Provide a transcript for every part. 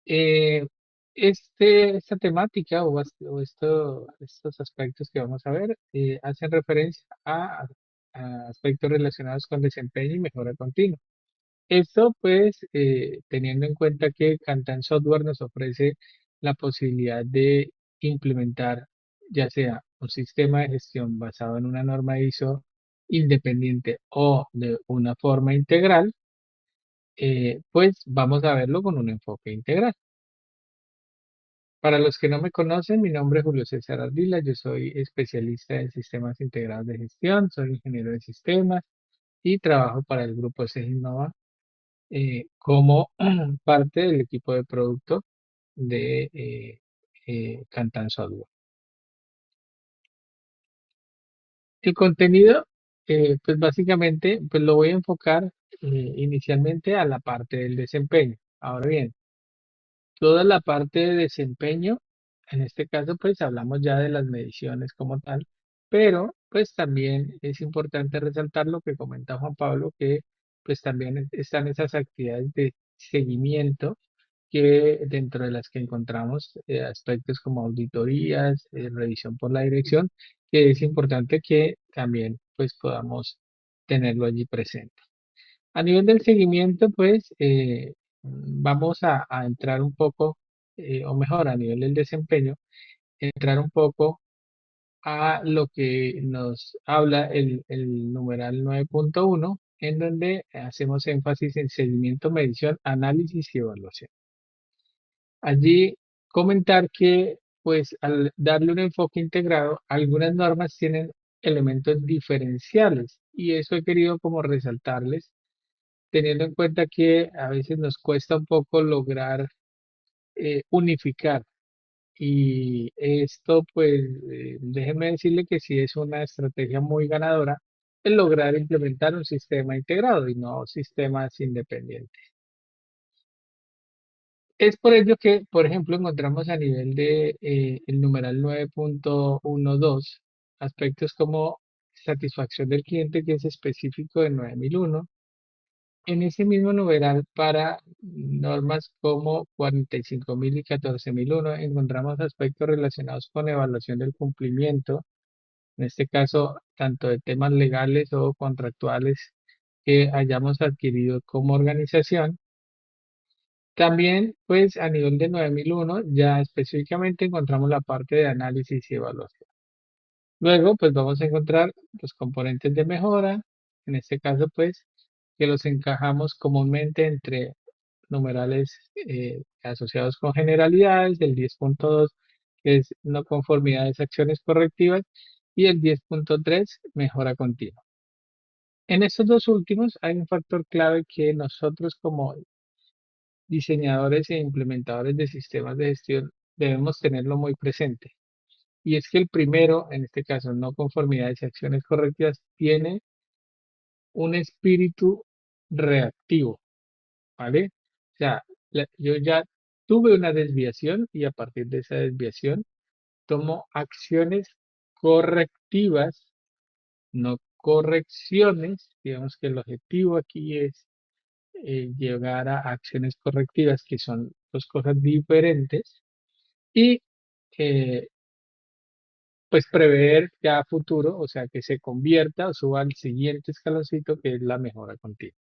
Eh, esta temática estos aspectos que vamos a ver hacen referencia a aspectos relacionados con desempeño y mejora continua. Esto pues teniendo en cuenta que Kantan Software nos ofrece la posibilidad de implementar ya sea un sistema de gestión basado en una norma ISO independiente o de una forma integral, pues vamos a verlo con un enfoque integral. Para los que no me conocen, mi nombre es Julio César Ardila, yo soy especialista en sistemas integrados de gestión, soy ingeniero de sistemas y trabajo para el grupo Seginnova como parte del equipo de producto de Kantan Software. El contenido, pues básicamente, pues lo voy a enfocar inicialmente a la parte del desempeño. Ahora bien, toda la parte de desempeño, en este caso pues hablamos ya de las mediciones como tal, pero pues también es importante resaltar lo que comenta Juan Pablo, que pues también están esas actividades de seguimiento que dentro de las que encontramos aspectos como auditorías, revisión por la dirección, que es importante que también pues podamos tenerlo allí presente. A nivel del seguimiento, pues vamos a entrar un poco, o mejor, a nivel del desempeño, entrar un poco a lo que nos habla el numeral 9.1, en donde hacemos énfasis en seguimiento, medición, análisis y evaluación. Allí comentar que, pues, al darle un enfoque integrado, algunas normas tienen elementos diferenciales y eso he querido como resaltarles teniendo en cuenta que a veces nos cuesta un poco lograr unificar. Y esto, pues, déjenme decirle que sí es una estrategia muy ganadora el lograr implementar un sistema integrado y no sistemas independientes. Es por ello que, por ejemplo, encontramos a nivel de el numeral 9.12 aspectos como satisfacción del cliente, que es específico de 9001. En ese mismo numeral para normas como 45.000 y 14.001 encontramos aspectos relacionados con evaluación del cumplimiento, en este caso tanto de temas legales o contractuales que hayamos adquirido como organización. También, pues a nivel de 9001 ya específicamente encontramos la parte de análisis y evaluación. Luego, pues vamos a encontrar los componentes de mejora, en este caso, pues que los encajamos comúnmente entre numerales asociados con generalidades, el 10.2 que es no conformidades, acciones correctivas, y el 10.3 mejora continua. En estos dos últimos hay un factor clave que nosotros como diseñadores e implementadores de sistemas de gestión debemos tenerlo muy presente. Y es que el primero, en este caso no conformidades y acciones correctivas, tiene un espíritu reactivo, ¿vale? O sea, yo ya tuve una desviación y a partir de esa desviación tomo acciones correctivas, no correcciones. Digamos que el objetivo aquí es llegar a acciones correctivas, que son dos cosas diferentes, y eh, pues prever ya a futuro, o sea, que se convierta o suba al siguiente escaloncito, que es la mejora continua.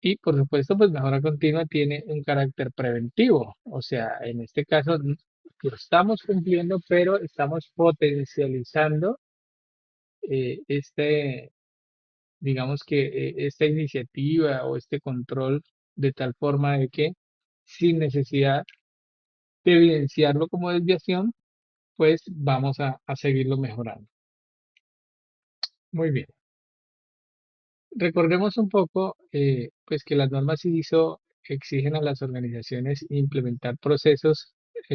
Y por supuesto, pues mejora continua tiene un carácter preventivo, o sea, en este caso lo estamos cumpliendo, pero estamos potencializando este, digamos que esta iniciativa o este control de tal forma de que sin necesidad de evidenciarlo como desviación, pues vamos a seguirlo mejorando. Muy bien. Recordemos un poco, pues que las normas ISO exigen a las organizaciones implementar procesos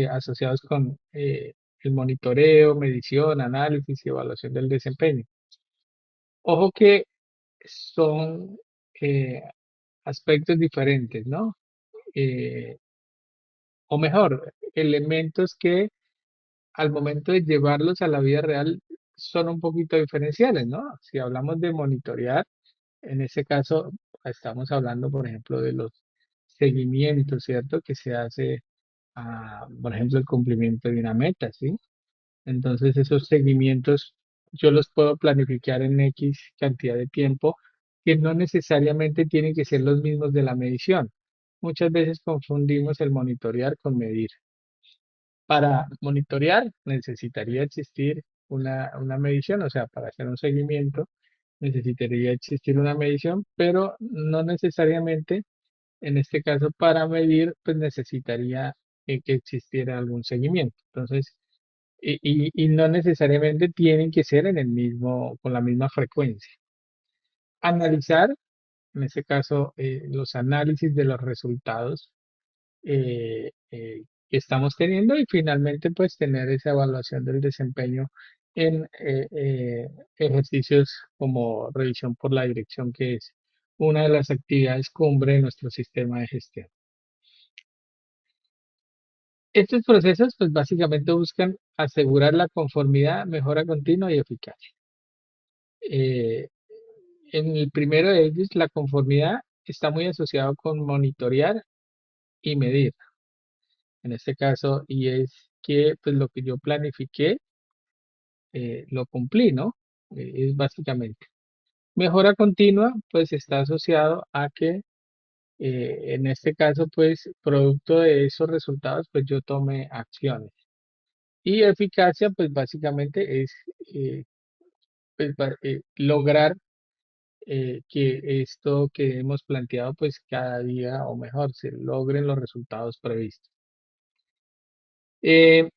asociados con el monitoreo, medición, análisis y evaluación del desempeño. Ojo que son eh, aspectos diferentes, ¿no? Eh, o mejor, elementos que al momento de llevarlos a la vida real son un poquito diferenciales, ¿no? Si hablamos de monitorear, en ese caso estamos hablando, por ejemplo, de los seguimiento, ¿cierto? Que se hace por ejemplo, el cumplimiento de una meta, ¿sí? Entonces, esos seguimientos yo los puedo planificar en X cantidad de tiempo, que no necesariamente tienen que ser los mismos de la medición. Muchas veces confundimos el monitorear con medir. Para monitorear necesitaría existir una medición, o sea, para hacer un seguimiento necesitaría existir una medición, pero no necesariamente, en este caso, para medir, pues necesitaría que existiera algún seguimiento. Entonces, y no necesariamente tienen que ser en el mismo, con la misma frecuencia. Analizar, en este caso, los análisis de los resultados que estamos teniendo y finalmente, pues, tener esa evaluación del desempeño en ejercicios como revisión por la dirección, que es una de las actividades cumbre de nuestro sistema de gestión. Estos procesos, pues, básicamente buscan asegurar la conformidad, mejora continua y eficacia. Eh, en el primero de ellos, la conformidad está muy asociado con monitorear y medir. En este caso, y es que pues lo que yo planifiqué, lo cumplí, ¿no? Es básicamente. Mejora continua, pues está asociado a que en este caso, pues producto de esos resultados, pues yo tome acciones. Y eficacia, pues básicamente es pues, lograr que esto que hemos planteado, pues cada día o mejor, se logren los resultados previstos. Eh,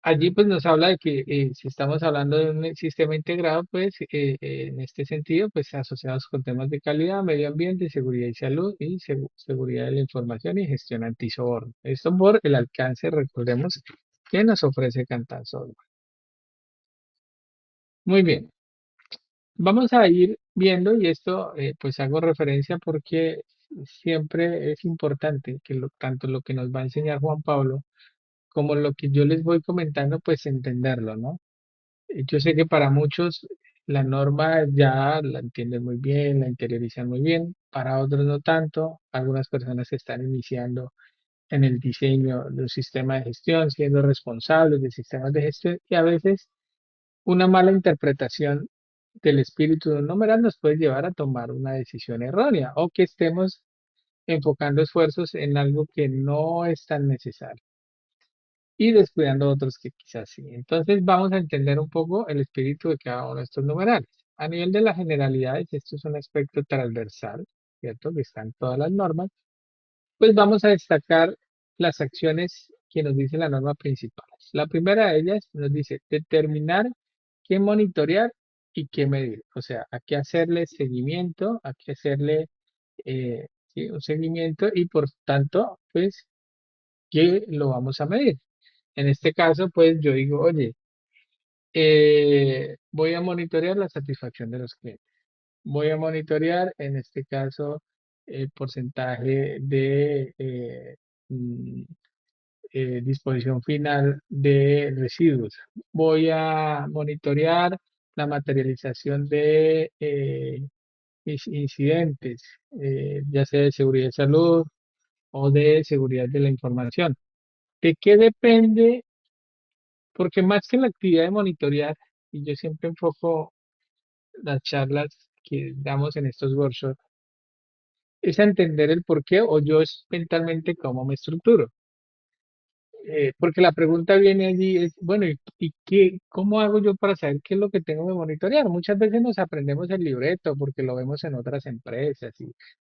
Allí pues nos habla de que si estamos hablando de un sistema integrado, pues en este sentido, pues asociados con temas de calidad, medio ambiente, seguridad y salud y seguridad de la información y gestión antisoborno. Esto por el alcance, recordemos, que nos ofrece Cantan Software. Muy bien, vamos a ir viendo y esto pues hago referencia porque siempre es importante que tanto lo que nos va a enseñar Juan Pablo como lo que yo les voy comentando, pues entenderlo, ¿no? Yo sé que para muchos la norma ya la entienden muy bien, la interiorizan muy bien, para otros no tanto. Algunas personas se están iniciando en el diseño de un sistema de gestión, siendo responsables de sistemas de gestión y a veces una mala interpretación del espíritu de un numeral nos puede llevar a tomar una decisión errónea o que estemos enfocando esfuerzos en algo que no es tan necesario y descuidando otros que quizás sí. Entonces vamos a entender un poco el espíritu de cada uno de estos numerales. A nivel de las generalidades, esto es un aspecto transversal, ¿cierto? Que está en todas las normas. Pues vamos a destacar las acciones que nos dice la norma principal. La primera de ellas nos dice determinar qué monitorear y qué medir. O sea, a qué hacerle seguimiento, a qué hacerle sí, un seguimiento y por tanto, pues, qué lo vamos a medir. En este caso, pues yo digo, oye, voy a monitorear la satisfacción de los clientes. Voy a monitorear, en este caso, el porcentaje de mm, disposición final de residuos. Voy a monitorear la materialización de incidentes, ya sea de seguridad de salud o de seguridad de la información. ¿De qué depende? Porque más que la actividad de monitorear, y yo siempre enfoco las charlas que damos en estos workshops, es a entender el por qué o yo es mentalmente cómo me estructuro. Porque la pregunta viene allí, es, bueno, ¿y qué, cómo hago yo para saber qué es lo que tengo que monitorear? Muchas veces nos aprendemos el libreto porque lo vemos en otras empresas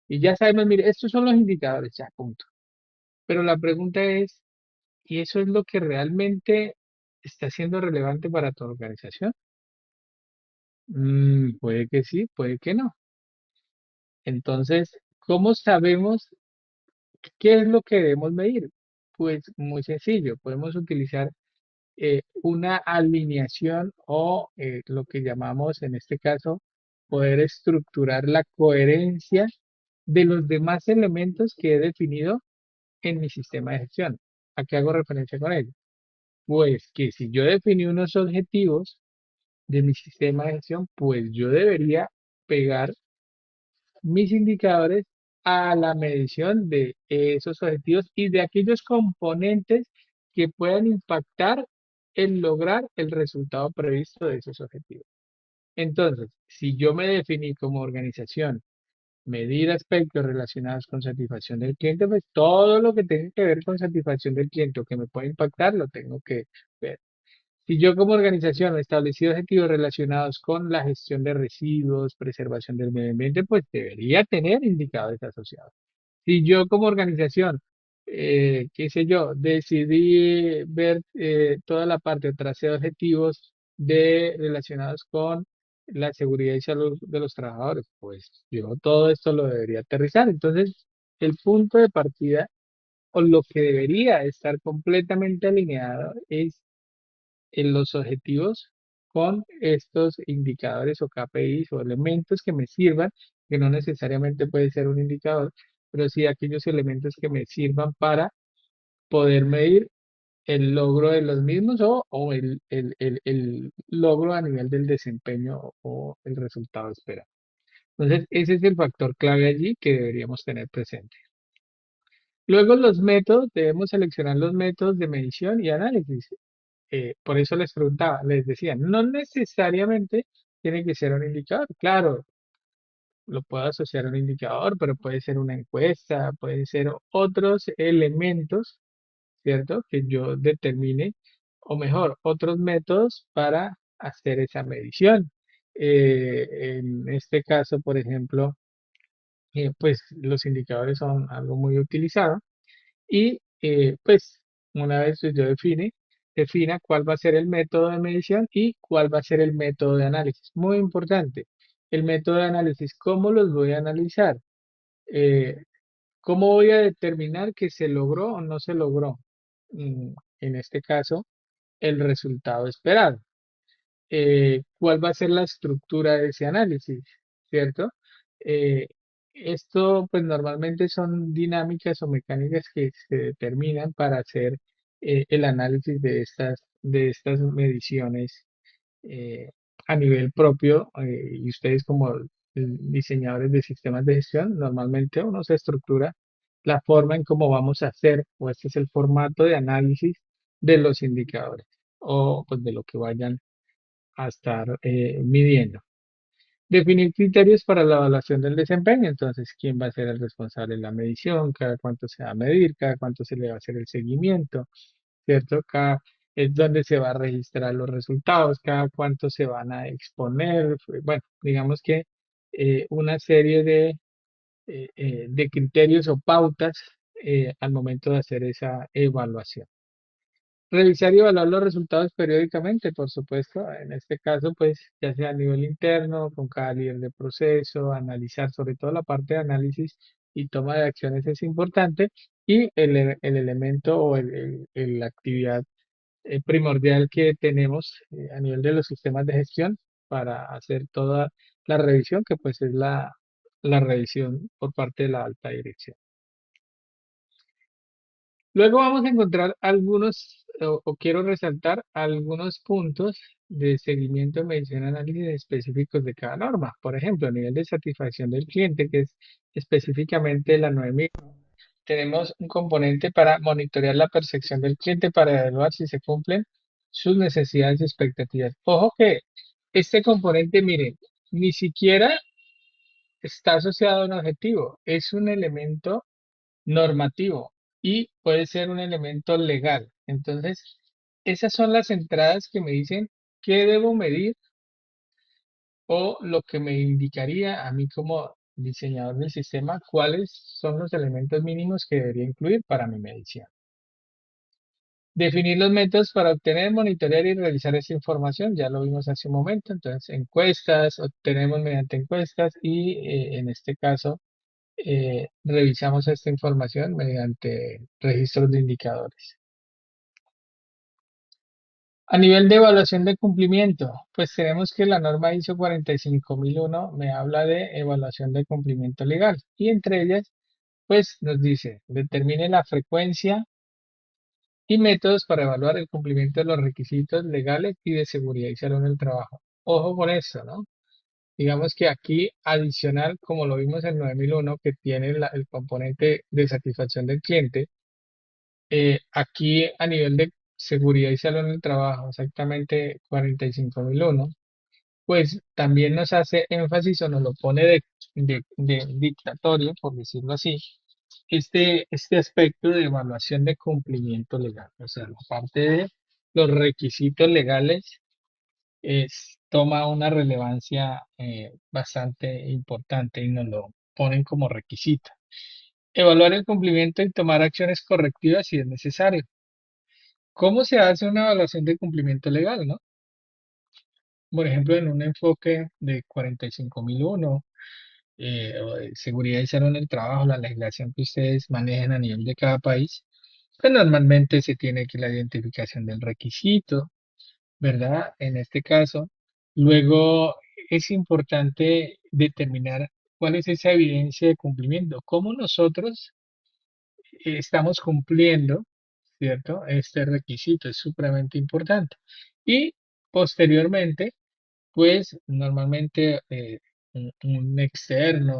y ya sabemos, mire, estos son los indicadores, ya, punto. Pero la pregunta es, ¿y eso es lo que realmente está siendo relevante para tu organización? Puede que sí, puede que no. Entonces, ¿cómo sabemos qué es lo que debemos medir? Pues muy sencillo, podemos utilizar una alineación o lo que llamamos en este caso poder estructurar la coherencia de los demás elementos que he definido en mi sistema de gestión. ¿A qué hago referencia con ello? Pues que si yo definí unos objetivos de mi sistema de gestión, pues yo debería pegar mis indicadores a la medición de esos objetivos y de aquellos componentes que puedan impactar en lograr el resultado previsto de esos objetivos. Entonces, si yo me definí como organización medir aspectos relacionados con satisfacción del cliente, pues todo lo que tenga que ver con satisfacción del cliente o que me pueda impactar, lo tengo que ver. Si yo como organización he establecido objetivos relacionados con la gestión de residuos, preservación del medio ambiente, pues debería tener indicadores asociados. Si yo como organización, qué sé yo, decidí ver toda la parte, tracé objetivos relacionados con la seguridad y salud de los trabajadores, pues yo todo esto lo debería aterrizar. Entonces, el punto de partida o lo que debería estar completamente alineado es en los objetivos con estos indicadores o KPIs o elementos que me sirvan, que no necesariamente puede ser un indicador, pero sí aquellos elementos que me sirvan para poder medir el logro de los mismos o el logro a nivel del desempeño o el resultado esperado. Entonces, ese es el factor clave allí que deberíamos tener presente. Luego, los métodos, debemos seleccionar los métodos de medición y análisis. Por eso les preguntaba, les decía, no necesariamente tiene que ser un indicador. Claro, lo puedo asociar a un indicador, pero puede ser una encuesta, pueden ser otros elementos, ¿cierto? Que yo determine, o mejor, otros métodos para hacer esa medición. En este caso, por ejemplo, pues los indicadores son algo muy utilizado. Y pues una vez yo defina cuál va a ser el método de medición y cuál va a ser el método de análisis. Muy importante, el método de análisis, ¿cómo los voy a analizar? Eh, ¿Cómo voy a determinar que se logró o no se logró? En este caso, el resultado esperado. ¿Cuál va a ser la estructura de ese análisis? ¿Cierto? Eh, Esto, pues normalmente son dinámicas o mecánicas que se determinan para hacer el análisis de estas mediciones eh, a nivel propio. Y ustedes como diseñadores de sistemas de gestión, normalmente uno se estructura la forma en cómo vamos a hacer, o este es el formato de análisis de los indicadores o pues de lo que vayan a estar midiendo. Definir criterios para la evaluación del desempeño. Entonces, ¿quién va a ser el responsable de la medición? ¿Cada cuánto se va a medir? ¿Cada cuánto se le va a hacer el seguimiento? ¿Cierto? Cada es donde se va a registrar los resultados, cada cuánto se van a exponer. Bueno, digamos que una serie de criterios o pautas al momento de hacer esa evaluación. Revisar y evaluar los resultados periódicamente, por supuesto. En este caso, pues ya sea a nivel interno, con cada líder de proceso, analizar sobre todo la parte de análisis y toma de acciones es importante. Y el elemento o la actividad primordial que tenemos a nivel de los sistemas de gestión para hacer toda la revisión, que pues es la revisión por parte de la alta dirección. Luego vamos a encontrar algunos, o quiero resaltar algunos puntos de seguimiento, medición, análisis específicos de cada norma. Por ejemplo, a nivel de satisfacción del cliente, que es específicamente la 9000, tenemos un componente para monitorear la percepción del cliente para evaluar si se cumplen sus necesidades y expectativas. Ojo que este componente, miren, ni siquiera está asociado a un objetivo, es un elemento normativo y puede ser un elemento legal. Entonces, esas son las entradas que me dicen qué debo medir o lo que me indicaría a mí como diseñador del sistema, cuáles son los elementos mínimos que debería incluir para mi medición. Definir los métodos para obtener, monitorear y realizar esa información, ya lo vimos hace un momento, entonces encuestas, obtenemos mediante encuestas y en este caso revisamos esta información mediante registros de indicadores. A nivel de evaluación de cumplimiento, pues tenemos que la norma ISO 45001 me habla de evaluación de cumplimiento legal y entre ellas, pues nos dice, determine la frecuencia y métodos para evaluar el cumplimiento de los requisitos legales y de seguridad y salud en el trabajo. Ojo con eso, ¿no? digamos que aquí adicional, como lo vimos en 9001, que tiene el componente de satisfacción del cliente, aquí a nivel de seguridad y salud en el trabajo, exactamente 45001, pues también nos hace énfasis o nos lo pone de dictatorio, por decirlo así, este aspecto de evaluación de cumplimiento legal. O sea, la parte de los requisitos legales toma una relevancia bastante importante y nos lo ponen como requisito. Evaluar el cumplimiento y tomar acciones correctivas si es necesario. ¿Cómo se hace una evaluación de cumplimiento legal, no? Por ejemplo, en un enfoque de 45001, o de seguridad y salud en el trabajo, la legislación que ustedes manejan a nivel de cada país, pues normalmente se tiene que la identificación del requisito, ¿verdad? En este caso, luego es importante determinar cuál es esa evidencia de cumplimiento, cómo nosotros estamos cumpliendo, ¿cierto? Este requisito es supremamente importante. Y posteriormente, pues normalmente un externo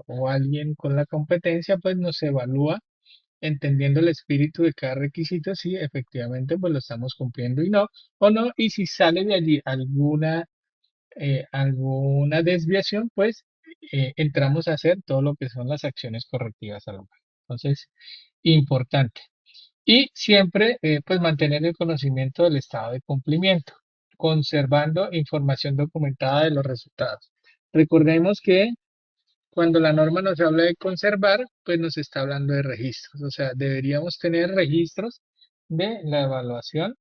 o alguien con la competencia, pues nos evalúa entendiendo el espíritu de cada requisito, si efectivamente pues lo estamos cumpliendo y no, o no, y si sale de allí alguna desviación, pues entramos a hacer todo lo que son las acciones correctivas al lugar. Entonces, importante. Y siempre, pues mantener el conocimiento del estado de cumplimiento, conservando información documentada de los resultados. Recordemos que cuando la norma nos habla de conservar, pues nos está hablando de registros. O sea, deberíamos tener registros de la evaluación,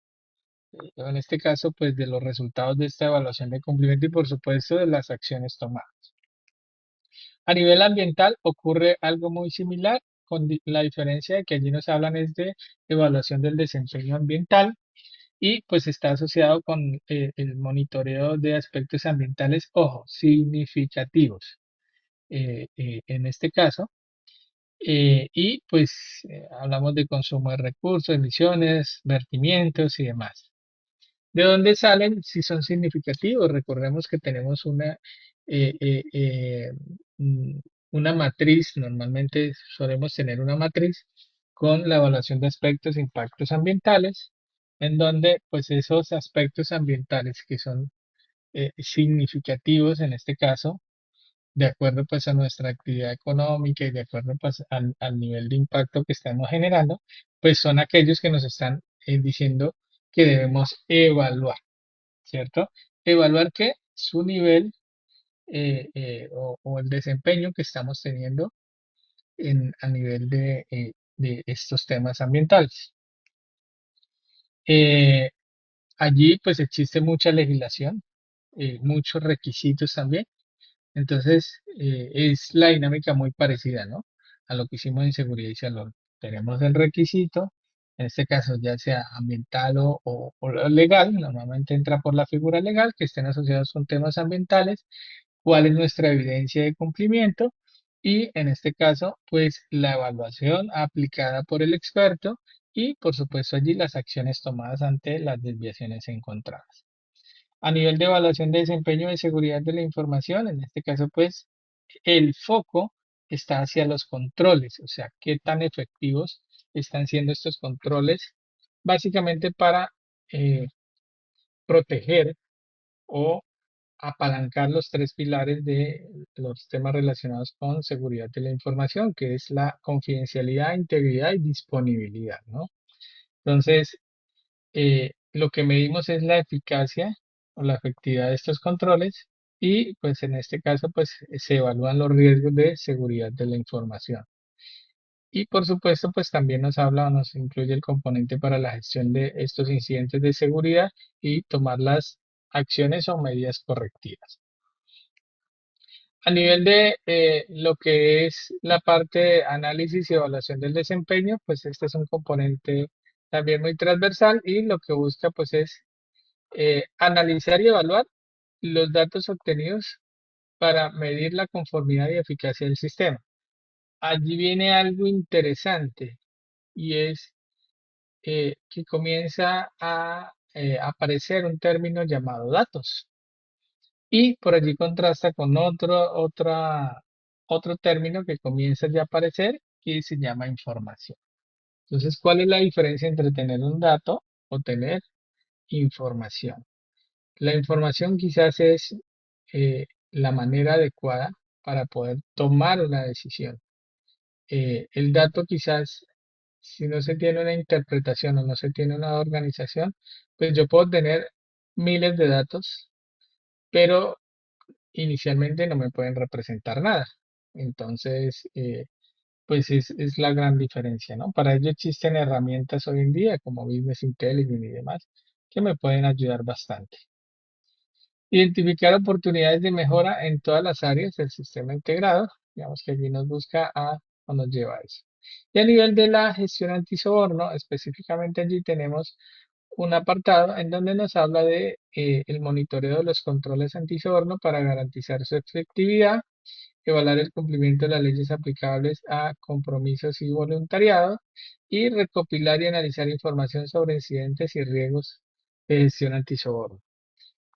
en este caso, pues de los resultados de esta evaluación de cumplimiento y por supuesto de las acciones tomadas. A nivel ambiental ocurre algo muy similar, con la diferencia de que allí nos hablan es de evaluación del desempeño ambiental y pues está asociado con el monitoreo de aspectos ambientales, ojo, significativos. En este caso, y pues hablamos de consumo de recursos, emisiones, vertimientos y demás. ¿De dónde salen? Si son significativos. Recordemos que tenemos eh, eh, eh, mm, una matriz, normalmente solemos tener una matriz con la evaluación de aspectos e impactos ambientales, en donde pues esos aspectos ambientales que son significativos en este caso, de acuerdo pues a nuestra actividad económica y de acuerdo pues al nivel de impacto que estamos generando, pues son aquellos que nos están diciendo que debemos evaluar, ¿cierto? Evaluar que su nivel o el desempeño que estamos teniendo a nivel de estos temas ambientales. Eh, Allí pues existe mucha legislación, muchos requisitos también. Entonces, es la dinámica muy parecida, ¿no? A lo que hicimos en seguridad y salud. Tenemos el requisito, en este caso ya sea ambiental o legal, normalmente entra por la figura legal, que estén asociados con temas ambientales, cuál es nuestra evidencia de cumplimiento y en este caso, pues la evaluación aplicada por el experto y por supuesto allí las acciones tomadas ante las desviaciones encontradas. A nivel de evaluación de desempeño de seguridad de la información, en este caso, pues el foco está hacia los controles, o sea, qué tan efectivos están siendo estos controles, básicamente para eh, proteger o apalancar los tres pilares de los temas relacionados con seguridad de la información, que es la confidencialidad, integridad y disponibilidad, ¿no? Entonces, lo que medimos es la eficacia o la efectividad de estos controles y pues en este caso pues se evalúan los riesgos de seguridad de la información. Y por supuesto pues también nos habla o nos incluye el componente para la gestión de estos incidentes de seguridad y tomar las acciones o medidas correctivas. A nivel de lo que es la parte de análisis y evaluación del desempeño, pues este es un componente también muy transversal y lo que busca pues es analizar y evaluar los datos obtenidos para medir la conformidad y eficacia del sistema. Allí viene algo interesante y es que comienza a aparecer un término llamado datos. y por allí contrasta con otro término que comienza ya a aparecer que se llama información. Entonces, ¿cuál es la diferencia entre tener un dato o tener información? La información quizás es la manera adecuada para poder tomar una decisión. El dato quizás, si no se tiene una interpretación o no se tiene una organización, pues yo puedo tener miles de datos, pero inicialmente no me pueden representar nada. Entonces, pues es la gran diferencia, ¿no? Para ello existen herramientas hoy en día como Business Intelligence y demás que me pueden ayudar bastante. Identificar oportunidades de mejora en todas las áreas del sistema integrado. Digamos que aquí nos busca o nos lleva a eso. Y a nivel de la gestión antisoborno, específicamente allí tenemos un apartado en donde nos habla de el monitoreo de los controles antisoborno para garantizar su efectividad, evaluar el cumplimiento de las leyes aplicables a compromisos y voluntariado, y recopilar y analizar información sobre incidentes y riesgos de gestión antisoborno.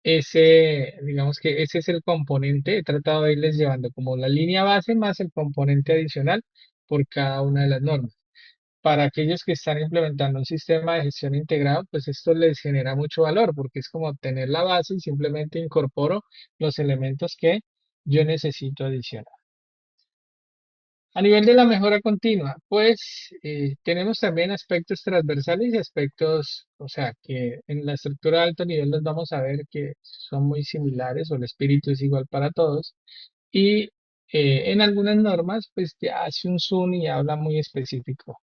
Digamos que ese es el componente, he tratado de irles llevando como la línea base más el componente adicional por cada una de las normas. Para aquellos que están implementando un sistema de gestión integrado, pues esto les genera mucho valor porque es como tener la base y simplemente incorporo los elementos que yo necesito adicionar. A nivel de la mejora continua, pues tenemos también aspectos transversales y aspectos, o sea, que en la estructura de alto nivel los vamos a ver que son muy similares o el espíritu es igual para todos. Y en algunas normas, pues ya hace un zoom y habla muy específico.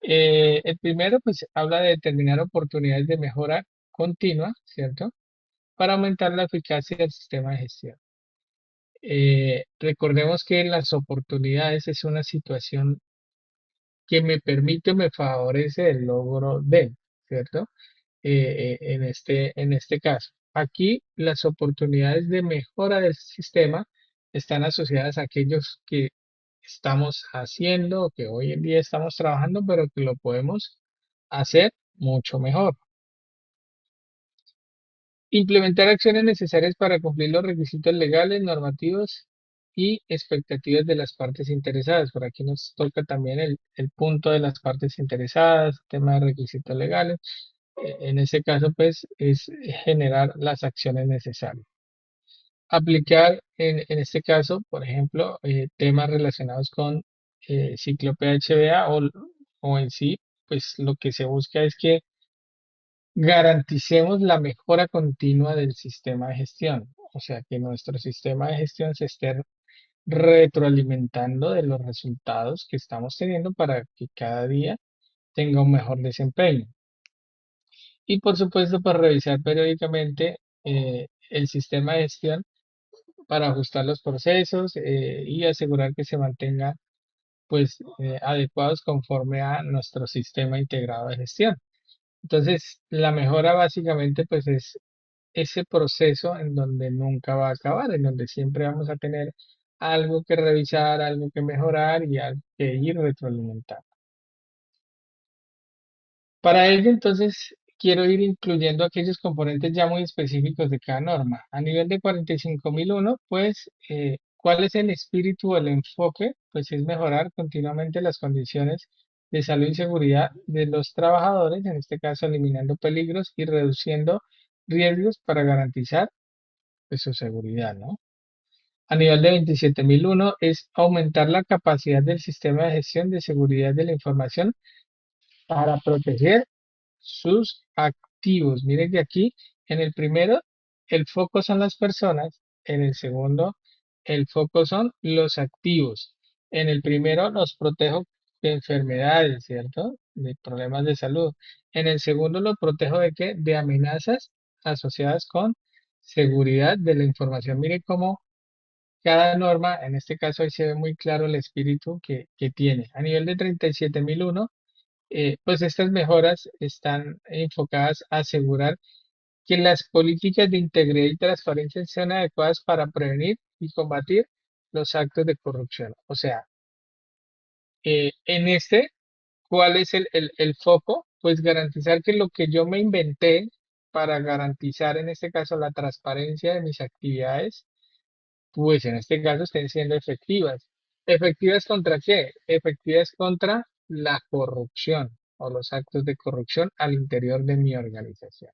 El primero, pues habla de determinar oportunidades de mejora continua, ¿cierto? Para aumentar la eficacia del sistema de gestión. Recordemos que las oportunidades es una situación que me permite o me favorece el logro de, ¿cierto? En este caso. Aquí las oportunidades de mejora del sistema están asociadas a aquellos que estamos haciendo o que hoy en día estamos trabajando, pero que lo podemos hacer mucho mejor. Implementar acciones necesarias para cumplir los requisitos legales, normativos y expectativas de las partes interesadas. Por aquí nos toca también el punto de las partes interesadas, tema de requisitos legales. En ese caso, pues, es generar las acciones necesarias. Aplicar, en este caso, por ejemplo, temas relacionados con ciclo PHBA o en sí, pues lo que se busca es que garanticemos la mejora continua del sistema de gestión, o sea, que nuestro sistema de gestión se esté retroalimentando de los resultados que estamos teniendo para que cada día tenga un mejor desempeño. Y por supuesto, pues revisar periódicamente el sistema de gestión para ajustar los procesos y asegurar que se mantenga pues adecuados conforme a nuestro sistema integrado de gestión. Entonces, la mejora básicamente pues es ese proceso en donde nunca va a acabar, en donde siempre vamos a tener algo que revisar, algo que mejorar y algo que ir retroalimentando. Para ello, entonces, quiero ir incluyendo aquellos componentes ya muy específicos de cada norma. A nivel de 45001, pues, ¿cuál es el espíritu o el enfoque? Pues es mejorar continuamente las condiciones de salud y seguridad de los trabajadores, en este caso eliminando peligros y reduciendo riesgos para garantizar pues, su seguridad, ¿no? A nivel de 27001 es aumentar la capacidad del sistema de gestión de seguridad de la información para proteger sus activos. Miren que aquí en el primero el foco son las personas, en el segundo el foco son los activos. En el primero los protejo de enfermedades, ¿cierto? De problemas de salud. En el segundo los protejo de qué? De amenazas asociadas con seguridad de la información. Miren cómo cada norma, en este caso ahí se ve muy claro el espíritu que tiene. A nivel de 37001 pues estas mejoras están enfocadas a asegurar que las políticas de integridad y transparencia sean adecuadas para prevenir y combatir los actos de corrupción. O sea, en ¿cuál es el foco? Pues garantizar que lo que yo me inventé para garantizar en este caso la transparencia de mis actividades, pues en este caso estén siendo efectivas. ¿Efectivas contra qué? Efectivas contra la corrupción o los actos de corrupción al interior de mi organización.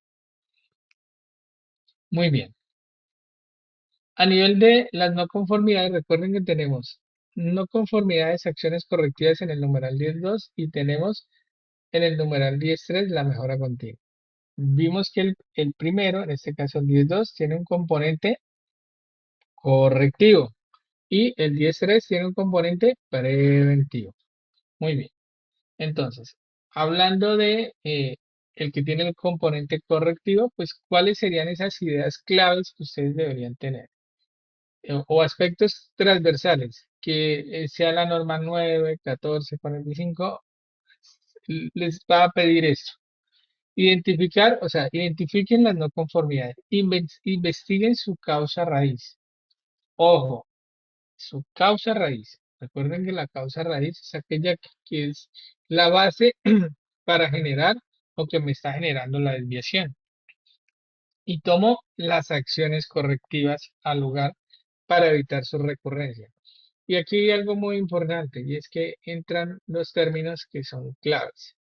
Muy bien. A nivel de las no conformidades, recuerden que tenemos no conformidades, acciones correctivas en el numeral 10.2 y tenemos en el numeral 10.3 la mejora continua. Vimos que el primero, en este caso el 10.2, tiene un componente correctivo y el 10.3 tiene un componente preventivo. Muy bien. Entonces, hablando de el que tiene el componente correctivo, pues ¿cuáles serían esas ideas claves que ustedes deberían tener? O aspectos transversales, que sea la norma 9, 14, 45, les va a pedir esto. Identificar, o sea, identifiquen las no conformidades, investiguen su causa raíz. Ojo, su causa raíz. Recuerden que la causa raíz es aquella que es la base para generar o que me está generando la desviación. Y tomo las acciones correctivas al lugar para evitar su recurrencia. Y aquí hay algo muy importante y es que entran los términos que son claves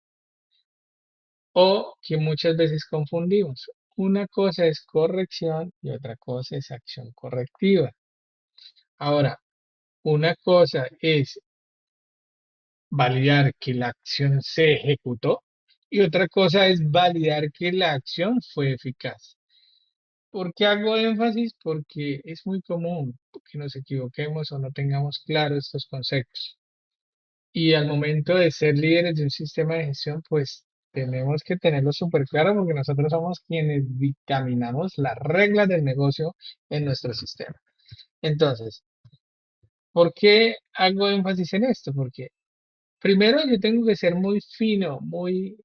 o que muchas veces confundimos. Una cosa es corrección y otra cosa es acción correctiva. Ahora, una cosa es validar que la acción se ejecutó y otra cosa es validar que la acción fue eficaz. ¿Por qué hago énfasis? Porque es muy común que nos equivoquemos o no tengamos claros estos conceptos. Y al momento de ser líderes de un sistema de gestión, pues tenemos que tenerlo súper claro porque nosotros somos quienes dictaminamos las reglas del negocio en nuestro sistema. Entonces, ¿por qué hago énfasis en esto? Porque primero yo tengo que ser muy fino, muy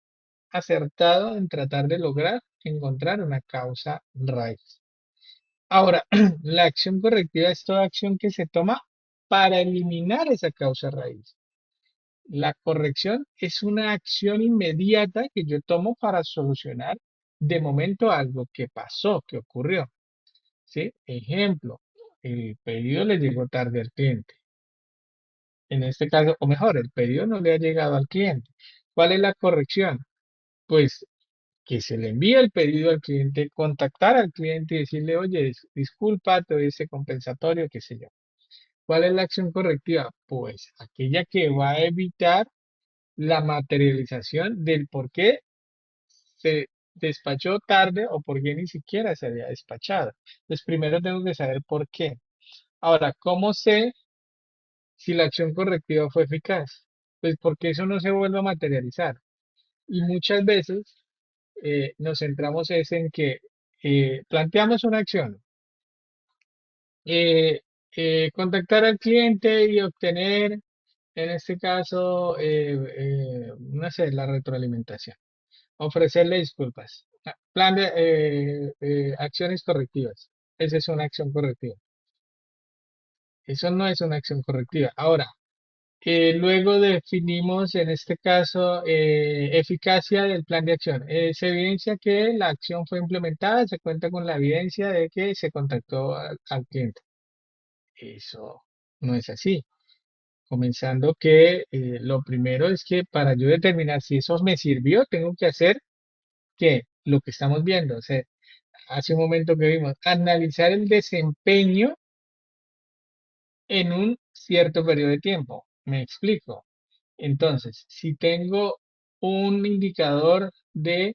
acertado en tratar de lograr encontrar una causa raíz. Ahora, la acción correctiva es toda acción que se toma para eliminar esa causa raíz. La corrección es una acción inmediata que yo tomo para solucionar de momento algo que pasó, que ocurrió. ¿Sí? Ejemplo, el pedido le llegó tarde al cliente. En este caso, o mejor, el pedido no le ha llegado al cliente. ¿Cuál es la corrección? Pues que se le envíe el pedido al cliente, contactar al cliente y decirle, oye, disculpa, te doy ese compensatorio, qué sé yo. ¿Cuál es la acción correctiva? Pues aquella que va a evitar la materialización del por qué se despachó tarde o por qué ni siquiera se había despachado. Entonces, primero tengo que saber por qué. Ahora, ¿cómo sé si la acción correctiva fue eficaz? Pues porque eso no se vuelve a materializar. Y muchas veces nos centramos es en que planteamos una acción, eh, contactar al cliente y obtener, en este caso, no sé, la retroalimentación, ofrecerle disculpas. Plan de acciones correctivas. Esa es una acción correctiva. Eso no es una acción correctiva. Ahora, luego definimos en este caso eficacia del plan de acción. Se evidencia que la acción fue implementada, se cuenta con la evidencia de que se contactó al cliente. Eso no es así. Comenzando que lo primero es que para yo determinar si eso me sirvió, tengo que hacer que lo que estamos viendo, o sea, hace un momento que vimos, analizar el desempeño en un cierto periodo de tiempo. Me explico. Entonces, si tengo un indicador de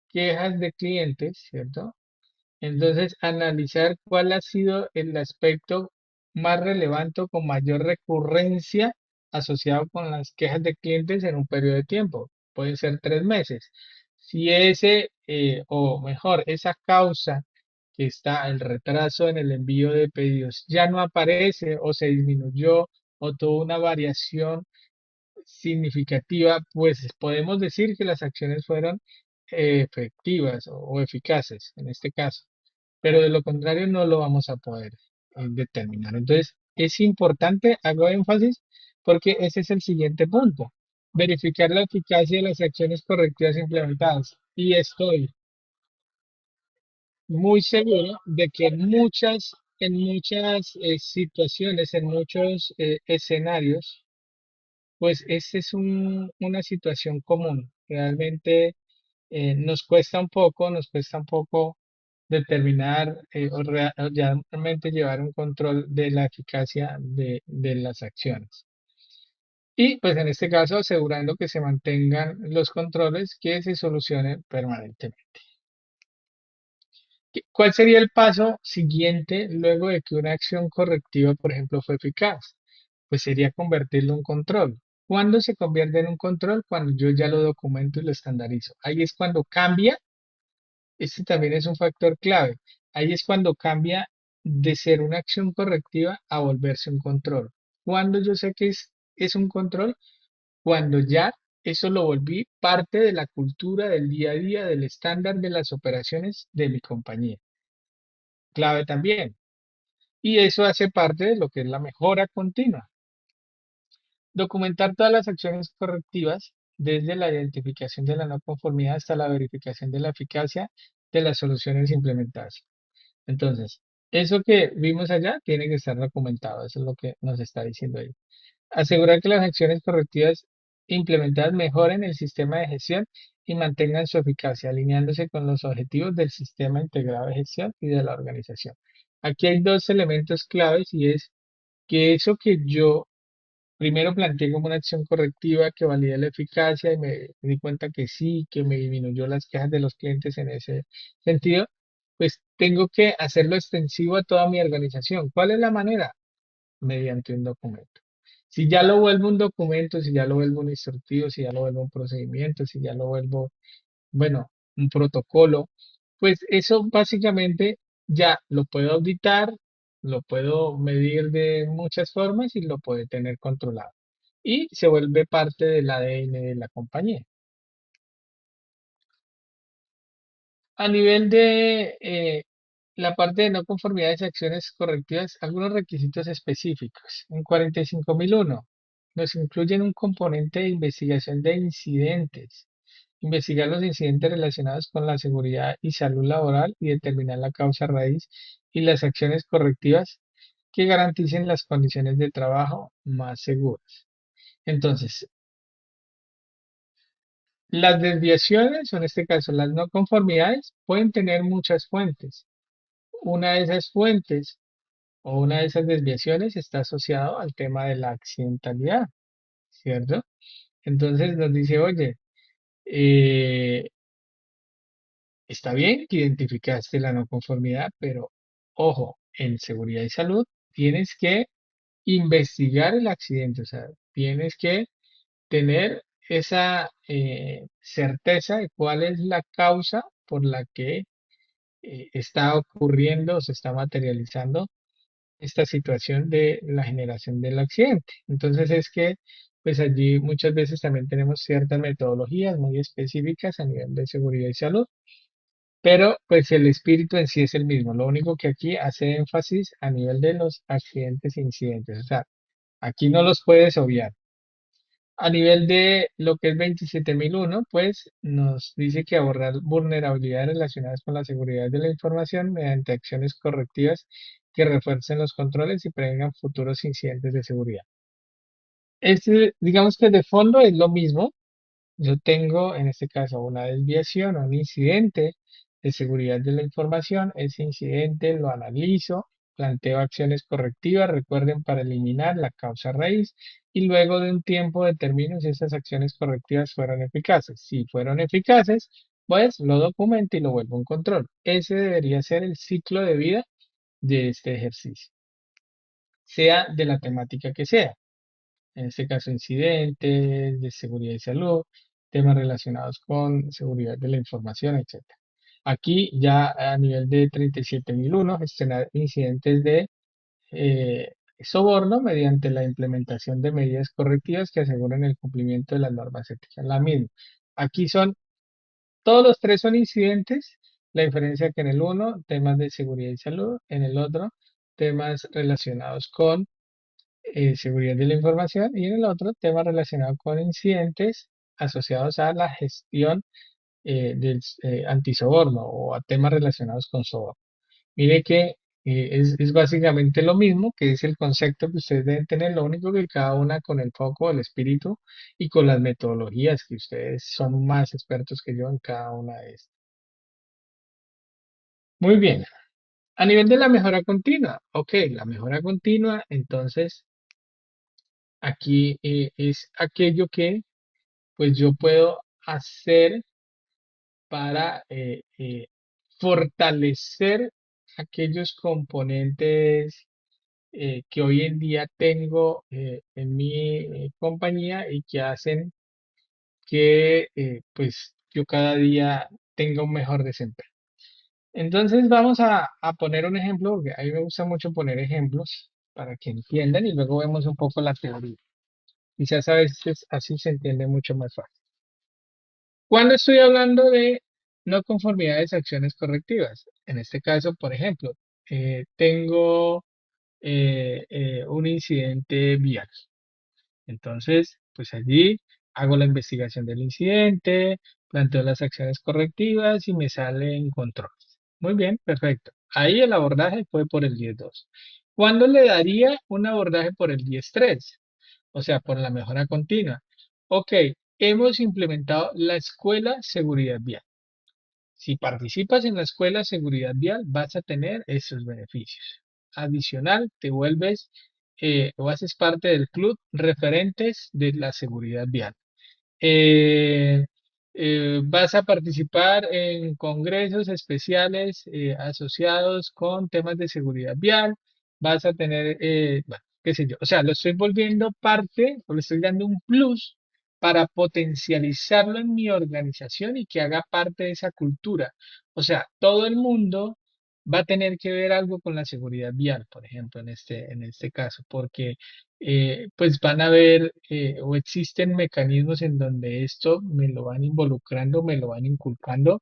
quejas de clientes, ¿cierto? Entonces, analizar cuál ha sido el aspecto más relevante o con mayor recurrencia asociado con las quejas de clientes en un periodo de tiempo. Pueden ser 3 meses. Si ese, o mejor, esa causa que está el retraso en el envío de pedidos ya no aparece o se disminuyó o tuvo una variación significativa, pues podemos decir que las acciones fueron efectivas o eficaces en este caso, pero de lo contrario no lo vamos a poder determinar. Entonces, es importante, hago énfasis, porque ese es el siguiente punto, verificar la eficacia de las acciones correctivas implementadas. Y estoy muy seguro de que en muchas situaciones, en muchos escenarios, pues esta es una situación común. Realmente nos cuesta un poco determinar o realmente llevar un control de la eficacia de las acciones. Y pues en este caso asegurando que se mantengan los controles que se solucionen permanentemente. ¿Cuál sería el paso siguiente luego de que una acción correctiva, por ejemplo, fue eficaz? Pues sería convertirlo en control. ¿Cuándo se convierte en un control? Cuando yo ya lo documento y lo estandarizo. Ahí es cuando cambia. Este también es un factor clave. Ahí es cuando cambia de ser una acción correctiva a volverse un control. Cuando yo sé que es un control, cuando ya eso lo volví parte de la cultura del día a día, del estándar de las operaciones de mi compañía. Clave también. Y eso hace parte de lo que es la mejora continua. Documentar todas las acciones correctivas, desde la identificación de la no conformidad hasta la verificación de la eficacia de las soluciones implementadas. Entonces, eso que vimos allá tiene que estar documentado, eso es lo que nos está diciendo ahí. Asegurar que las acciones correctivas implementadas mejoren el sistema de gestión y mantengan su eficacia, alineándose con los objetivos del sistema integrado de gestión y de la organización. Aquí hay dos elementos claves y es que eso que yo primero planteé como una acción correctiva que valide la eficacia y me di cuenta que sí, que me disminuyó las quejas de los clientes en ese sentido, pues tengo que hacerlo extensivo a toda mi organización. ¿Cuál es la manera? Mediante un documento. Si ya lo vuelvo un documento, si ya lo vuelvo un instructivo, si ya lo vuelvo un procedimiento, si ya lo vuelvo, bueno, un protocolo, pues eso básicamente ya lo puedo auditar, lo puedo medir de muchas formas y lo puede tener controlado. Y se vuelve parte del ADN de la compañía. A nivel de la parte de no conformidades y acciones correctivas, algunos requisitos específicos. En 45001 nos incluyen un componente de investigación de incidentes. Investigar los incidentes relacionados con la seguridad y salud laboral y determinar la causa raíz y las acciones correctivas que garanticen las condiciones de trabajo más seguras. Entonces, las desviaciones, o en este caso las no conformidades, pueden tener muchas fuentes. Una de esas fuentes o una de esas desviaciones está asociado al tema de la accidentalidad, ¿cierto? Entonces nos dice, oye, eh, está bien que identificaste la no conformidad, pero ojo, en seguridad y salud tienes que investigar el accidente, o sea, tienes que tener esa certeza de cuál es la causa por la que está ocurriendo o se está materializando esta situación de la generación del accidente. Entonces es que, pues allí muchas veces también tenemos ciertas metodologías muy específicas a nivel de seguridad y salud, pero pues el espíritu en sí es el mismo. Lo único que aquí hace énfasis a nivel de los accidentes e incidentes. O sea, aquí no los puedes obviar. A nivel de lo que es 27001, pues nos dice que abordar vulnerabilidades relacionadas con la seguridad de la información mediante acciones correctivas que refuercen los controles y prevengan futuros incidentes de seguridad. Digamos que de fondo es lo mismo. Yo tengo en este caso una desviación o un incidente de seguridad de la información. Ese incidente lo analizo, planteo acciones correctivas, recuerden, para eliminar la causa raíz y luego de un tiempo determino si esas acciones correctivas fueron eficaces. Si fueron eficaces, pues lo documento y lo vuelvo a un control. Ese debería ser el ciclo de vida de este ejercicio, sea de la temática que sea. En este caso, incidentes de seguridad y salud, temas relacionados con seguridad de la información, etcétera. Aquí ya a nivel de 37001, gestionar incidentes de soborno mediante la implementación de medidas correctivas que aseguren el cumplimiento de las normas éticas. La misma. Aquí todos los tres son incidentes, la diferencia que en el uno, temas de seguridad y salud, en el otro, temas relacionados con seguridad de la información y en el otro tema relacionado con incidentes asociados a la gestión antisoborno o a temas relacionados con soborno. Mire que es básicamente lo mismo, que es el concepto que ustedes deben tener, lo único que cada una con el foco del espíritu y con las metodologías que ustedes son más expertos que yo en cada una de estas. Muy bien. A nivel de la mejora continua, ok, la mejora continua, entonces aquí es aquello que pues yo puedo hacer para fortalecer aquellos componentes que hoy en día tengo en mi compañía y que hacen que pues yo cada día tenga un mejor desempeño. Entonces vamos a poner un ejemplo, porque a mí me gusta mucho poner ejemplos para que entiendan y luego vemos un poco la teoría. Quizás a veces así se entiende mucho más fácil. Cuando estoy hablando de no conformidades a acciones correctivas, en este caso, por ejemplo, tengo un incidente vial. Entonces, pues allí hago la investigación del incidente, planteo las acciones correctivas y me salen controles. Muy bien, perfecto. Ahí el abordaje fue por el 10.2. ¿Cuándo le daría un abordaje por el 10.3? O sea, por la mejora continua. Ok, hemos implementado la escuela seguridad vial. Si participas en la escuela seguridad vial, vas a tener esos beneficios. Adicional, te vuelves o haces parte del club referentes de la seguridad vial. Eh, Vas a participar en congresos especiales asociados con temas de seguridad vial. Vas a tener, bueno, qué sé yo, o sea, lo estoy volviendo parte o le estoy dando un plus para potencializarlo en mi organización y que haga parte de esa cultura. O sea, todo el mundo va a tener que ver algo con la seguridad vial, por ejemplo, en este caso, porque pues van a ver o existen mecanismos en donde esto me lo van involucrando, me lo van inculcando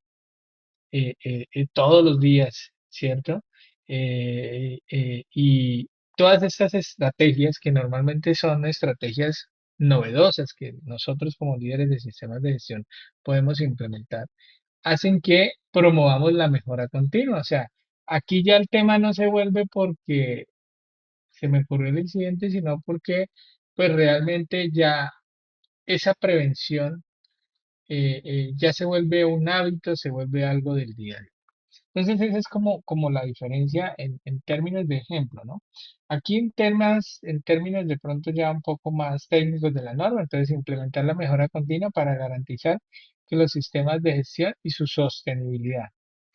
todos los días, ¿cierto? Y todas estas estrategias que normalmente son estrategias novedosas que nosotros como líderes de sistemas de gestión podemos implementar, hacen que promovamos la mejora continua. O sea, aquí ya el tema no se vuelve porque se me ocurrió el incidente, sino porque pues realmente ya esa prevención ya se vuelve un hábito, se vuelve algo del día a día. Entonces esa es como la diferencia en términos de ejemplo, ¿no? Aquí en términos de pronto ya un poco más técnicos de la norma, entonces implementar la mejora continua para garantizar que los sistemas de gestión y su sostenibilidad,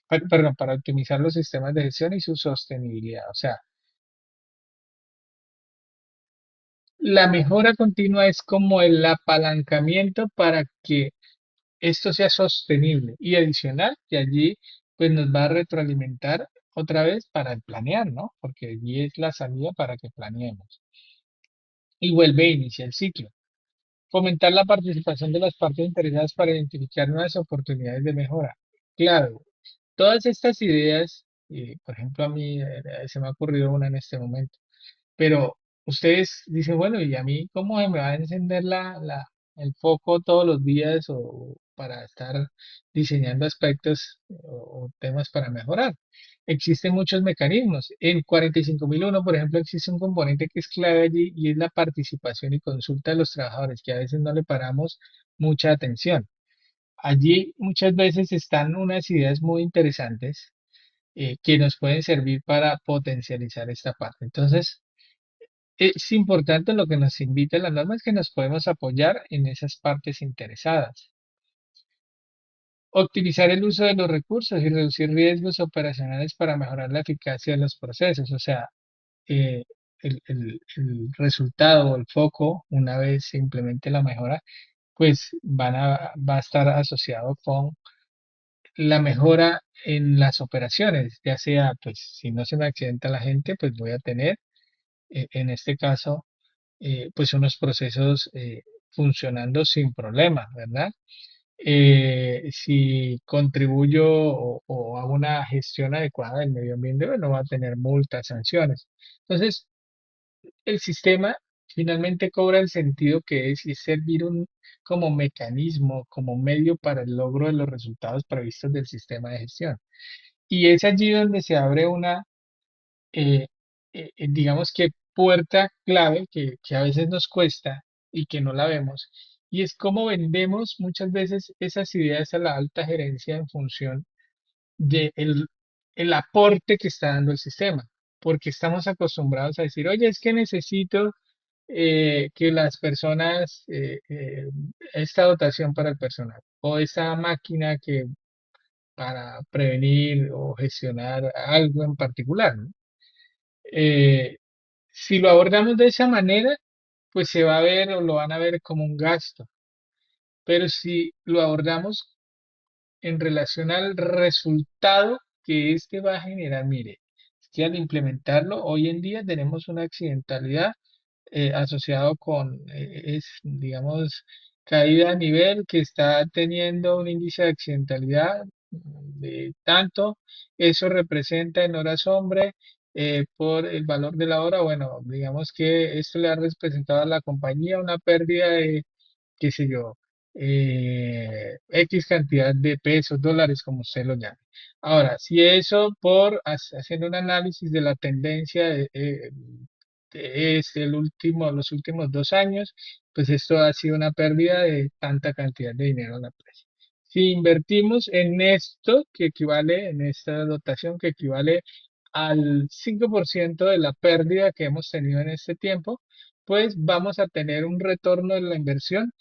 perdón, para optimizar los sistemas de gestión y su sostenibilidad. O sea, la mejora continua es como el apalancamiento para que esto sea sostenible y adicional, que allí pues nos va a retroalimentar otra vez para el planear, ¿no? Porque allí es la salida para que planeemos. Y vuelve a iniciar el ciclo. Fomentar la participación de las partes interesadas para identificar nuevas oportunidades de mejora. Claro, todas estas ideas, por ejemplo, a mí se me ha ocurrido una en este momento. Pero ustedes dicen, bueno, ¿y a mí cómo se me va a encender el foco todos los días o para estar diseñando aspectos o temas para mejorar? Existen muchos mecanismos. En 45001, por ejemplo, existe un componente que es clave allí y es la participación y consulta de los trabajadores, que a veces no le paramos mucha atención. Allí muchas veces están unas ideas muy interesantes que nos pueden servir para potencializar esta parte. Entonces, es importante lo que nos invita la norma es que nos podemos apoyar en esas partes interesadas. Optimizar el uso de los recursos y reducir riesgos operacionales para mejorar la eficacia de los procesos. O sea, eh, el resultado o el foco, una vez se implemente la mejora, pues va a estar asociado con la mejora en las operaciones, ya sea, pues, si no se me accidenta la gente, pues voy a tener, en este caso, pues unos procesos funcionando sin problemas, ¿verdad? Si contribuyo o hago una gestión adecuada del medio ambiente, bueno, va a tener multas, sanciones. Entonces, el sistema finalmente cobra el sentido que es y es servir como mecanismo, como medio para el logro de los resultados previstos del sistema de gestión. Y es allí donde se abre una, eh, digamos que puerta clave que a veces nos cuesta y que no la vemos. Y es cómo vendemos muchas veces esas ideas a la alta gerencia en función de el aporte que está dando el sistema. Porque estamos acostumbrados a decir, oye, es que necesito que las personas, esta dotación para el personal o esa máquina que para prevenir o gestionar algo en particular, ¿no? Eh, si lo abordamos de esa manera, pues se va a ver o lo van a ver como un gasto. Pero si lo abordamos en relación al resultado que este va a generar, mire, es que al implementarlo, hoy en día tenemos una accidentalidad asociado con, digamos, caída a nivel que está teniendo un índice de accidentalidad de tanto, eso representa en horas hombre por el valor de la hora, bueno, digamos que esto le ha representado a la compañía una pérdida de, qué sé yo, X cantidad de pesos, dólares, como usted lo llame. Ahora, si eso haciendo un análisis de la tendencia es los últimos 2 años, pues esto ha sido una pérdida de tanta cantidad de dinero a la empresa. Si invertimos en esto, que equivale, en esta dotación, que equivale al 5% de la pérdida que hemos tenido en este tiempo, pues vamos a tener un retorno de la inversión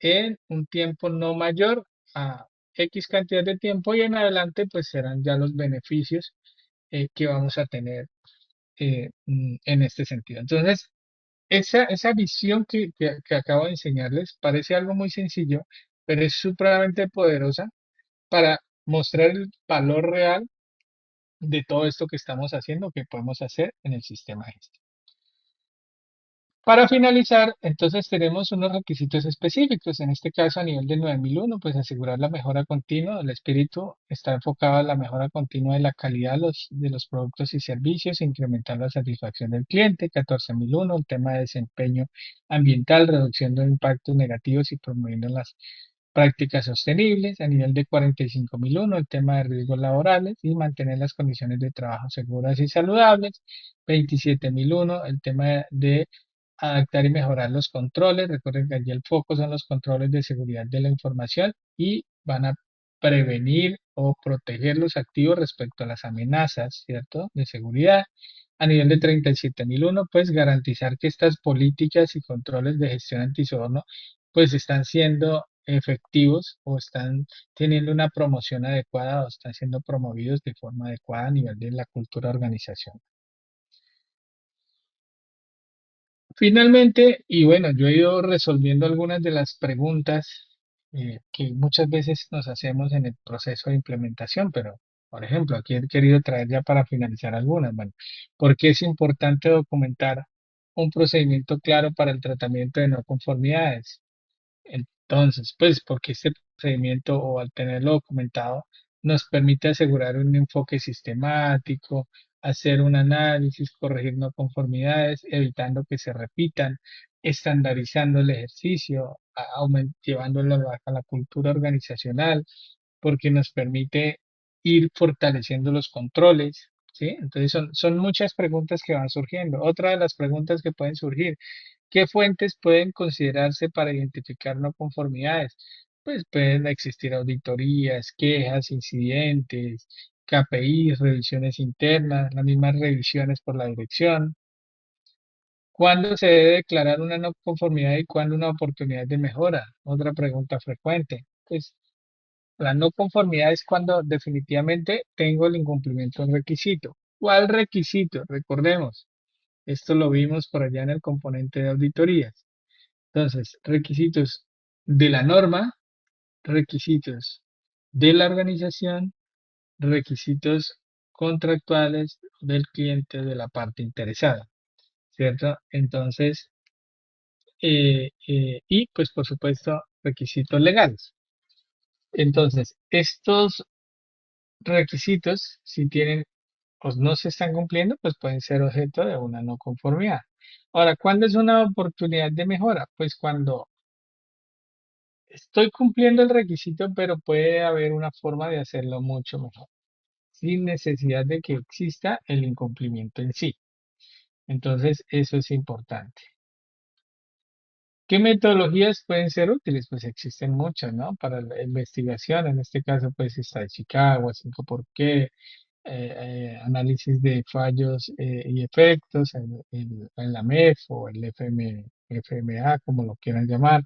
en un tiempo no mayor a X cantidad de tiempo y en adelante pues serán ya los beneficios que vamos a tener en este sentido. Entonces, esa visión que acabo de enseñarles parece algo muy sencillo, pero es supremamente poderosa para mostrar el valor real de todo esto que estamos haciendo, que podemos hacer en el sistema de gestión. Para finalizar, entonces tenemos unos requisitos específicos. En este caso, a nivel del 9001, pues asegurar la mejora continua. El espíritu está enfocado a la mejora continua de la calidad de los productos y servicios, incrementar la satisfacción del cliente. 14001, el tema de desempeño ambiental, reducción de impactos negativos y promoviendo las prácticas sostenibles. A nivel de 45001, el tema de riesgos laborales y mantener las condiciones de trabajo seguras y saludables. 27001, el tema de adaptar y mejorar los controles. Recuerden que allí el foco son los controles de seguridad de la información y van a prevenir o proteger los activos respecto a las amenazas, ¿cierto? De seguridad. A nivel de 37001, pues garantizar que estas políticas y controles de gestión antisoborno pues están siendo efectivos o están teniendo una promoción adecuada o están siendo promovidos de forma adecuada a nivel de la cultura organizacional. Finalmente, y bueno, yo he ido resolviendo algunas de las preguntas que muchas veces nos hacemos en el proceso de implementación, pero, por ejemplo, aquí he querido traer ya para finalizar algunas. Bueno, ¿por qué es importante documentar un procedimiento claro para el tratamiento de no conformidades? Entonces, pues porque este procedimiento o al tenerlo documentado nos permite asegurar un enfoque sistemático, hacer un análisis, corregir no conformidades, evitando que se repitan, estandarizando el ejercicio, llevándolo a la cultura organizacional, porque nos permite ir fortaleciendo los controles, ¿sí? Entonces son muchas preguntas que van surgiendo. Otra de las preguntas que pueden surgir: ¿qué fuentes pueden considerarse para identificar no conformidades? Pues pueden existir auditorías, quejas, incidentes, KPIs, revisiones internas, las mismas revisiones por la dirección. ¿Cuándo se debe declarar una no conformidad y cuándo una oportunidad de mejora? Otra pregunta frecuente. Pues la no conformidad es cuando definitivamente tengo el incumplimiento del requisito. ¿Cuál requisito? Recordemos, esto lo vimos por allá en el componente de auditorías. Entonces, requisitos de la norma, requisitos de la organización, requisitos contractuales del cliente de la parte interesada, ¿cierto? Entonces, y pues por supuesto, requisitos legales. Entonces, estos requisitos, si tienen o no se están cumpliendo, pues pueden ser objeto de una no conformidad. Ahora, ¿cuándo es una oportunidad de mejora? Pues cuando estoy cumpliendo el requisito, pero puede haber una forma de hacerlo mucho mejor, sin necesidad de que exista el incumplimiento en sí. Entonces, eso es importante. ¿Qué metodologías pueden ser útiles? Pues existen muchas, ¿no? Para la investigación, en este caso, pues está de Chicago, 5 por qué, análisis de fallos y efectos en la MEF o el FMA, como lo quieran llamar,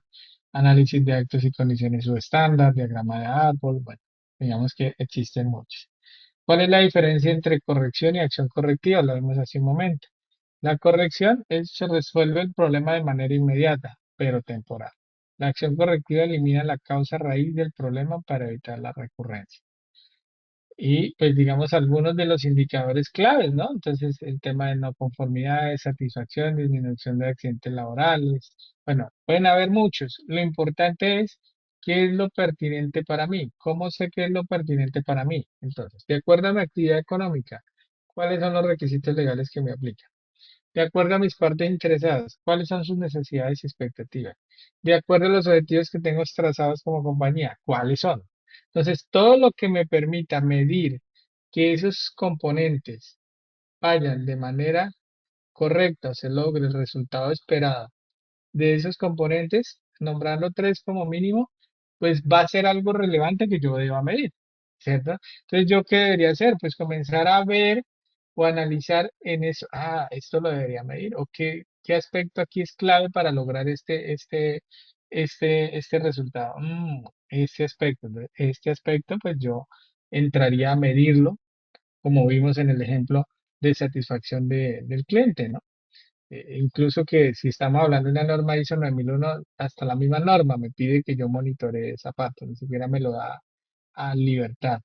análisis de actos y condiciones subestándar, diagrama de árbol, bueno, digamos que existen muchos. ¿Cuál es la diferencia entre corrección y acción correctiva? Lo vimos hace un momento. La corrección se resuelve el problema de manera inmediata, pero temporal. La acción correctiva elimina la causa raíz del problema para evitar la recurrencia. Y pues digamos algunos de los indicadores claves, ¿no? Entonces el tema de no conformidad, satisfacción, disminución de accidentes laborales. Bueno, pueden haber muchos. Lo importante es qué es lo pertinente para mí. ¿Cómo sé qué es lo pertinente para mí? Entonces, de acuerdo a mi actividad económica, ¿cuáles son los requisitos legales que me aplican? De acuerdo a mis partes interesadas, ¿cuáles son sus necesidades y expectativas? De acuerdo a los objetivos que tengo trazados como compañía, ¿cuáles son? Entonces, todo lo que me permita medir que esos componentes vayan de manera correcta, se logre el resultado esperado de esos componentes, nombrando tres como mínimo, pues va a ser algo relevante que yo deba medir, ¿cierto? Entonces, ¿yo qué debería hacer? Pues comenzar a ver o analizar en eso, esto lo debería medir, o qué aspecto aquí es clave para lograr este resultado. Este aspecto, pues yo entraría a medirlo, como vimos en el ejemplo de satisfacción del cliente, ¿no? Incluso que si estamos hablando de una norma ISO 9001, hasta la misma norma me pide que yo monitoree zapatos, ni siquiera me lo da a libertad.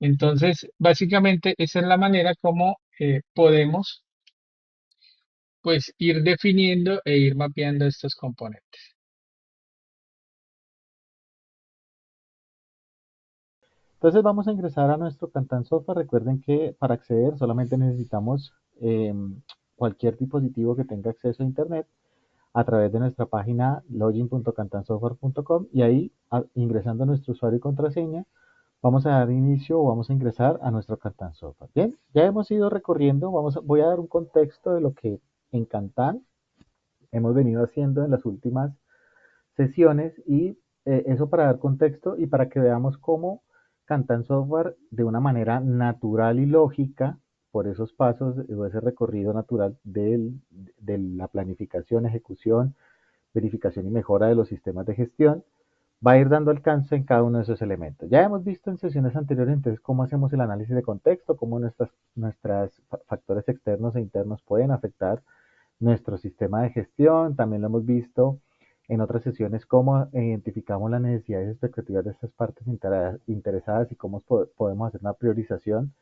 Entonces, básicamente esa es la manera como podemos pues ir definiendo e ir mapeando estos componentes. Entonces vamos a ingresar a nuestro Cantan Software. Recuerden que para acceder solamente necesitamos cualquier dispositivo que tenga acceso a Internet a través de nuestra página login.cantansoftware.com y ahí ingresando nuestro usuario y contraseña vamos a dar inicio o vamos a ingresar a nuestro Cantan Software. Bien, ya hemos ido recorriendo, voy a dar un contexto de lo que en Cantan hemos venido haciendo en las últimas sesiones y eso para dar contexto y para que veamos cómo Cantan Software de una manera natural y lógica por esos pasos o ese recorrido natural de la planificación, ejecución, verificación y mejora de los sistemas de gestión, va a ir dando alcance en cada uno de esos elementos. Ya hemos visto en sesiones anteriores entonces cómo hacemos el análisis de contexto, cómo nuestras factores externos e internos pueden afectar nuestro sistema de gestión. También lo hemos visto en otras sesiones cómo identificamos las necesidades y expectativas de estas partes interesadas y cómo podemos hacer una priorización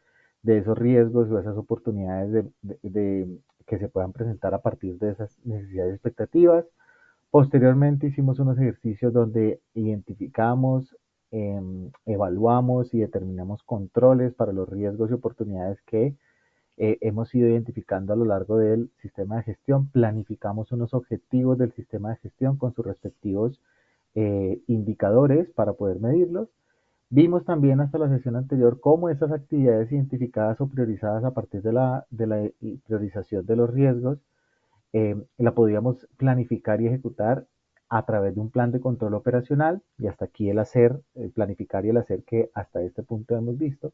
de esos riesgos o esas oportunidades que se puedan presentar a partir de esas necesidades y expectativas. Posteriormente hicimos unos ejercicios donde identificamos, evaluamos y determinamos controles para los riesgos y oportunidades que hemos ido identificando a lo largo del sistema de gestión. Planificamos unos objetivos del sistema de gestión con sus respectivos indicadores para poder medirlos. Vimos también hasta la sesión anterior cómo esas actividades identificadas o priorizadas a partir de la priorización de los riesgos la podíamos planificar y ejecutar a través de un plan de control operacional y hasta aquí el planificar y el hacer que hasta este punto hemos visto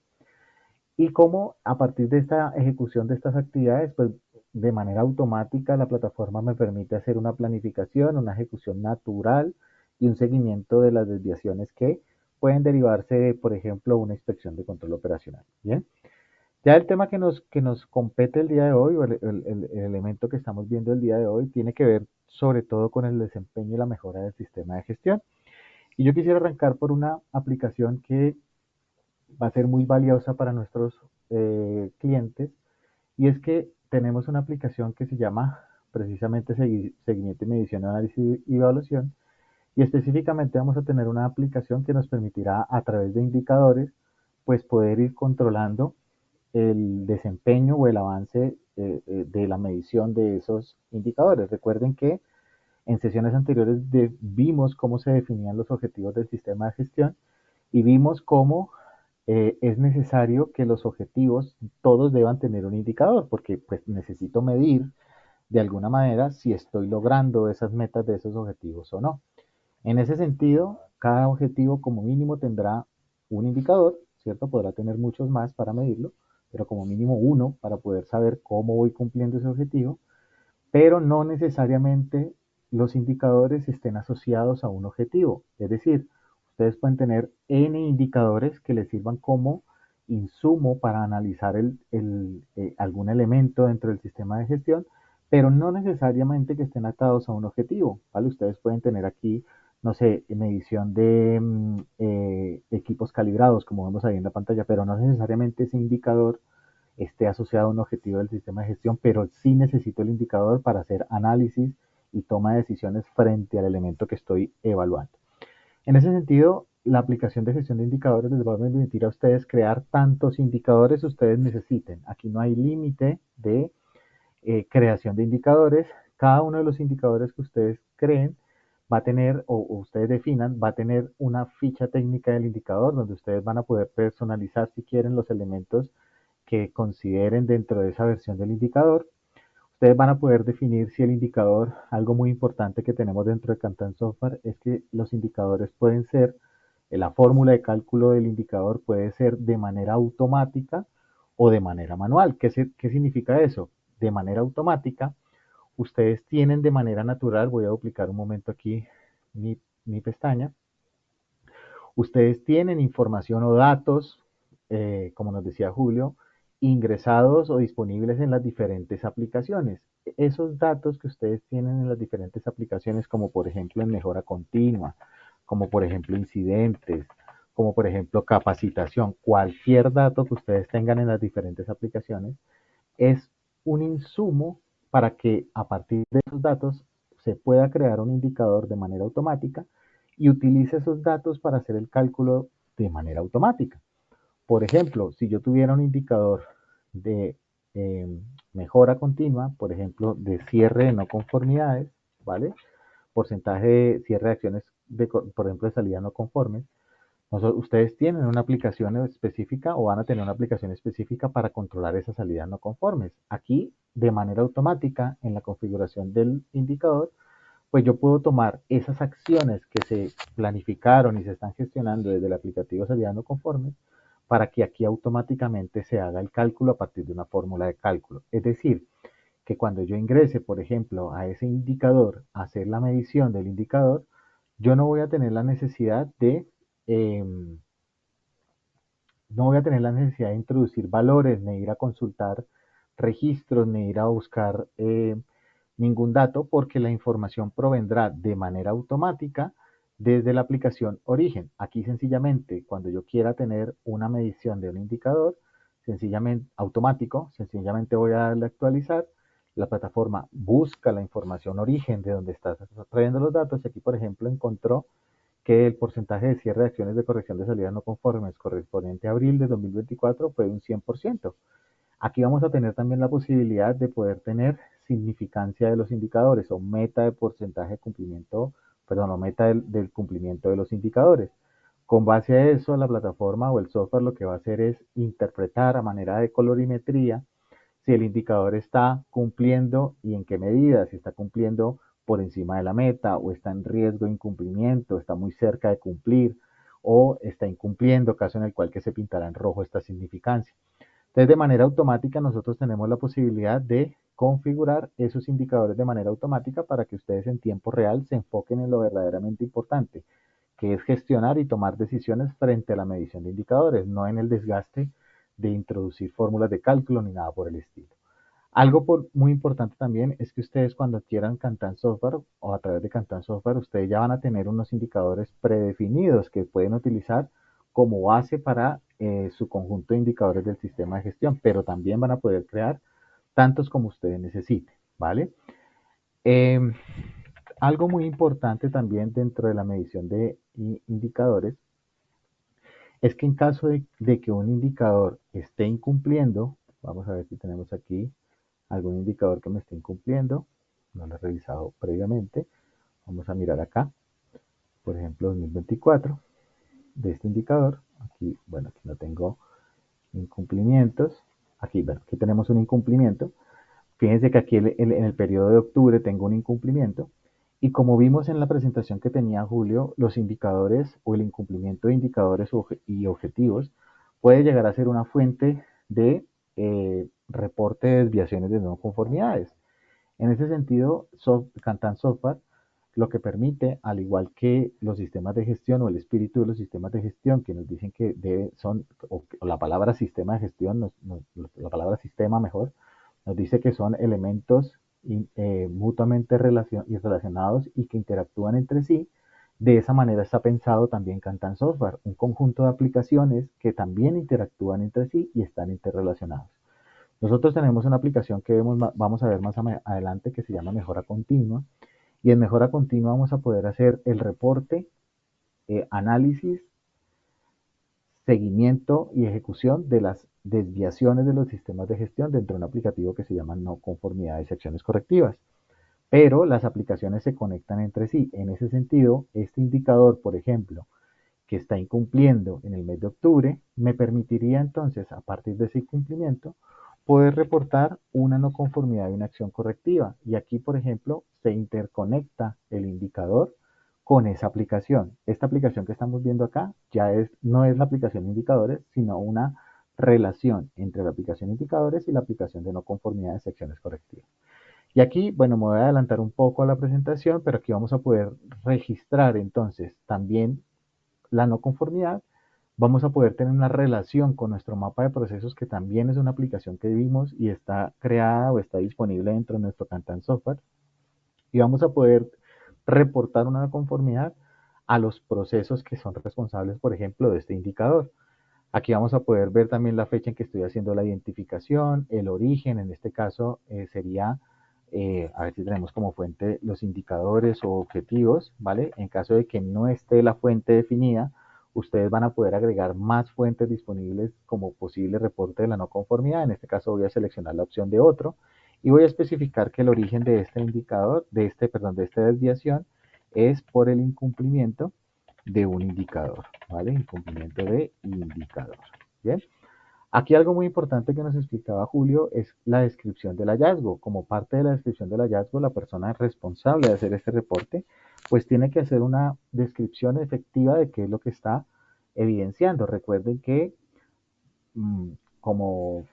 y cómo a partir de esta ejecución de estas actividades, pues de manera automática la plataforma me permite hacer una planificación, una ejecución natural y un seguimiento de las desviaciones que pueden derivarse de, por ejemplo, una inspección de control operacional. Bien, ya el tema que nos compete el día de hoy, o el elemento que estamos viendo el día de hoy, tiene que ver sobre todo con el desempeño y la mejora del sistema de gestión. Y yo quisiera arrancar por una aplicación que va a ser muy valiosa para nuestros clientes, y es que tenemos una aplicación que se llama precisamente Seguimiento y Medición, Análisis y Evaluación, y específicamente vamos a tener una aplicación que nos permitirá a través de indicadores, pues poder ir controlando el desempeño o el avance de la medición de esos indicadores. Recuerden que en sesiones anteriores vimos cómo se definían los objetivos del sistema de gestión y vimos cómo es necesario que los objetivos todos deban tener un indicador, porque pues necesito medir de alguna manera si estoy logrando esas metas de esos objetivos o no. En ese sentido, cada objetivo como mínimo tendrá un indicador, ¿cierto? Podrá tener muchos más para medirlo, pero como mínimo uno para poder saber cómo voy cumpliendo ese objetivo, pero no necesariamente los indicadores estén asociados a un objetivo. Es decir, ustedes pueden tener N indicadores que les sirvan como insumo para analizar algún elemento dentro del sistema de gestión, pero no necesariamente que estén atados a un objetivo, ¿vale? Ustedes pueden tener aquí, no sé, medición de equipos calibrados, como vemos ahí en la pantalla, pero no necesariamente ese indicador esté asociado a un objetivo del sistema de gestión, pero sí necesito el indicador para hacer análisis y toma de decisiones frente al elemento que estoy evaluando. En ese sentido, la aplicación de gestión de indicadores les va a permitir a ustedes crear tantos indicadores ustedes necesiten. Aquí no hay límite de creación de indicadores. Cada uno de los indicadores que ustedes creen va a tener o ustedes definan, va a tener una ficha técnica del indicador donde ustedes van a poder personalizar si quieren los elementos que consideren dentro de esa versión del indicador. Ustedes van a poder definir si el indicador, algo muy importante que tenemos dentro de Kantan Software es que los indicadores pueden ser, la fórmula de cálculo del indicador puede ser de manera automática o de manera manual. ¿Qué significa eso? De manera automática, ustedes tienen de manera natural, voy a duplicar un momento aquí mi pestaña, ustedes tienen información o datos, como nos decía Julio, ingresados o disponibles en las diferentes aplicaciones. Esos datos que ustedes tienen en las diferentes aplicaciones, como por ejemplo en mejora continua, como por ejemplo incidentes, como por ejemplo capacitación, cualquier dato que ustedes tengan en las diferentes aplicaciones, es un insumo para que a partir de esos datos se pueda crear un indicador de manera automática y utilice esos datos para hacer el cálculo de manera automática. Por ejemplo, si yo tuviera un indicador de mejora continua, por ejemplo, de cierre de no conformidades, ¿vale? Porcentaje de cierre de acciones, por ejemplo, de salida no conformes, ustedes tienen una aplicación específica o van a tener una aplicación específica para controlar esas salidas no conformes. Aquí, de manera automática, en la configuración del indicador, pues yo puedo tomar esas acciones que se planificaron y se están gestionando desde el aplicativo salida no conformes para que aquí automáticamente se haga el cálculo a partir de una fórmula de cálculo. Es decir, que cuando yo ingrese, por ejemplo, a ese indicador, a hacer la medición del indicador, yo no voy a tener la necesidad de eh, no voy a tener la necesidad de introducir valores, ni ir a consultar registros, ni ir a buscar ningún dato, porque la información provendrá de manera automática desde la aplicación origen. Aquí sencillamente, cuando yo quiera tener una medición de un indicador, sencillamente automático, sencillamente voy a darle a actualizar. La plataforma busca la información origen de donde está trayendo los datos. Y aquí, por ejemplo, encontró que el porcentaje de cierre de acciones de corrección de salidas no conformes correspondiente a abril de 2024 fue un 100%. Aquí vamos a tener también la posibilidad de poder tener significancia de los indicadores o meta de porcentaje de cumplimiento, perdón, o meta del cumplimiento de los indicadores. Con base a eso, la plataforma o el software lo que va a hacer es interpretar a manera de colorimetría si el indicador está cumpliendo y en qué medida, si está cumpliendo por encima de la meta o está en riesgo de incumplimiento, está muy cerca de cumplir o está incumpliendo, caso en el cual que se pintará en rojo esta significancia. Entonces, de manera automática, nosotros tenemos la posibilidad de configurar esos indicadores de manera automática para que ustedes en tiempo real se enfoquen en lo verdaderamente importante, que es gestionar y tomar decisiones frente a la medición de indicadores, no en el desgaste de introducir fórmulas de cálculo ni nada por el estilo. Algo muy importante también es que ustedes cuando adquieran Kantan Software o a través de Kantan Software, ustedes ya van a tener unos indicadores predefinidos que pueden utilizar como base para su conjunto de indicadores del sistema de gestión, pero también van a poder crear tantos como ustedes necesiten, ¿vale? Eh, Algo muy importante también dentro de la medición de indicadores es que en caso de que un indicador esté incumpliendo, vamos a ver si tenemos aquí algún indicador que me esté incumpliendo, no lo he revisado previamente, vamos a mirar acá, por ejemplo 2024 de este indicador, aquí, bueno, aquí no tengo incumplimientos, aquí, bueno, aquí tenemos un incumplimiento, fíjense que aquí en el periodo de octubre tengo un incumplimiento y como vimos en la presentación que tenía Julio, los indicadores o el incumplimiento de indicadores y objetivos puede llegar a ser una fuente de reporte de desviaciones de no conformidades. En ese sentido, Kantan Software lo que permite, al igual que los sistemas de gestión o el espíritu de los sistemas de gestión, que nos dicen que son, o la palabra sistema de gestión, la palabra sistema mejor, nos dice que son elementos mutuamente relacionados y que interactúan entre sí. De esa manera está pensado también Kantan Software, un conjunto de aplicaciones que también interactúan entre sí y están interrelacionados. Nosotros tenemos una aplicación que vamos a ver más adelante que se llama Mejora Continua. Y en Mejora Continua vamos a poder hacer el reporte, análisis, seguimiento y ejecución de las desviaciones de los sistemas de gestión dentro de un aplicativo que se llama no conformidades y acciones correctivas. Pero las aplicaciones se conectan entre sí. En ese sentido, este indicador, por ejemplo, que está incumpliendo en el mes de octubre, me permitiría entonces, a partir de ese incumplimiento, poder reportar una no conformidad y una acción correctiva. Y aquí, por ejemplo, se interconecta el indicador con esa aplicación. Esta aplicación que estamos viendo acá no es la aplicación de indicadores, sino una relación entre la aplicación de indicadores y la aplicación de no conformidad de secciones correctivas. Y aquí, bueno, me voy a adelantar un poco a la presentación, pero aquí vamos a poder registrar entonces también la no conformidad, vamos a poder tener una relación con nuestro mapa de procesos que también es una aplicación que vimos y está creada o está disponible dentro de nuestro Kantan software y vamos a poder reportar una no conformidad a los procesos que son responsables, por ejemplo, de este indicador. Aquí vamos a poder ver también la fecha en que estoy haciendo la identificación, el origen, en este caso sería, a ver si tenemos como fuente los indicadores o objetivos, ¿vale? En caso de que no esté la fuente definida, ustedes van a poder agregar más fuentes disponibles como posible reporte de la no conformidad. En este caso voy a seleccionar la opción de otro y voy a especificar que el origen de este indicador, de esta desviación, es por el incumplimiento de un indicador, ¿vale? Incumplimiento de indicador. Bien. Aquí algo muy importante que nos explicaba Julio es la descripción del hallazgo. Como parte de la descripción del hallazgo, la persona responsable de hacer este reporte, pues tiene que hacer una descripción efectiva de qué es lo que está evidenciando. Recuerden que mmm, como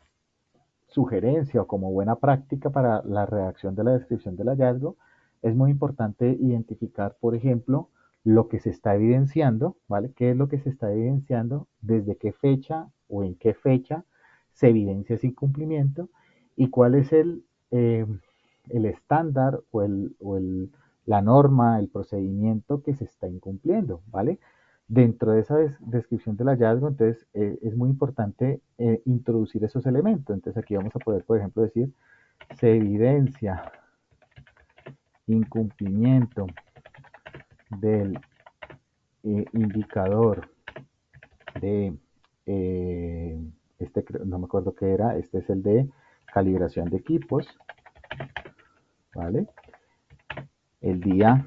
sugerencia o como buena práctica para la redacción de la descripción del hallazgo, es muy importante identificar, por ejemplo, lo que se está evidenciando, ¿vale? ¿Qué es lo que se está evidenciando? ¿Desde qué fecha o en qué fecha se evidencia ese incumplimiento? ¿Y cuál es el estándar la norma, el procedimiento que se está incumpliendo, ¿vale? Dentro de esa descripción del hallazgo, entonces es muy importante introducir esos elementos. Entonces aquí vamos a poder, por ejemplo, decir, se evidencia incumplimiento del indicador de, eh, no me acuerdo qué era, este es el de calibración de equipos, ¿vale? El día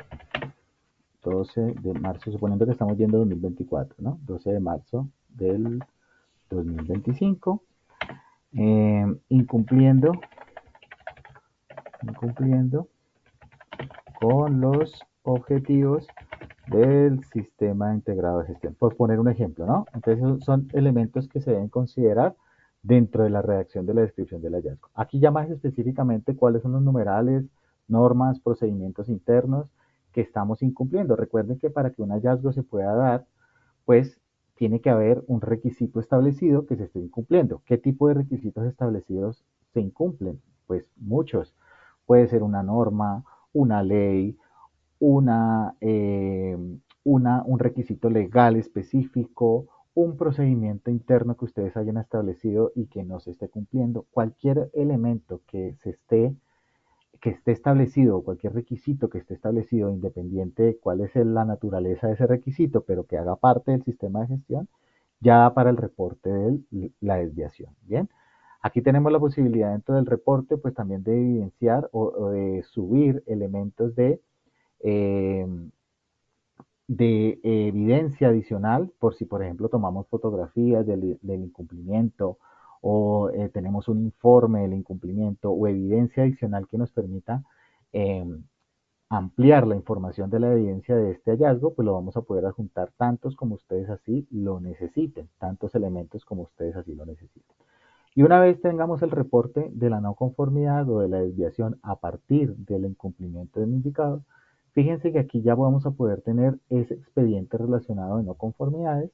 12 de marzo, suponiendo que estamos viendo 2024, ¿no? 12 de marzo del 2025, incumpliendo con los objetivos del sistema integrado de gestión, por poner un ejemplo, ¿no? Entonces son elementos que se deben considerar dentro de la redacción de la descripción del hallazgo. Aquí ya más específicamente cuáles son los numerales, normas, procedimientos internos que estamos incumpliendo. Recuerden que para que un hallazgo se pueda dar, pues tiene que haber un requisito establecido que se esté incumpliendo. ¿Qué tipo de requisitos establecidos se incumplen? Pues muchos. Puede ser una norma, una ley, una, un requisito legal específico, un procedimiento interno que ustedes hayan establecido y que no se esté cumpliendo. Cualquier elemento que esté establecido, cualquier requisito que esté establecido, independiente de cuál es la naturaleza de ese requisito, pero que haga parte del sistema de gestión, ya para el reporte de la desviación. Bien, aquí tenemos la posibilidad dentro del reporte pues también de evidenciar o de subir elementos eh, de evidencia adicional por si, por ejemplo, tomamos fotografías del incumplimiento o tenemos un informe del incumplimiento o evidencia adicional que nos permita eh, ampliar la información de la evidencia de este hallazgo, pues lo vamos a poder adjuntar tantos como ustedes así lo necesiten, tantos elementos como ustedes así lo necesiten. Y una vez tengamos el reporte de la no conformidad o de la desviación a partir del incumplimiento del indicador, fíjense que aquí ya vamos a poder tener ese expediente relacionado de no conformidades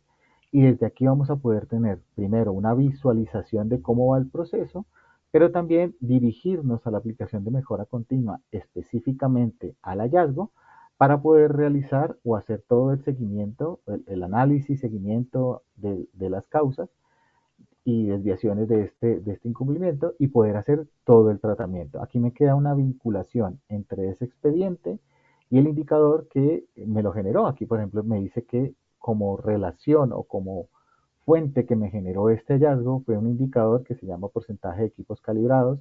y desde aquí vamos a poder tener primero una visualización de cómo va el proceso, pero también dirigirnos a la aplicación de mejora continua específicamente al hallazgo para poder realizar o hacer todo el seguimiento, el análisis, seguimiento de las causas y desviaciones de este incumplimiento y poder hacer todo el tratamiento. Aquí me queda una vinculación entre ese expediente y el indicador que me lo generó. Aquí, por ejemplo, me dice que como relación o como fuente que me generó este hallazgo fue un indicador que se llama porcentaje de equipos calibrados,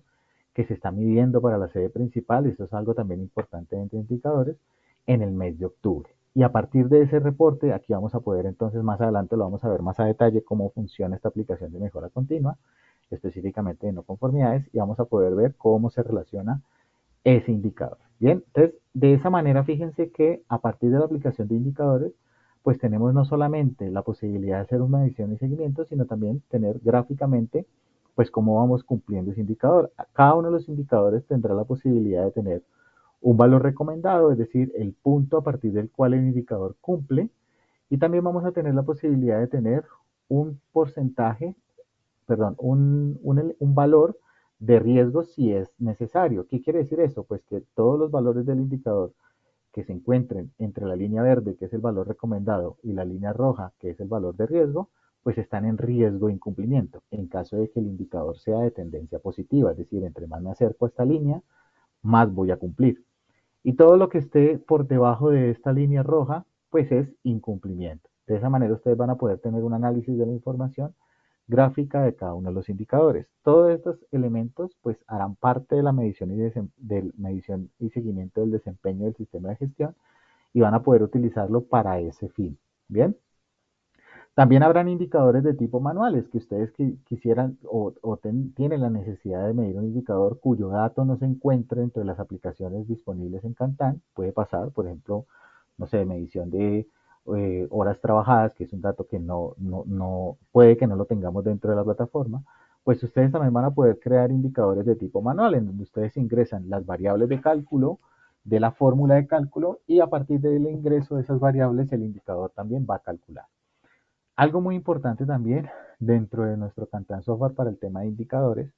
que se está midiendo para la sede principal, esto es algo también importante entre indicadores, en el mes de octubre. Y a partir de ese reporte, aquí vamos a poder entonces más adelante lo vamos a ver más a detalle cómo funciona esta aplicación de mejora continua, específicamente de no conformidades, y vamos a poder ver cómo se relaciona ese indicador. Bien, entonces de esa manera fíjense que a partir de la aplicación de indicadores, pues tenemos no solamente la posibilidad de hacer una medición y seguimiento, sino también tener gráficamente pues cómo vamos cumpliendo ese indicador. Cada uno de los indicadores tendrá la posibilidad de tener un valor recomendado, es decir, el punto a partir del cual el indicador cumple, y también vamos a tener la posibilidad de tener un porcentaje, perdón, un valor de riesgo si es necesario. ¿Qué quiere decir eso? Pues que todos los valores del indicador que se encuentren entre la línea verde, que es el valor recomendado, y la línea roja, que es el valor de riesgo, pues están en riesgo de incumplimiento. En caso de que el indicador sea de tendencia positiva, es decir, entre más me acerco a esta línea, más voy a cumplir. Y todo lo que esté por debajo de esta línea roja, pues es incumplimiento. De esa manera ustedes van a poder tener un análisis de la información gráfica de cada uno de los indicadores. Todos estos elementos pues harán parte de la medición medición y seguimiento del desempeño del sistema de gestión y van a poder utilizarlo para ese fin. Bien. También habrán indicadores de tipo manuales que ustedes quisieran tienen la necesidad de medir un indicador cuyo dato no se encuentre entre las aplicaciones disponibles en Kantan. Puede pasar, por ejemplo, no sé, medición de horas trabajadas, que es un dato que no puede que no lo tengamos dentro de la plataforma. Pues ustedes también van a poder crear indicadores de tipo manual, en donde ustedes ingresan las variables de cálculo de la fórmula de cálculo y a partir del ingreso de esas variables el indicador también va a calcular. Algo muy importante también dentro de nuestro Kantan software para el tema de indicadores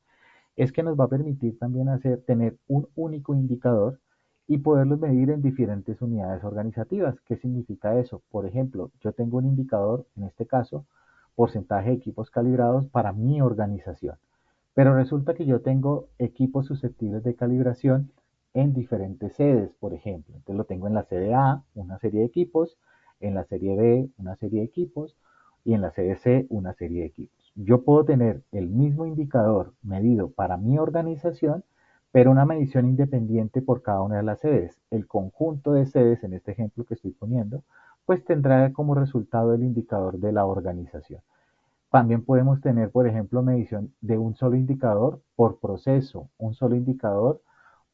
es que nos va a permitir también tener un único indicador y poderlos medir en diferentes unidades organizativas. ¿Qué significa eso? Por ejemplo, yo tengo un indicador, en este caso, porcentaje de equipos calibrados para mi organización, pero resulta que yo tengo equipos susceptibles de calibración en diferentes sedes, por ejemplo. Entonces lo tengo en la sede A, una serie de equipos, en la serie B, una serie de equipos, y en la sede C, una serie de equipos. Yo puedo tener el mismo indicador medido para mi organización, pero una medición independiente por cada una de las sedes. El conjunto de sedes, en este ejemplo que estoy poniendo, pues tendrá como resultado el indicador de la organización. También podemos tener, por ejemplo, medición de un solo indicador por proceso, un solo indicador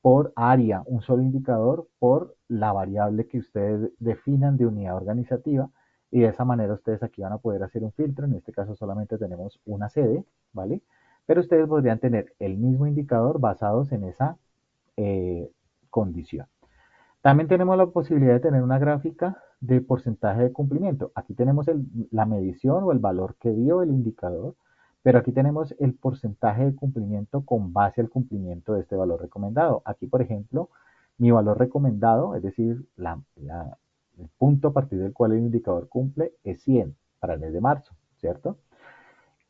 por área, un solo indicador por la variable que ustedes definan de unidad organizativa y de esa manera ustedes aquí van a poder hacer un filtro, en este caso solamente tenemos una sede, ¿vale? Pero ustedes podrían tener el mismo indicador basados en esa eh, condición. También tenemos la posibilidad de tener una gráfica de porcentaje de cumplimiento. Aquí tenemos la medición o el valor que dio el indicador, pero aquí tenemos el porcentaje de cumplimiento con base al cumplimiento de este valor recomendado. Aquí, por ejemplo, mi valor recomendado, es decir, el punto a partir del cual el indicador cumple, es 100 para el mes de marzo, ¿cierto?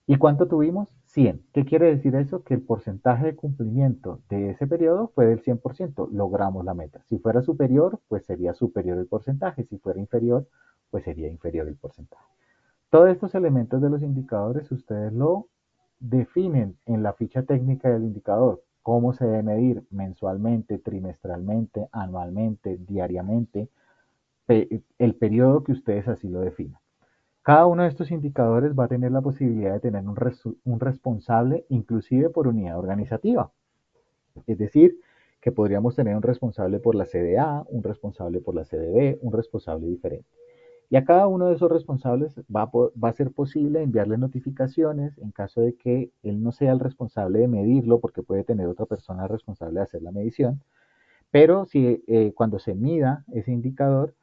¿Y cuánto tuvimos? 100. ¿Qué quiere decir eso? Que el porcentaje de cumplimiento de ese periodo fue del 100%. Logramos la meta. Si fuera superior, pues sería superior el porcentaje. Si fuera inferior, pues sería inferior el porcentaje. Todos estos elementos de los indicadores ustedes lo definen en la ficha técnica del indicador. Cómo se debe medir mensualmente, trimestralmente, anualmente, diariamente, el periodo que ustedes así lo definan. Cada uno de estos indicadores va a tener la posibilidad de tener un responsable, inclusive por unidad organizativa. Es decir, que podríamos tener un responsable por la CDA, un responsable por la CDB, un responsable diferente. Y a cada uno de esos responsables va a ser posible enviarle notificaciones en caso de que él no sea el responsable de medirlo, porque puede tener otra persona responsable de hacer la medición. Pero si cuando se mida ese indicador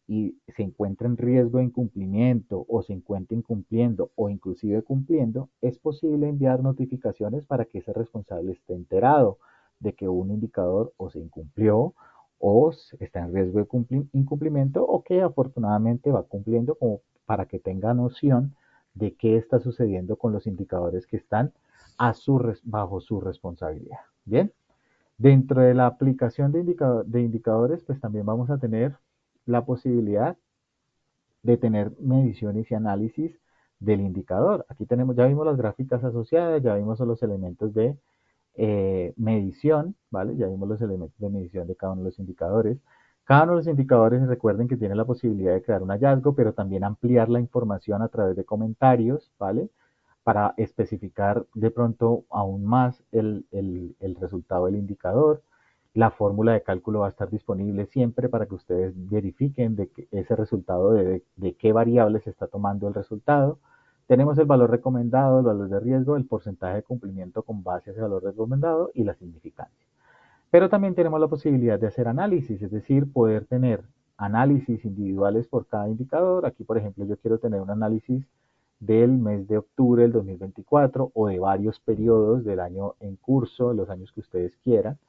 y se encuentra en riesgo de incumplimiento o se encuentra incumpliendo o inclusive cumpliendo, es posible enviar notificaciones para que ese responsable esté enterado de que un indicador o se incumplió o está en riesgo de incumplimiento o que afortunadamente va cumpliendo, como para que tenga noción de qué está sucediendo con los indicadores que están bajo su responsabilidad. Bien. Dentro de la aplicación de indicadores, pues también vamos a tener la posibilidad de tener mediciones y análisis del indicador. Aquí tenemos, ya vimos las gráficas asociadas, ya vimos los elementos de medición, ¿vale? Ya vimos los elementos de medición de cada uno de los indicadores. Cada uno de los indicadores, recuerden que tiene la posibilidad de crear un hallazgo, pero también ampliar la información a través de comentarios, ¿vale? Para especificar de pronto aún más el resultado del indicador. La fórmula de cálculo va a estar disponible siempre para que ustedes verifiquen de que ese resultado de qué variable se está tomando el resultado. Tenemos el valor recomendado, el valor de riesgo, el porcentaje de cumplimiento con base a ese valor recomendado y la significancia. Pero también tenemos la posibilidad de hacer análisis, es decir, poder tener análisis individuales por cada indicador. Aquí, por ejemplo, yo quiero tener un análisis del mes de octubre del 2024 o de varios periodos del año en curso, de los años que ustedes quieran,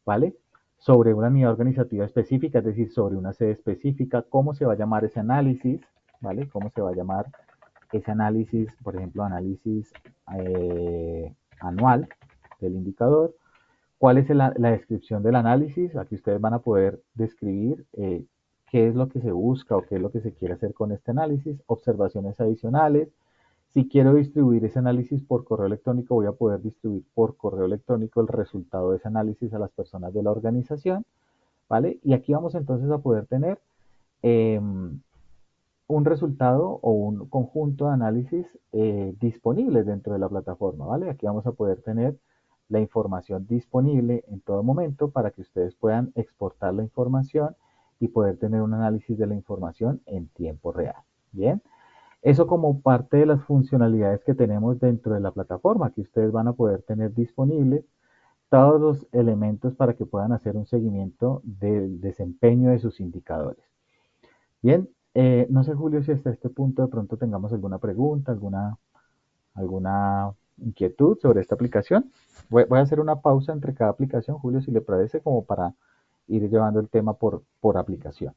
¿vale? Sobre una unidad organizativa específica, es decir, sobre una sede específica, cómo se va a llamar ese análisis, ¿vale? Cómo se va a llamar ese análisis, por ejemplo, análisis anual del indicador. ¿Cuál es la descripción del análisis? Aquí ustedes van a poder describir qué es lo que se busca o qué es lo que se quiere hacer con este análisis, observaciones adicionales. Si quiero distribuir ese análisis por correo electrónico, voy a poder distribuir por correo electrónico el resultado de ese análisis a las personas de la organización, ¿vale? Y aquí vamos entonces a poder tener eh, un resultado o un conjunto de análisis disponibles dentro de la plataforma, ¿vale? Aquí vamos a poder tener la información disponible en todo momento para que ustedes puedan exportar la información y poder tener un análisis de la información en tiempo real. Bien, eso como parte de las funcionalidades que tenemos dentro de la plataforma, que ustedes van a poder tener disponibles todos los elementos para que puedan hacer un seguimiento del desempeño de sus indicadores. Bien, no sé, Julio, si hasta este punto de pronto tengamos alguna pregunta, alguna inquietud sobre esta aplicación. Voy a hacer una pausa entre cada aplicación, Julio, si le parece, como para ir llevando el tema por aplicación.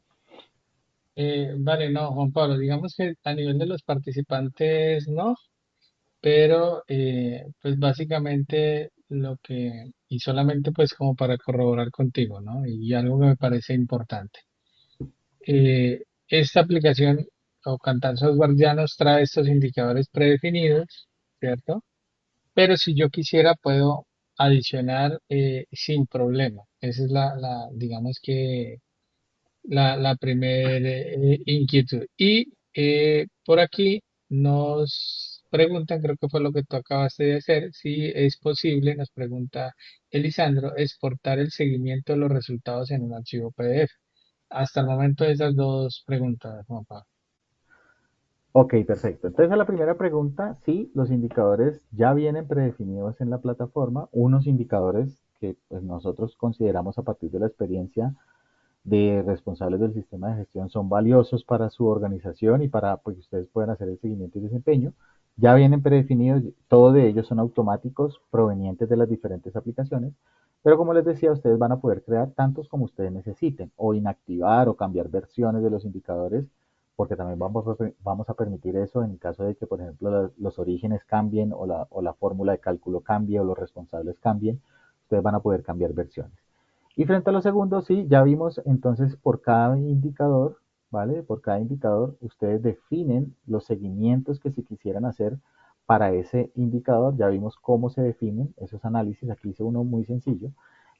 Vale, no, Juan Pablo, digamos que a nivel de los participantes no, pero pues básicamente y solamente pues como para corroborar contigo, ¿no? Y algo que me parece importante. Esta aplicación o Cantar Software ya nos trae estos indicadores predefinidos, ¿cierto? Pero si yo quisiera, puedo adicionar sin problema. Esa es digamos que la primera inquietud. Y por aquí nos preguntan, creo que fue lo que tú acabaste de hacer, si es posible, nos pregunta Elisandro, exportar el seguimiento de los resultados en un archivo PDF. Hasta el momento esas dos preguntas, Juan Pablo. Ok, perfecto. Entonces, a la primera pregunta, sí, los indicadores ya vienen predefinidos en la plataforma, unos indicadores que pues, nosotros consideramos a partir de la experiencia de responsables del sistema de gestión son valiosos para su organización y para pues, que ustedes puedan hacer el seguimiento y desempeño. Ya vienen predefinidos, todos de ellos son automáticos provenientes de las diferentes aplicaciones, pero como les decía, ustedes van a poder crear tantos como ustedes necesiten o inactivar o cambiar versiones de los indicadores, porque también vamos a permitir eso en caso de que, por ejemplo, los orígenes cambien o la fórmula de cálculo cambie o los responsables cambien, ustedes van a poder cambiar versiones. Y frente a los segundos, sí, ya vimos entonces por cada indicador, ¿vale? Por cada indicador, ustedes definen los seguimientos que se quisieran hacer para ese indicador. Ya vimos cómo se definen esos análisis. Aquí hice uno muy sencillo.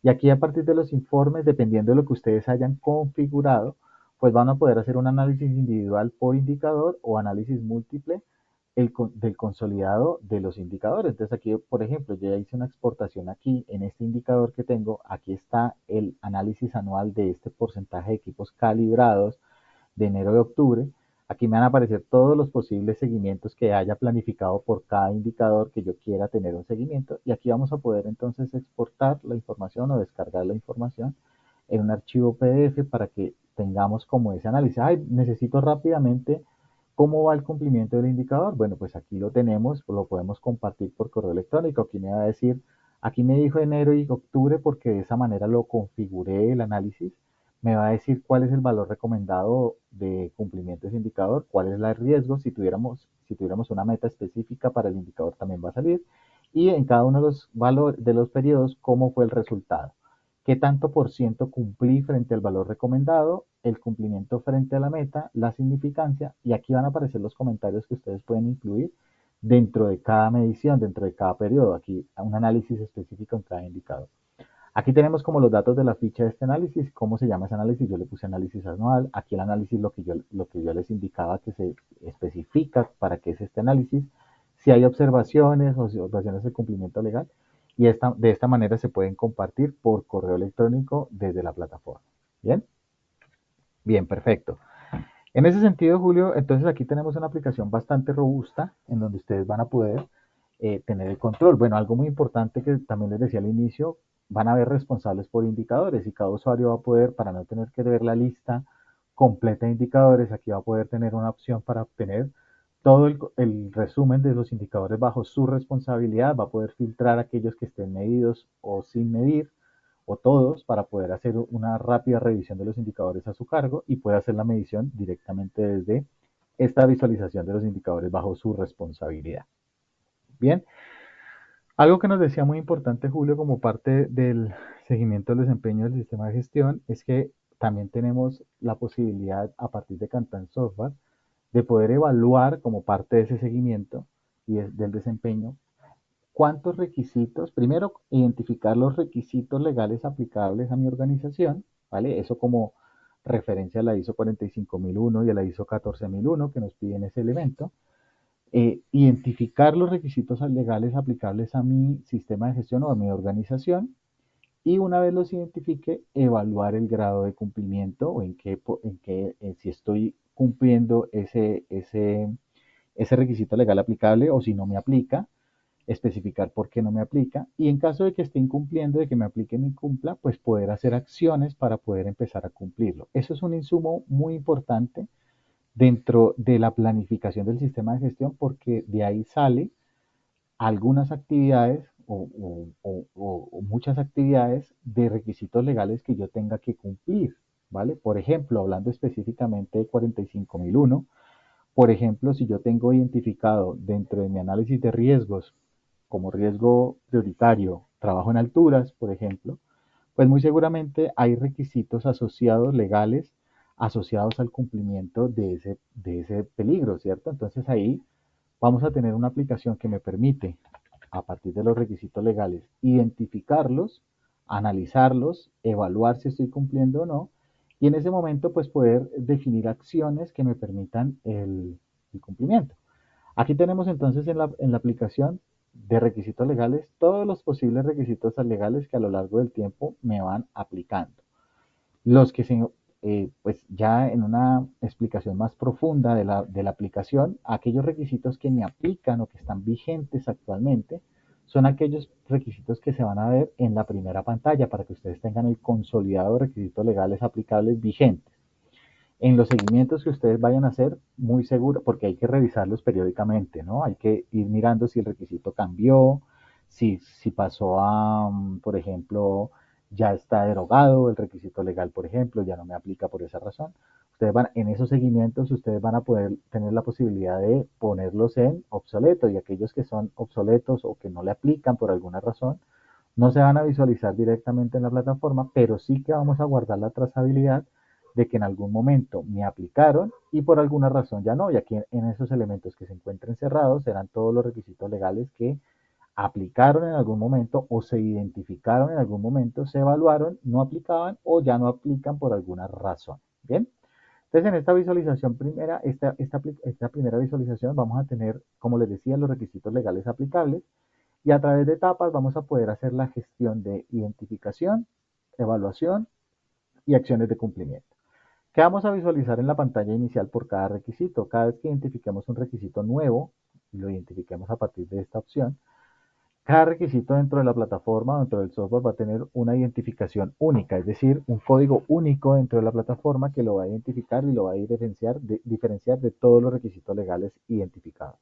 Y aquí a partir de los informes, dependiendo de lo que ustedes hayan configurado, pues van a poder hacer un análisis individual por indicador o análisis múltiple del consolidado de los indicadores. Entonces aquí, por ejemplo, yo ya hice una exportación aquí en este indicador que tengo. Aquí está el análisis anual de este porcentaje de equipos calibrados de enero de octubre. Aquí me van a aparecer todos los posibles seguimientos que haya planificado por cada indicador que yo quiera tener un seguimiento. Y aquí vamos a poder entonces exportar la información o descargar la información en un archivo PDF para que tengamos como ese análisis. Ay, necesito rápidamente cómo va el cumplimiento del indicador. Bueno, pues aquí lo tenemos, lo podemos compartir por correo electrónico. Aquí me va a decir, aquí me dijo enero y octubre porque de esa manera lo configuré el análisis. Me va a decir cuál es el valor recomendado de cumplimiento de ese indicador, cuál es el riesgo, si tuviéramos una meta específica para el indicador también va a salir, y en cada uno de los valores de los periodos, cómo fue el resultado. ¿Qué tanto por ciento cumplí frente al valor recomendado? El cumplimiento frente a la meta, la significancia, y aquí van a aparecer los comentarios que ustedes pueden incluir dentro de cada medición, dentro de cada periodo. Aquí un análisis específico en cada indicador. Aquí tenemos como los datos de la ficha de este análisis, cómo se llama ese análisis, yo le puse análisis anual, aquí el análisis lo que yo les indicaba que se especifica para qué es este análisis, si hay observaciones o si observaciones de cumplimiento legal, y de esta manera se pueden compartir por correo electrónico desde la plataforma. ¿Bien? Bien, perfecto. En ese sentido, Julio, entonces aquí tenemos una aplicación bastante robusta en donde ustedes van a poder tener el control. Bueno, algo muy importante que también les decía al inicio, van a haber responsables por indicadores y cada usuario va a poder, para no tener que ver la lista completa de indicadores, aquí va a poder tener una opción para obtener todo el resumen de los indicadores bajo su responsabilidad, va a poder filtrar aquellos que estén medidos o sin medir, o todos, para poder hacer una rápida revisión de los indicadores a su cargo y puede hacer la medición directamente desde esta visualización de los indicadores bajo su responsabilidad. Bien, algo que nos decía muy importante Julio como parte del seguimiento del desempeño del sistema de gestión es que también tenemos la posibilidad a partir de Cantan Software de poder evaluar como parte de ese seguimiento y del desempeño cuántos requisitos, primero identificar los requisitos legales aplicables a mi organización, ¿vale? Eso como referencia a la ISO 45001 y a la ISO 14001 que nos piden ese elemento. Identificar los requisitos legales aplicables a mi sistema de gestión o a mi organización y una vez los identifique, evaluar el grado de cumplimiento o si estoy cumpliendo ese requisito legal aplicable o si no me aplica, especificar por qué no me aplica y en caso de que esté incumpliendo, de que me aplique y me cumpla, pues poder hacer acciones para poder empezar a cumplirlo. Eso es un insumo muy importante dentro de la planificación del sistema de gestión porque de ahí sale algunas actividades o muchas actividades de requisitos legales que yo tenga que cumplir, ¿vale? Por ejemplo, hablando específicamente de 45001, por ejemplo, si yo tengo identificado dentro de mi análisis de riesgos como riesgo prioritario, trabajo en alturas, por ejemplo, pues muy seguramente hay requisitos asociados legales asociados al cumplimiento de ese peligro, ¿cierto? Entonces ahí vamos a tener una aplicación que me permite, a partir de los requisitos legales, identificarlos, analizarlos, evaluar si estoy cumpliendo o no, y en ese momento pues poder definir acciones que me permitan el cumplimiento. Aquí tenemos entonces en la aplicación de requisitos legales todos los posibles requisitos legales que a lo largo del tiempo me van aplicando. Los que pues ya en una explicación más profunda de la aplicación, aquellos requisitos que me aplican o que están vigentes actualmente son aquellos requisitos que se van a ver en la primera pantalla para que ustedes tengan el consolidado de requisitos legales aplicables vigentes en los seguimientos que ustedes vayan a hacer, muy seguro, porque hay que revisarlos periódicamente, ¿no? Hay que ir mirando si el requisito cambió, si pasó a, por ejemplo, ya está derogado el requisito legal, por ejemplo, ya no me aplica por esa razón. En esos seguimientos, ustedes van a poder tener la posibilidad de ponerlos en obsoleto y aquellos que son obsoletos o que no le aplican por alguna razón, no se van a visualizar directamente en la plataforma, pero sí que vamos a guardar la trazabilidad de que en algún momento me aplicaron y por alguna razón ya no. Y aquí en esos elementos que se encuentren cerrados serán todos los requisitos legales que aplicaron en algún momento o se identificaron en algún momento, se evaluaron, no aplicaban o ya no aplican por alguna razón. Bien. Entonces, en esta visualización primera, esta primera visualización vamos a tener, como les decía, los requisitos legales aplicables y a través de etapas vamos a poder hacer la gestión de identificación, evaluación y acciones de cumplimiento. ¿Qué vamos a visualizar en la pantalla inicial por cada requisito? Cada vez que identifiquemos un requisito nuevo, lo identifiquemos a partir de esta opción, cada requisito dentro de la plataforma, dentro del software, va a tener una identificación única, es decir, un código único dentro de la plataforma que lo va a identificar y lo va a diferenciar de todos los requisitos legales identificados.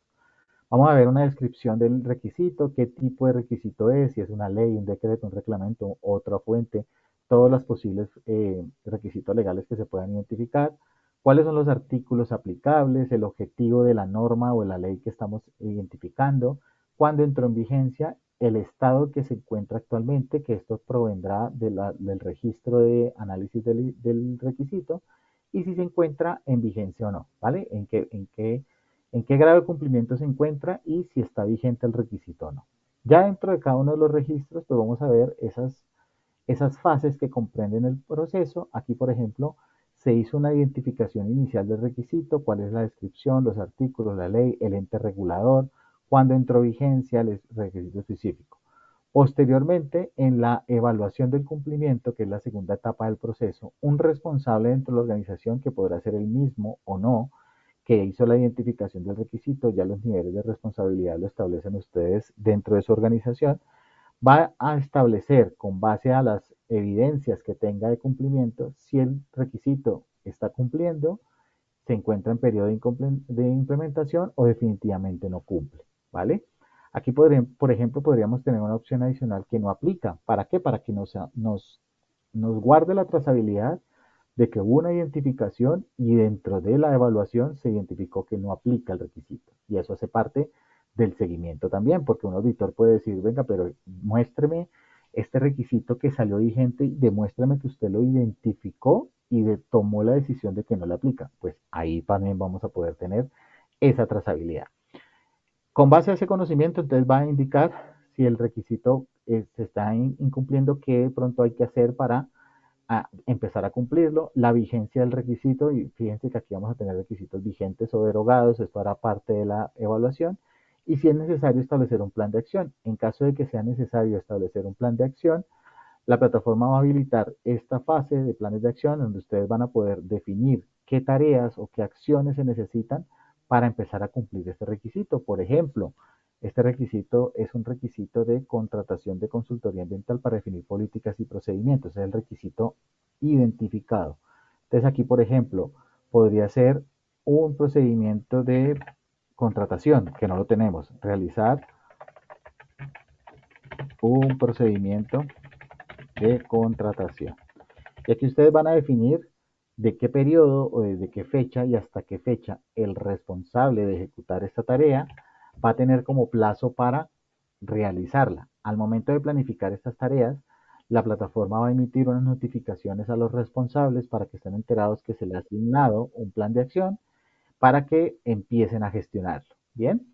Vamos a ver una descripción del requisito, qué tipo de requisito es, si es una ley, un decreto, un reglamento, otra fuente, todos los posibles requisitos legales que se puedan identificar, cuáles son los artículos aplicables, el objetivo de la norma o de la ley que estamos identificando, cuándo entró en vigencia, el estado que se encuentra actualmente, que esto provendrá del registro de análisis del requisito, y si se encuentra en vigencia o no, ¿vale? En qué grado de cumplimiento se encuentra y si está vigente el requisito o no. Ya dentro de cada uno de los registros, pues vamos a ver esas fases que comprenden el proceso. Aquí, por ejemplo, se hizo una identificación inicial del requisito, cuál es la descripción, los artículos, la ley, el ente regulador, cuándo entró vigencia el requisito específico. Posteriormente, en la evaluación del cumplimiento, que es la segunda etapa del proceso, un responsable dentro de la organización, que podrá ser el mismo o no, que hizo la identificación del requisito, ya los niveles de responsabilidad lo establecen ustedes dentro de su organización, va a establecer con base a las evidencias que tenga de cumplimiento si el requisito está cumpliendo, se encuentra en periodo de implementación o definitivamente no cumple, ¿vale? Aquí, por ejemplo, podríamos tener una opción adicional que no aplica. ¿Para qué? Para que nos guarde la trazabilidad de que hubo una identificación y dentro de la evaluación se identificó que no aplica el requisito. Y eso hace parte del seguimiento también, porque un auditor puede decir, venga, pero muéstreme este requisito que salió vigente y demuéstrame que usted lo identificó y tomó la decisión de que no le aplica. Pues ahí también vamos a poder tener esa trazabilidad. Con base a ese conocimiento, entonces va a indicar si el requisito se está incumpliendo, qué de pronto hay que hacer para empezar a cumplirlo, la vigencia del requisito, y fíjense que aquí vamos a tener requisitos vigentes o derogados, esto hará parte de la evaluación, y si es necesario establecer un plan de acción. En caso de que sea necesario establecer un plan de acción, la plataforma va a habilitar esta fase de planes de acción donde ustedes van a poder definir qué tareas o qué acciones se necesitan para empezar a cumplir este requisito. Por ejemplo, este requisito es un requisito de contratación de consultoría ambiental para definir políticas y procedimientos. Es el requisito identificado. Entonces aquí, por ejemplo, podría ser un procedimiento de contratación, que no lo tenemos. Realizar un procedimiento de contratación. Y aquí ustedes van a definir de qué periodo o desde qué fecha y hasta qué fecha el responsable de ejecutar esta tarea va a tener como plazo para realizarla. Al momento de planificar estas tareas, la plataforma va a emitir unas notificaciones a los responsables para que estén enterados que se les ha asignado un plan de acción para que empiecen a gestionarlo. Bien,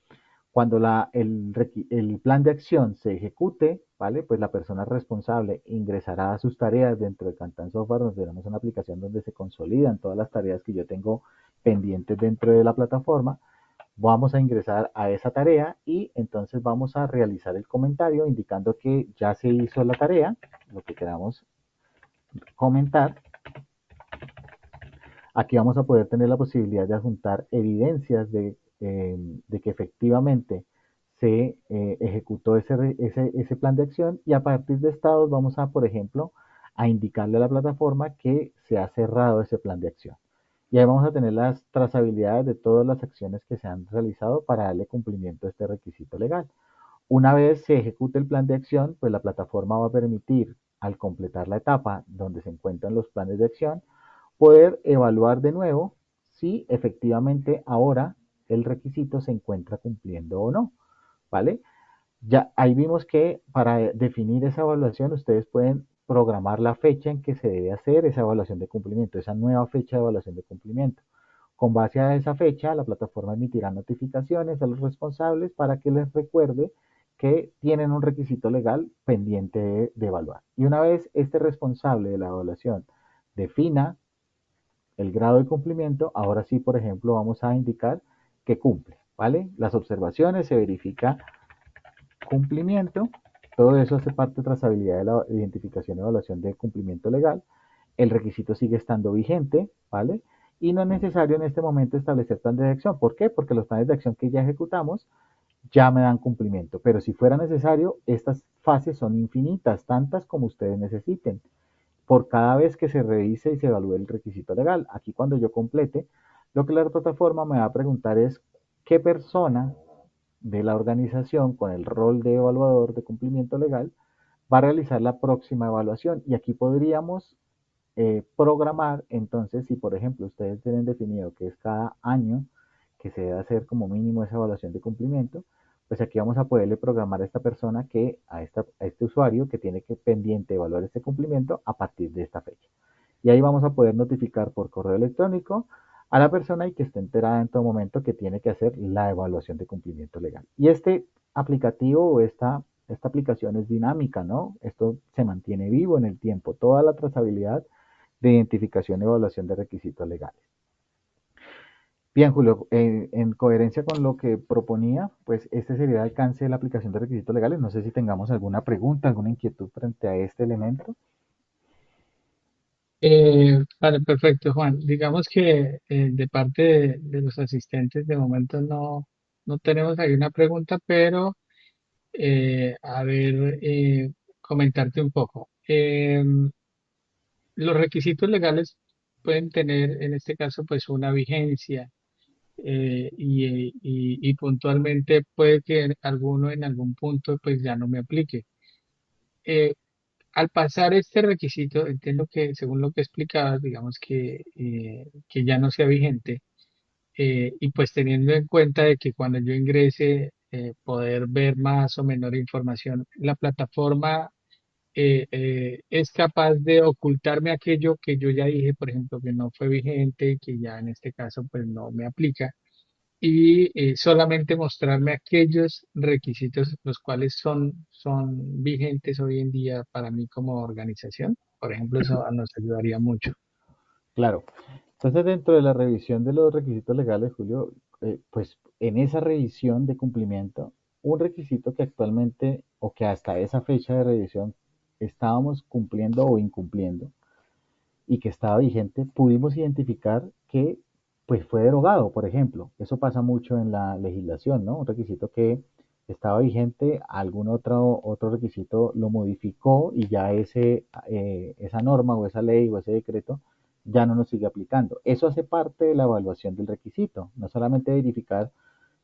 cuando el plan de acción se ejecute, ¿vale? Pues la persona responsable ingresará a sus tareas dentro de Cantan Software. Nos tenemos una aplicación donde se consolidan todas las tareas que yo tengo pendientes dentro de la plataforma. Vamos a ingresar a esa tarea y entonces vamos a realizar el comentario indicando que ya se hizo la tarea, lo que queramos comentar. Aquí vamos a poder tener la posibilidad de adjuntar evidencias de que efectivamente se ejecutó ese plan de acción y a partir de estados vamos a, por ejemplo, a indicarle a la plataforma que se ha cerrado ese plan de acción. Y ahí vamos a tener las trazabilidades de todas las acciones que se han realizado para darle cumplimiento a este requisito legal. Una vez se ejecute el plan de acción, pues la plataforma va a permitir, al completar la etapa donde se encuentran los planes de acción, poder evaluar de nuevo si efectivamente ahora el requisito se encuentra cumpliendo o no, ¿vale? Ya ahí vimos que para definir esa evaluación ustedes pueden programar la fecha en que se debe hacer esa evaluación de cumplimiento, esa nueva fecha de evaluación de cumplimiento. Con base a esa fecha, la plataforma emitirá notificaciones a los responsables para que les recuerde que tienen un requisito legal pendiente de evaluar. Y una vez este responsable de la evaluación defina el grado de cumplimiento, ahora sí, por ejemplo, vamos a indicar que cumple, ¿vale? Las observaciones, se verifica cumplimiento, todo eso hace parte de trazabilidad de la identificación y evaluación de cumplimiento legal. El requisito sigue estando vigente, ¿vale? Y no es necesario en este momento establecer plan de acción. ¿Por qué? Porque los planes de acción que ya ejecutamos ya me dan cumplimiento. Pero si fuera necesario, estas fases son infinitas, tantas como ustedes necesiten, por cada vez que se revise y se evalúe el requisito legal. Aquí cuando yo complete, lo que la plataforma me va a preguntar es qué persona de la organización con el rol de evaluador de cumplimiento legal va a realizar la próxima evaluación. Y aquí podríamos programar, entonces, si por ejemplo ustedes tienen definido que es cada año que se debe hacer como mínimo esa evaluación de cumplimiento, pues aquí vamos a poderle programar a esta persona que, a este usuario que tiene que pendiente evaluar este cumplimiento a partir de esta fecha. Y ahí vamos a poder notificar por correo electrónico a la persona y que esté enterada en todo momento que tiene que hacer la evaluación de cumplimiento legal. Y este aplicativo o esta aplicación es dinámica, ¿no? Esto se mantiene vivo en el tiempo, toda la trazabilidad de identificación y evaluación de requisitos legales. Bien, Julio, en coherencia con lo que proponía, pues este sería el alcance de la aplicación de requisitos legales. No sé si tengamos alguna pregunta, alguna inquietud frente a este elemento. Vale, perfecto, Juan. Digamos que de parte de los asistentes de momento no tenemos ahí una pregunta, pero a ver, comentarte un poco. Los requisitos legales pueden tener, en este caso, pues una vigencia y puntualmente puede que alguno en algún punto pues ya no me aplique. Eh, Al pasar este requisito, entiendo que según lo que explicabas, digamos que ya no sea vigente y pues teniendo en cuenta de que cuando yo ingrese poder ver más o menor información, la plataforma es capaz de ocultarme aquello que yo ya dije, por ejemplo, que no fue vigente y que ya en este caso pues no me aplica y solamente mostrarme aquellos requisitos los cuales son vigentes hoy en día para mí como organización. Por ejemplo, eso nos ayudaría mucho. Claro. Entonces, dentro de la revisión de los requisitos legales, Julio, pues en esa revisión de cumplimiento, un requisito que actualmente o que hasta esa fecha de revisión estábamos cumpliendo o incumpliendo y que estaba vigente, pudimos identificar que pues fue derogado, por ejemplo. Eso pasa mucho en la legislación, ¿no? Un requisito que estaba vigente, algún otro requisito lo modificó y ya esa norma o esa ley o ese decreto ya no nos sigue aplicando. Eso hace parte de la evaluación del requisito, no solamente verificar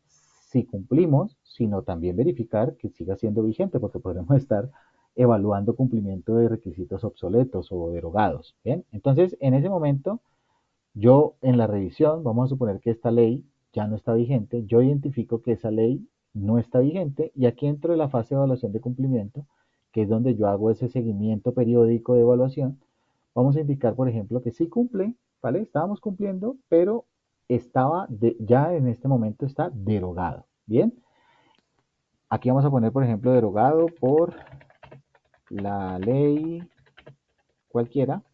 si cumplimos, sino también verificar que siga siendo vigente, porque podremos estar evaluando cumplimiento de requisitos obsoletos o derogados. Bien, entonces en ese momento, yo en la revisión, vamos a suponer que esta ley ya no está vigente, yo identifico que esa ley no está vigente y aquí entro en la fase de evaluación de cumplimiento, que es donde yo hago ese seguimiento periódico de evaluación. Vamos a indicar, por ejemplo, que sí cumple, ¿vale? Estábamos cumpliendo, pero ya en este momento está derogado. Bien, aquí vamos a poner, por ejemplo, derogado por la ley cualquiera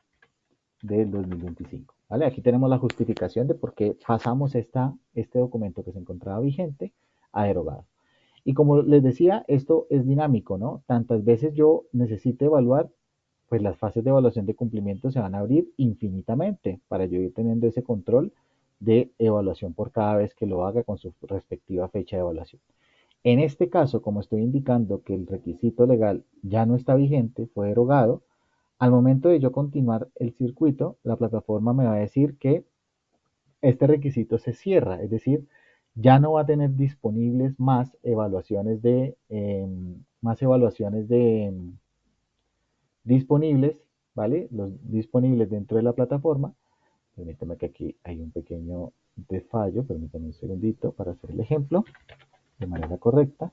del 2025. ¿Vale? Aquí tenemos la justificación de por qué pasamos este documento que se encontraba vigente a derogado. Y como les decía, esto es dinámico, ¿no? Tantas veces yo necesite evaluar, pues las fases de evaluación de cumplimiento se van a abrir infinitamente para yo ir teniendo ese control de evaluación por cada vez que lo haga con su respectiva fecha de evaluación. En este caso, como estoy indicando que el requisito legal ya no está vigente, fue derogado, al momento de yo continuar el circuito, la plataforma me va a decir que este requisito se cierra, es decir, ya no va a tener disponibles más evaluaciones de disponibles, ¿vale? Los disponibles dentro de la plataforma. Permítame que aquí hay un pequeño desfallo, permítame un segundito para hacer el ejemplo de manera correcta.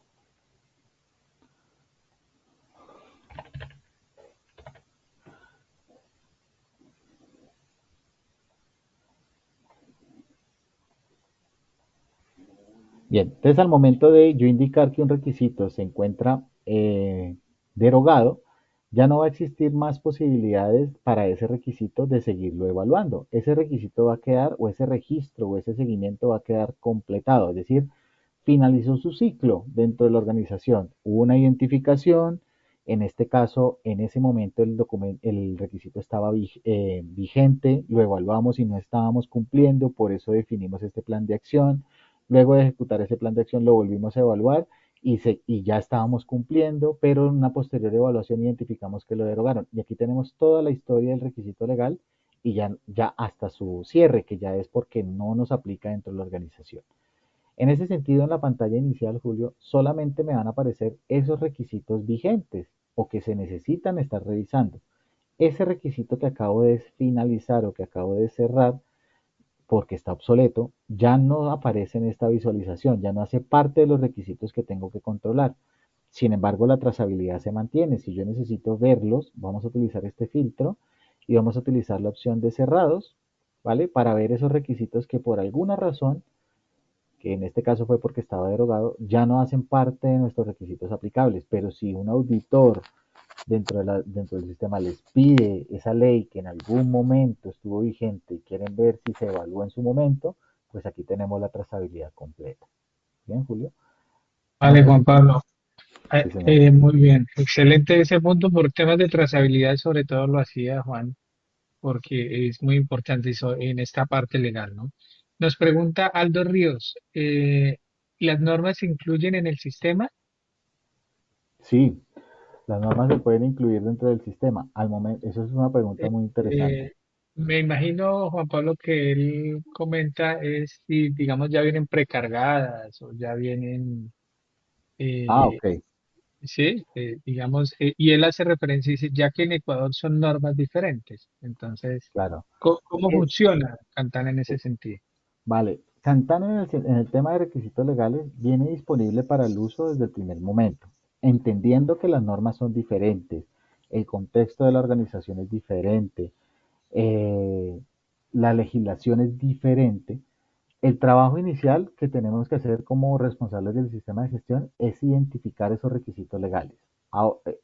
Bien, entonces al momento de yo indicar que un requisito se encuentra derogado, ya no va a existir más posibilidades para ese requisito de seguirlo evaluando. Ese requisito va a quedar, o ese registro, o ese seguimiento va a quedar completado, es decir, finalizó su ciclo dentro de la organización. Hubo una identificación, en este caso, en ese momento el requisito estaba vigente, lo evaluamos y no estábamos cumpliendo, por eso definimos este plan de acción. Luego de ejecutar ese plan de acción lo volvimos a evaluar y ya estábamos cumpliendo, pero en una posterior evaluación identificamos que lo derogaron. Y aquí tenemos toda la historia del requisito legal y ya hasta su cierre, que ya es porque no nos aplica dentro de la organización. En ese sentido, en la pantalla inicial, Julio, solamente me van a aparecer esos requisitos vigentes o que se necesitan estar revisando. Ese requisito que acabo de finalizar o que acabo de cerrar porque está obsoleto, ya no aparece en esta visualización, ya no hace parte de los requisitos que tengo que controlar. Sin embargo, la trazabilidad se mantiene. Si yo necesito verlos, vamos a utilizar este filtro y vamos a utilizar la opción de cerrados, ¿vale? Para ver esos requisitos que por alguna razón, que en este caso fue porque estaba derogado, ya no hacen parte de nuestros requisitos aplicables. Pero si un auditor dentro del sistema les pide esa ley que en algún momento estuvo vigente y quieren ver si se evalúa en su momento, pues aquí tenemos la trazabilidad completa. Bien, Julio. No Vale, sé si... Juan Pablo. Sí, señor. Muy bien, excelente ese punto por temas de trazabilidad, sobre todo lo hacía Juan, porque es muy importante eso en esta parte legal, ¿no? Nos pregunta Aldo Ríos, ¿las normas se incluyen en el sistema? Sí, las normas se pueden incluir dentro del sistema. Al momento, eso es una pregunta Eh, muy interesante. eh, Me imagino, Juan Pablo, que él comenta es si, digamos, ya vienen precargadas o ya vienen, Ah, eh, ok, sí, digamos, y él hace referencia y dice, ya que en Ecuador son normas diferentes. Entonces, claro. ¿cómo Es, funciona Cantán en ese sentido? vale, Santana en el tema de requisitos legales viene disponible para el uso desde el primer momento, entendiendo que las normas son diferentes, el contexto de la organización es diferente, eh, la legislación es diferente. El trabajo inicial que tenemos que hacer como responsables del sistema de gestión es identificar esos requisitos legales.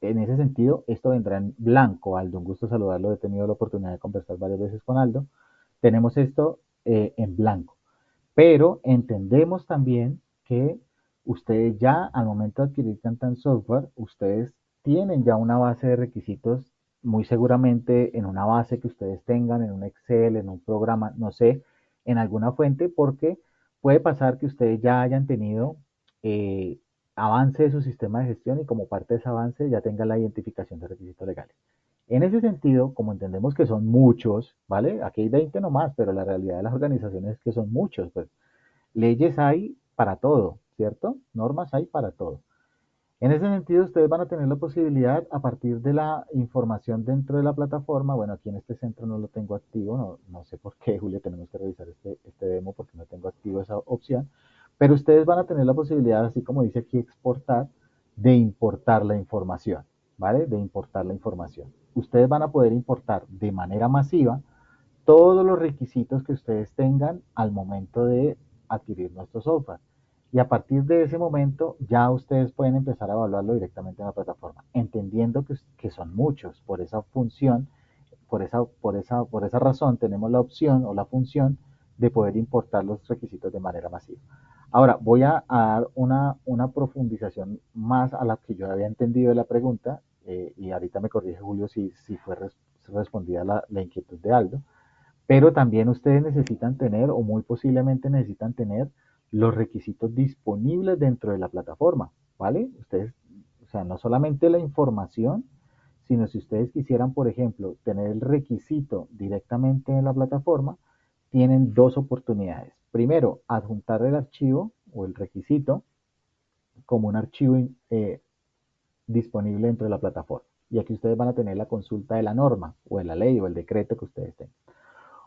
En ese sentido, esto vendrá en blanco. Aldo, un gusto saludarlo. He tenido la oportunidad de conversar varias veces con Aldo. Tenemos esto en blanco. Pero entendemos también que ustedes ya al momento de adquirir Cantan Software, ustedes tienen ya una base de requisitos, muy seguramente en una base que ustedes tengan, en un Excel, en un programa, no sé, en alguna fuente, porque puede pasar que ustedes ya hayan tenido eh, avance de su sistema de gestión y como parte de ese avance ya tengan la identificación de requisitos legales. En ese sentido, como entendemos que son muchos, ¿vale? Aquí hay 20 nomás, pero la realidad de las organizaciones es que son muchos, pues leyes hay para todo, ¿cierto? Normas hay para todo. En ese sentido, ustedes van a tener la posibilidad, a partir de la información dentro de la plataforma, bueno, aquí en este centro no lo tengo activo, no sé por qué, Julio, tenemos que revisar este demo porque no tengo activo esa opción, pero ustedes van a tener la posibilidad, así como dice aquí, exportar, de importar la información, ¿vale? De importar la información. Ustedes van a poder importar de manera masiva todos los requisitos que ustedes tengan al momento de adquirir nuestro software. Y a partir de ese momento ya ustedes pueden empezar a evaluarlo directamente en la plataforma, entendiendo que son muchos. Por esa función, por esa razón tenemos la opción o la función de poder importar los requisitos de manera masiva. Ahora voy a dar una profundización más a la que yo había entendido de la pregunta y ahorita me corrige Julio si fue respondida la inquietud de Aldo, pero también ustedes necesitan tener o muy posiblemente necesitan tener los requisitos disponibles dentro de la plataforma, ¿vale? Ustedes, o sea, no solamente la información, sino si ustedes quisieran, por ejemplo, tener el requisito directamente en la plataforma, tienen dos oportunidades. Primero, adjuntar el archivo o el requisito como un archivo disponible dentro de la plataforma. Y aquí ustedes van a tener la consulta de la norma o de la ley o el decreto que ustedes tengan.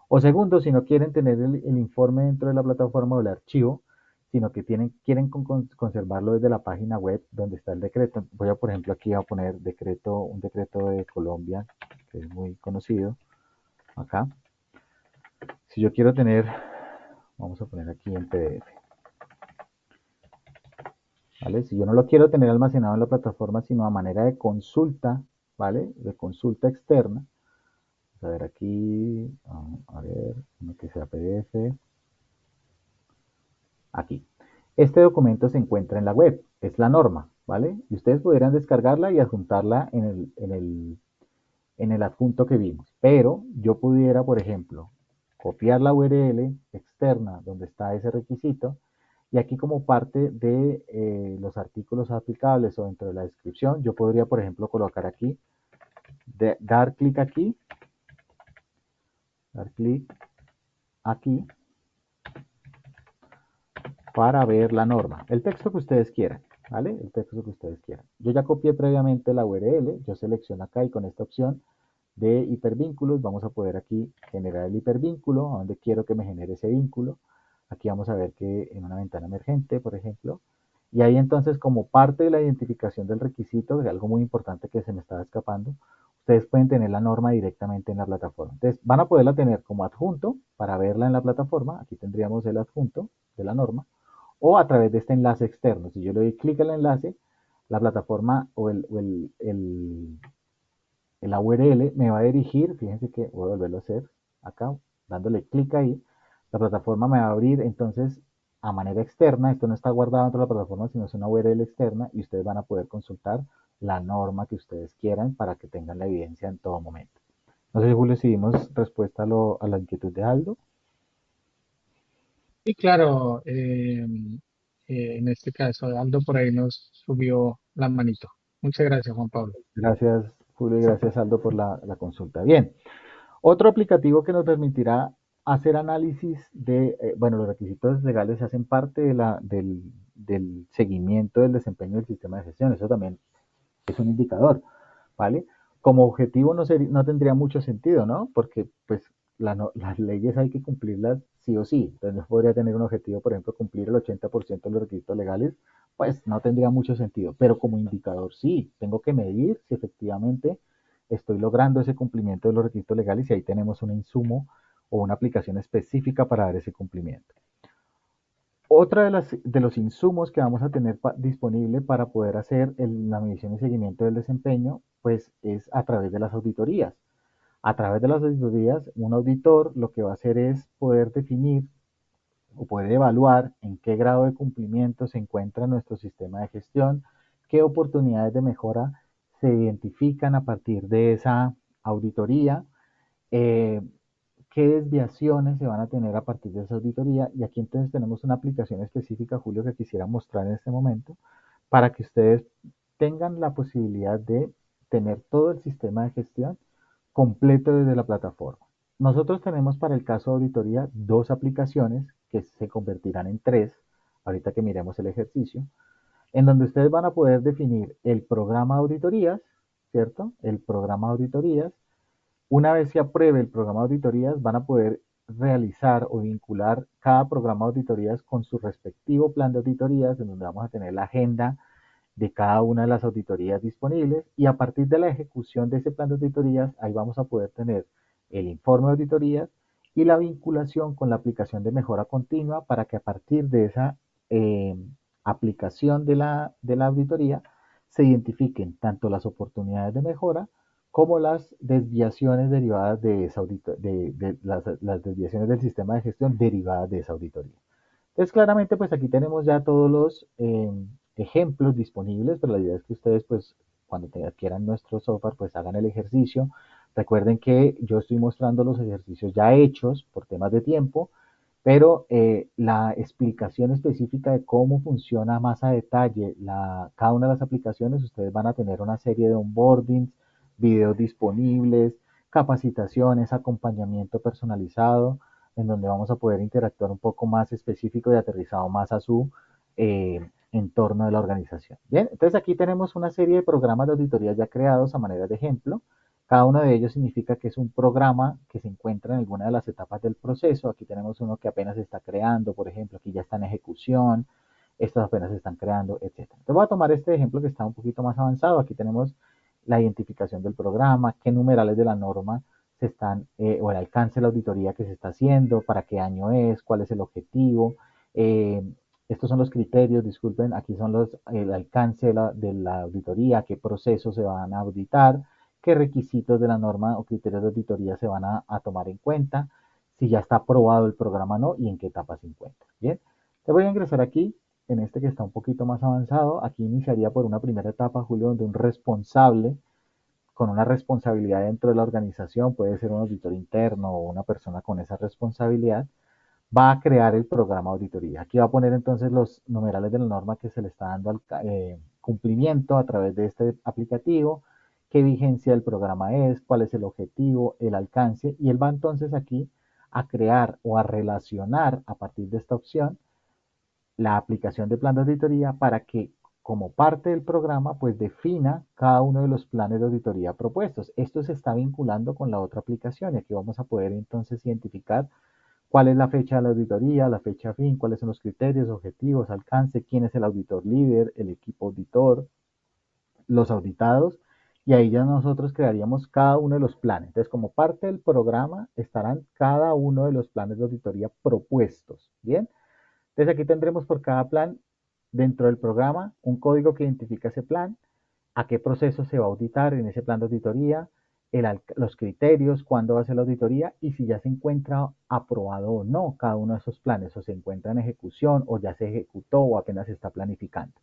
O segundo, si no quieren tener el informe dentro de la plataforma o el archivo, sino que quieren conservarlo desde la página web donde está el decreto. Voy a, por ejemplo, aquí a poner un decreto de Colombia, que es muy conocido, acá. Si yo quiero tener, vamos a poner aquí en PDF. ¿vale? Si yo no lo quiero tener almacenado en la plataforma, sino a manera de consulta, ¿vale? De consulta externa. Vamos a ver aquí, vamos a ver, uno que sea PDF, aquí. Este documento se encuentra en la web, es la norma, ¿vale? Y ustedes pudieran descargarla y adjuntarla en el adjunto que vimos. Pero yo pudiera, por ejemplo, copiar la URL externa donde está ese requisito y aquí como parte de los artículos aplicables o dentro de la descripción, yo podría, por ejemplo, colocar aquí, dar clic aquí, dar clic aquí para ver la norma. El texto que ustedes quieran, ¿vale? El texto que ustedes quieran. Yo ya copié previamente la URL, yo selecciono acá y con esta opción de hipervínculos vamos a poder aquí generar el hipervínculo, a donde quiero que me genere ese vínculo. Aquí vamos a ver que en una ventana emergente, por ejemplo, y ahí entonces como parte de la identificación del requisito, de algo muy importante que se me estaba escapando, ustedes pueden tener la norma directamente en la plataforma. Entonces van a poderla tener como adjunto para verla en la plataforma, aquí tendríamos el adjunto de la norma, o a través de este enlace externo. Si yo le doy clic al enlace, la plataforma o la URL me va a dirigir, fíjense que voy a volverlo a hacer acá, dándole clic ahí, la plataforma me va a abrir entonces a manera externa, esto no está guardado dentro de la plataforma, sino es una URL externa y ustedes van a poder consultar la norma que ustedes quieran para que tengan la evidencia en todo momento. No sé, Julio, si dimos respuesta a la inquietud de Aldo. Y claro, en este caso, Aldo por ahí nos subió la manito. Muchas gracias, Juan Pablo. Gracias, Julio, y gracias, Aldo, por la consulta. Bien, otro aplicativo que nos permitirá hacer análisis de, bueno, los requisitos legales hacen parte del seguimiento del desempeño del sistema de gestión. Eso también es un indicador, ¿vale? Como objetivo no tendría mucho sentido, ¿no? Porque pues las leyes hay que cumplirlas sí o sí. Entonces no podría tener un objetivo, por ejemplo, cumplir el 80% de los requisitos legales, pues no tendría mucho sentido. Pero como indicador sí, tengo que medir si efectivamente estoy logrando ese cumplimiento de los requisitos legales y ahí tenemos un insumo o una aplicación específica para dar ese cumplimiento. Otra de los insumos que vamos a tener disponible para poder hacer la medición y seguimiento del desempeño, pues es a través de las auditorías. A través de las auditorías, un auditor lo que va a hacer es poder definir o poder evaluar en qué grado de cumplimiento se encuentra nuestro sistema de gestión, qué oportunidades de mejora se identifican a partir de esa auditoría, eh, qué desviaciones se van a tener a partir de esa auditoría. Y aquí entonces tenemos una aplicación específica, Julio, que quisiera mostrar en este momento, para que ustedes tengan la posibilidad de tener todo el sistema de gestión completo desde la plataforma. Nosotros tenemos para el caso de auditoría dos aplicaciones que se convertirán en tres, ahorita que miremos el ejercicio, en donde ustedes van a poder definir el programa de auditorías, ¿cierto? El programa de auditorías. Una vez se apruebe el programa de auditorías, van a poder realizar o vincular cada programa de auditorías con su respectivo plan de auditorías, en donde vamos a tener la agenda de cada una de las auditorías disponibles y a partir de la ejecución de ese plan de auditorías, ahí vamos a poder tener el informe de auditorías y la vinculación con la aplicación de mejora continua para que a partir de esa eh, aplicación de la auditoría se identifiquen tanto las oportunidades de mejora como las desviaciones derivadas de esa de las desviaciones del sistema de gestión derivadas de esa auditoría. Entonces, claramente, pues aquí tenemos ya todos los ejemplos disponibles, pero la idea es que ustedes, pues, cuando adquieran nuestro software, pues hagan el ejercicio. Recuerden que yo estoy mostrando los ejercicios ya hechos por temas de tiempo, pero la explicación específica de cómo funciona más a detalle cada una de las aplicaciones, ustedes van a tener una serie de onboardings, videos disponibles, capacitaciones, acompañamiento personalizado, en donde vamos a poder interactuar un poco más específico y aterrizado más a su entorno de la organización. Bien, entonces aquí tenemos una serie de programas de auditoría ya creados a manera de ejemplo. Cada uno de ellos significa que es un programa que se encuentra en alguna de las etapas del proceso. Aquí tenemos uno que apenas se está creando, por ejemplo, aquí ya está en ejecución, estos apenas se están creando, etcétera. Entonces voy a tomar este ejemplo que está un poquito más avanzado. Aquí tenemos la identificación del programa, qué numerales de la norma se están, o el alcance de la auditoría que se está haciendo, para qué año es, cuál es el objetivo, Estos son los criterios, disculpen, aquí son el alcance de la auditoría, qué procesos se van a auditar, qué requisitos de la norma o criterios de auditoría se van a tomar en cuenta, si ya está aprobado el programa o no y en qué etapa se encuentra. Bien, te voy a ingresar aquí, en este que está un poquito más avanzado. Aquí iniciaría por una primera etapa, Julio, donde un responsable con una responsabilidad dentro de la organización, puede ser un auditor interno o una persona con esa responsabilidad, va a crear el programa de auditoría. Aquí va a poner entonces los numerales de la norma que se le está dando al cumplimiento a través de este aplicativo, qué vigencia del programa es, cuál es el objetivo, el alcance, y él va entonces aquí a crear o a relacionar a partir de esta opción la aplicación de plan de auditoría para que como parte del programa pues defina cada uno de los planes de auditoría propuestos. Esto se está vinculando con la otra aplicación y aquí vamos a poder entonces identificar cuál es la fecha de la auditoría, la fecha fin, cuáles son los criterios, objetivos, alcance, quién es el auditor líder, el equipo auditor, los auditados, y ahí ya nosotros crearíamos cada uno de los planes. Entonces, como parte del programa estarán cada uno de los planes de auditoría propuestos. Bien, entonces aquí tendremos por cada plan dentro del programa un código que identifica ese plan, a qué proceso se va a auditar en ese plan de auditoría, los criterios, cuándo va a ser la auditoría y si ya se encuentra aprobado o no cada uno de esos planes, o se encuentra en ejecución o ya se ejecutó o apenas se está planificando.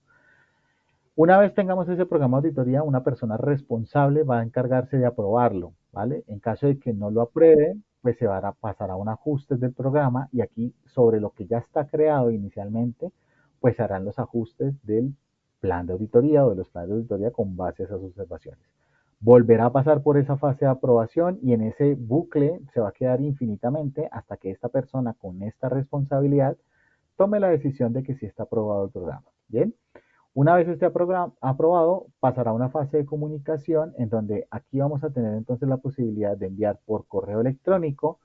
Una vez tengamos ese programa de auditoría, una persona responsable va a encargarse de aprobarlo, ¿vale? En caso de que no lo apruebe, pues se va a pasar a un ajuste del programa y aquí sobre lo que ya está creado inicialmente, pues se harán los ajustes del plan de auditoría o de los planes de auditoría con base a esas observaciones. Volverá a pasar por esa fase de aprobación y en ese bucle se va a quedar infinitamente hasta que esta persona con esta responsabilidad tome la decisión de que sí está aprobado el programa. Bien, una vez esté aprobado, pasará a una fase de comunicación en donde aquí vamos a tener entonces la posibilidad de enviar por correo electrónico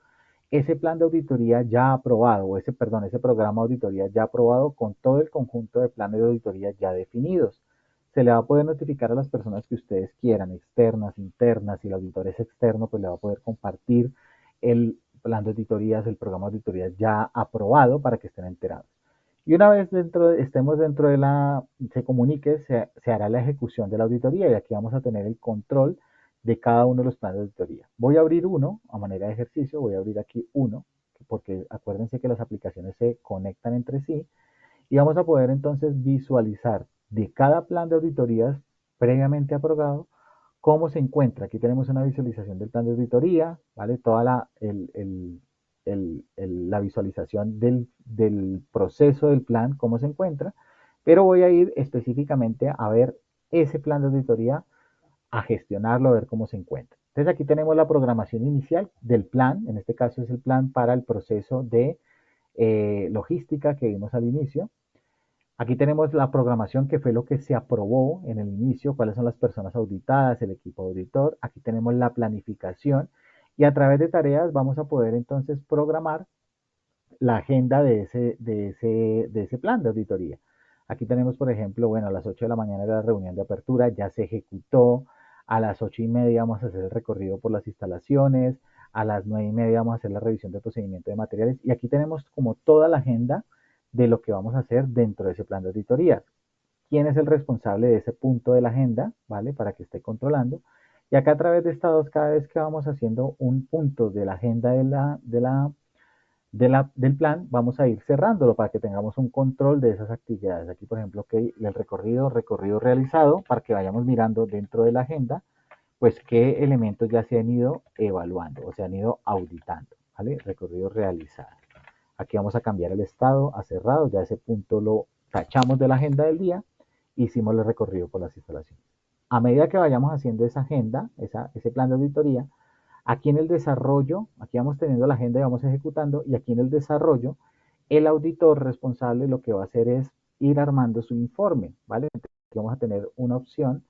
ese plan de auditoría ya aprobado, o ese programa de auditoría ya aprobado con todo el conjunto de planes de auditoría ya definidos. Se le va a poder notificar a las personas que ustedes quieran, externas, internas, si el auditor es externo, pues le va a poder compartir el plan de auditorías, el programa de auditorías ya aprobado para que estén enterados. Y una vez estemos dentro de se comunique, se hará la ejecución de la auditoría y aquí vamos a tener el control de cada uno de los planes de auditoría. Voy a abrir uno a manera de ejercicio, voy a abrir aquí uno, porque acuérdense que las aplicaciones se conectan entre sí y vamos a poder entonces visualizar de cada plan de auditorías previamente aprobado cómo se encuentra. Aquí tenemos una visualización del plan de auditoría, ¿vale? Toda la visualización del proceso del plan, cómo se encuentra, pero voy a ir específicamente a ver ese plan de auditoría, a gestionarlo, a ver cómo se encuentra. Entonces aquí tenemos la programación inicial del plan, en este caso es el plan para el proceso de logística que vimos al inicio. Aquí tenemos la programación que fue lo que se aprobó en el inicio, cuáles son las personas auditadas, el equipo auditor. Aquí tenemos la planificación y a través de tareas vamos a poder entonces programar la agenda de ese plan de auditoría. Aquí tenemos, por ejemplo, bueno, a las 8 de la mañana era la reunión de apertura, ya se ejecutó, a las 8:30 vamos a hacer el recorrido por las instalaciones, a las 9:30 vamos a hacer la revisión de procedimiento de materiales y aquí tenemos como toda la agenda de lo que vamos a hacer dentro de ese plan de auditoría. ¿Quién es el responsable de ese punto de la agenda? ¿Vale? Para que esté controlando. Y acá a través de estados, cada vez que vamos haciendo un punto de la agenda del plan, vamos a ir cerrándolo para que tengamos un control de esas actividades. Aquí, por ejemplo, que el recorrido realizado, para que vayamos mirando dentro de la agenda, pues qué elementos ya se han ido evaluando o se han ido auditando, ¿vale? Recorrido realizado. Aquí vamos a cambiar el estado a cerrado, ya ese punto lo tachamos de la agenda del día, hicimos el recorrido por las instalaciones. A medida que vayamos haciendo esa agenda, ese plan de auditoría, aquí en el desarrollo, aquí vamos teniendo la agenda y vamos ejecutando, y aquí en el desarrollo, el auditor responsable lo que va a hacer es ir armando su informe, ¿vale? Entonces, aquí vamos a tener una opción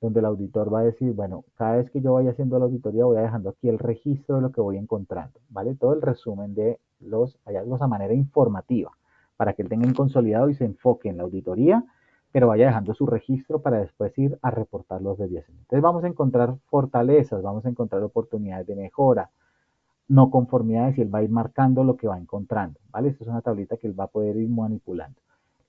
donde el auditor va a decir, bueno, cada vez que yo vaya haciendo la auditoría voy a dejando aquí el registro de lo que voy encontrando, ¿vale? Todo el resumen de los hallazgos a manera informativa, para que él tenga consolidado y se enfoque en la auditoría, pero vaya dejando su registro para después ir a reportar los desviaciones. Entonces vamos a encontrar fortalezas, vamos a encontrar oportunidades de mejora, no conformidades y él va a ir marcando lo que va encontrando, ¿vale? Esto es una tablita que él va a poder ir manipulando.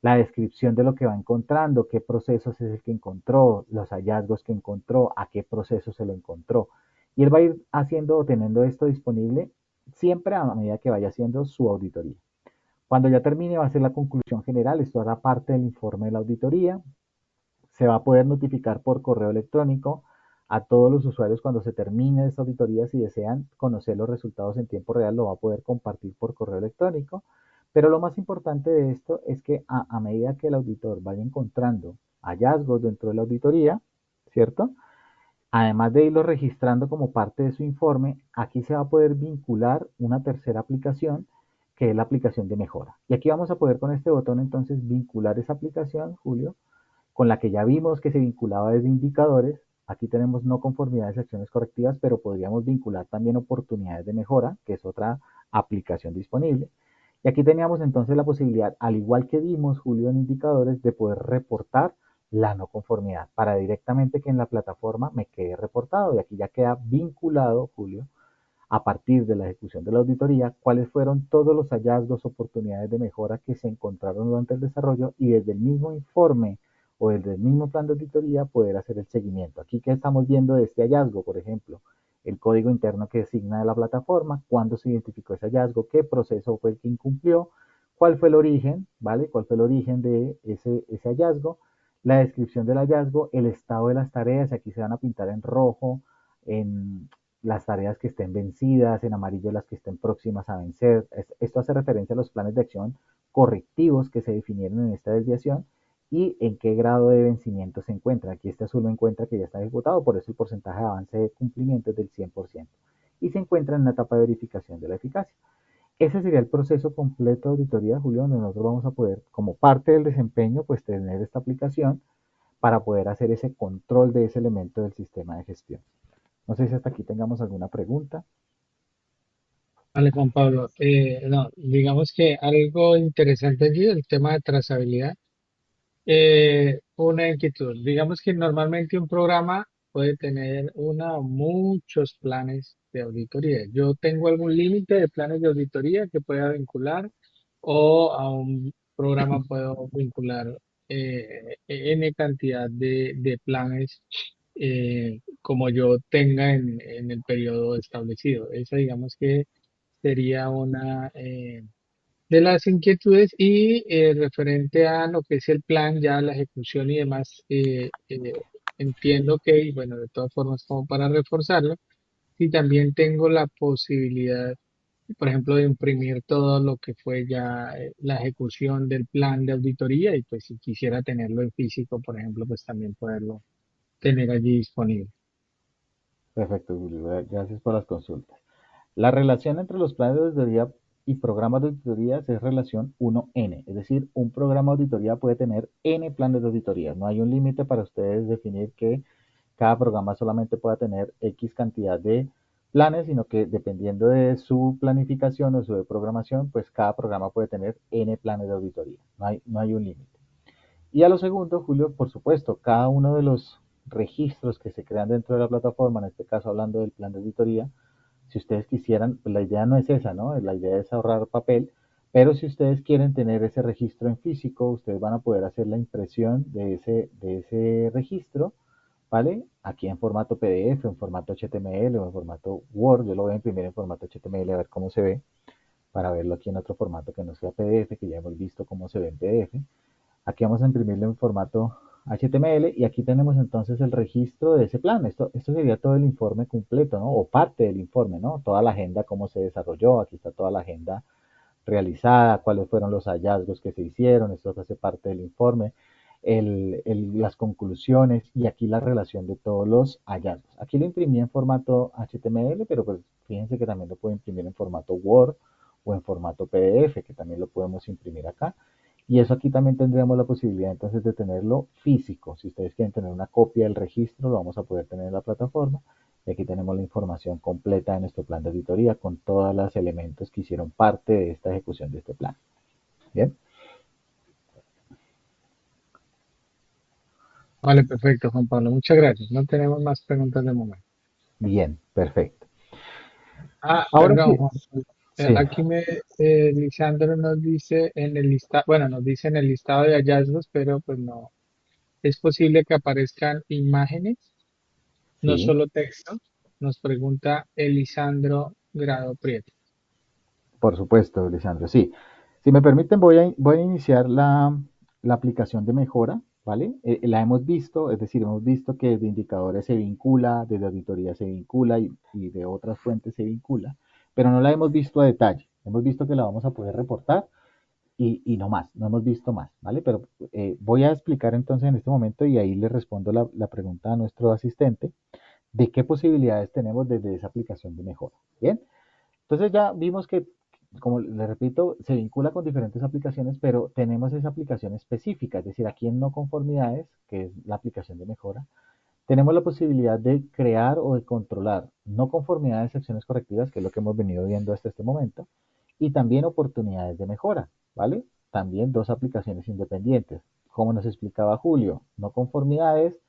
la descripción de lo que va encontrando, qué procesos es el que encontró, los hallazgos que encontró, a qué proceso se lo encontró. Y él va a ir haciendo o teniendo esto disponible siempre a medida que vaya haciendo su auditoría. Cuando ya termine va a ser la conclusión general, esto hará parte del informe de la auditoría, se va a poder notificar por correo electrónico a todos los usuarios cuando se termine esta auditoría. Si desean conocer los resultados en tiempo real, lo va a poder compartir por correo electrónico. Pero lo más importante de esto es que a medida que el auditor vaya encontrando hallazgos dentro de la auditoría, ¿cierto? Además de irlo registrando como parte de su informe, aquí se va a poder vincular una tercera aplicación que es la aplicación de mejora. Y aquí vamos a poder con este botón entonces vincular esa aplicación, Julio, con la que ya vimos que se vinculaba desde indicadores. Aquí tenemos no conformidades y acciones correctivas, pero podríamos vincular también oportunidades de mejora, que es otra aplicación disponible. Y aquí teníamos entonces la posibilidad, al igual que vimos, Julio, en indicadores, de poder reportar la no conformidad para directamente que en la plataforma me quede reportado. Y aquí ya queda vinculado, Julio, a partir de la ejecución de la auditoría, cuáles fueron todos los hallazgos, oportunidades de mejora que se encontraron durante el desarrollo y desde el mismo informe o desde el mismo plan de auditoría poder hacer el seguimiento. Aquí que estamos viendo de este hallazgo, por ejemplo, el código interno que designa de la plataforma, cuándo se identificó ese hallazgo, qué proceso fue el que incumplió, cuál fue el origen, ¿vale? ¿Cuál fue el origen de ese hallazgo? La descripción del hallazgo, el estado de las tareas, aquí se van a pintar en rojo, en las tareas que estén vencidas, en amarillo las que estén próximas a vencer. Esto hace referencia a los planes de acción correctivos que se definieron en esta desviación y en qué grado de vencimiento se encuentra. Aquí este azul lo encuentra que ya está ejecutado, por eso el porcentaje de avance de cumplimiento es del 100%. Y se encuentra en una etapa de verificación de la eficacia. Ese sería el proceso completo de auditoría, Julio, donde nosotros vamos a poder, como parte del desempeño, pues tener esta aplicación para poder hacer ese control de ese elemento del sistema de gestión. No sé si hasta aquí tengamos alguna pregunta. Vale, Juan Pablo. No, digamos que algo interesante allí, el tema de trazabilidad. Una inquietud. Digamos que normalmente un programa puede tener una o muchos planes de auditoría. ¿Yo tengo algún límite de planes de auditoría que pueda vincular o a un programa puedo vincular N cantidad de planes como yo tenga en el periodo establecido? Esa digamos que sería una de las inquietudes y referente a lo que es el plan, ya la ejecución y demás, entiendo que, y bueno, de todas formas, como para reforzarlo, si también tengo la posibilidad, por ejemplo, de imprimir todo lo que fue ya la ejecución del plan de auditoría y pues si quisiera tenerlo en físico, por ejemplo, pues también poderlo tener allí disponible. Perfecto, Julio. Gracias por las consultas. La relación entre los planes de auditoría y programas de auditoría es relación 1N, es decir, un programa de auditoría puede tener N planes de auditoría. No hay un límite para ustedes definir que cada programa solamente pueda tener X cantidad de planes, sino que dependiendo de su planificación o su programación, pues cada programa puede tener N planes de auditoría. No hay un límite. Y a lo segundo, Julio, por supuesto, cada uno de los registros que se crean dentro de la plataforma, en este caso hablando del plan de auditoría, si ustedes quisieran, pues la idea no es esa, ¿no? La idea es ahorrar papel, pero si ustedes quieren tener ese registro en físico, ustedes van a poder hacer la impresión de ese registro, ¿vale? Aquí en formato PDF, en formato HTML o en formato Word. Yo lo voy a imprimir en formato HTML a ver cómo se ve, para verlo aquí en otro formato que no sea PDF, que ya hemos visto cómo se ve en PDF. Aquí vamos a imprimirlo en formato HTML y aquí tenemos entonces el registro de ese plan. Esto sería todo el informe completo, ¿no? O parte del informe, ¿no? Toda la agenda, cómo se desarrolló. Aquí está toda la agenda realizada, cuáles fueron los hallazgos que se hicieron. Esto hace parte del informe. Las conclusiones y aquí la relación de todos los hallazgos. Aquí lo imprimí en formato HTML, pero pues fíjense que también lo puedo imprimir en formato Word o en formato PDF, que también lo podemos imprimir acá. Y eso aquí también tendríamos la posibilidad entonces de tenerlo físico. Si ustedes quieren tener una copia del registro, lo vamos a poder tener en la plataforma. Y aquí tenemos la información completa de nuestro plan de auditoría con todos los elementos que hicieron parte de esta ejecución de este plan. Bien, Vale, perfecto, Juan Pablo. Muchas gracias. No tenemos más preguntas de momento. bien, perfecto. Ah, Ahora perdón, sí, Juan. Sí, Lisandro nos dice en el listado, bueno, nos dice en el listado de hallazgos, pero pues no, es posible que aparezcan imágenes, no sí. solo texto, nos pregunta Elisandro Grado Prieto. Por supuesto, Lisandro, sí. Si me permiten, voy a iniciar la aplicación de mejora, ¿vale? La hemos visto, es decir, hemos visto que de indicadores se vincula, desde auditoría se vincula y de otras fuentes se vincula, pero no la hemos visto a detalle. Hemos visto que la vamos a poder reportar y no más, no hemos visto más, ¿vale? Pero voy a explicar entonces en este momento y ahí le respondo la pregunta a nuestro asistente de qué posibilidades tenemos desde esa aplicación de mejora. Bien, entonces ya vimos que, como le repito, se vincula con diferentes aplicaciones, pero tenemos esa aplicación específica, es decir, aquí en no conformidades, que es la aplicación de mejora, tenemos la posibilidad de crear o de controlar no conformidades, acciones correctivas, que es lo que hemos venido viendo hasta este momento, y también oportunidades de mejora, ¿vale? También dos aplicaciones independientes. Como nos explicaba Julio, no conformidades,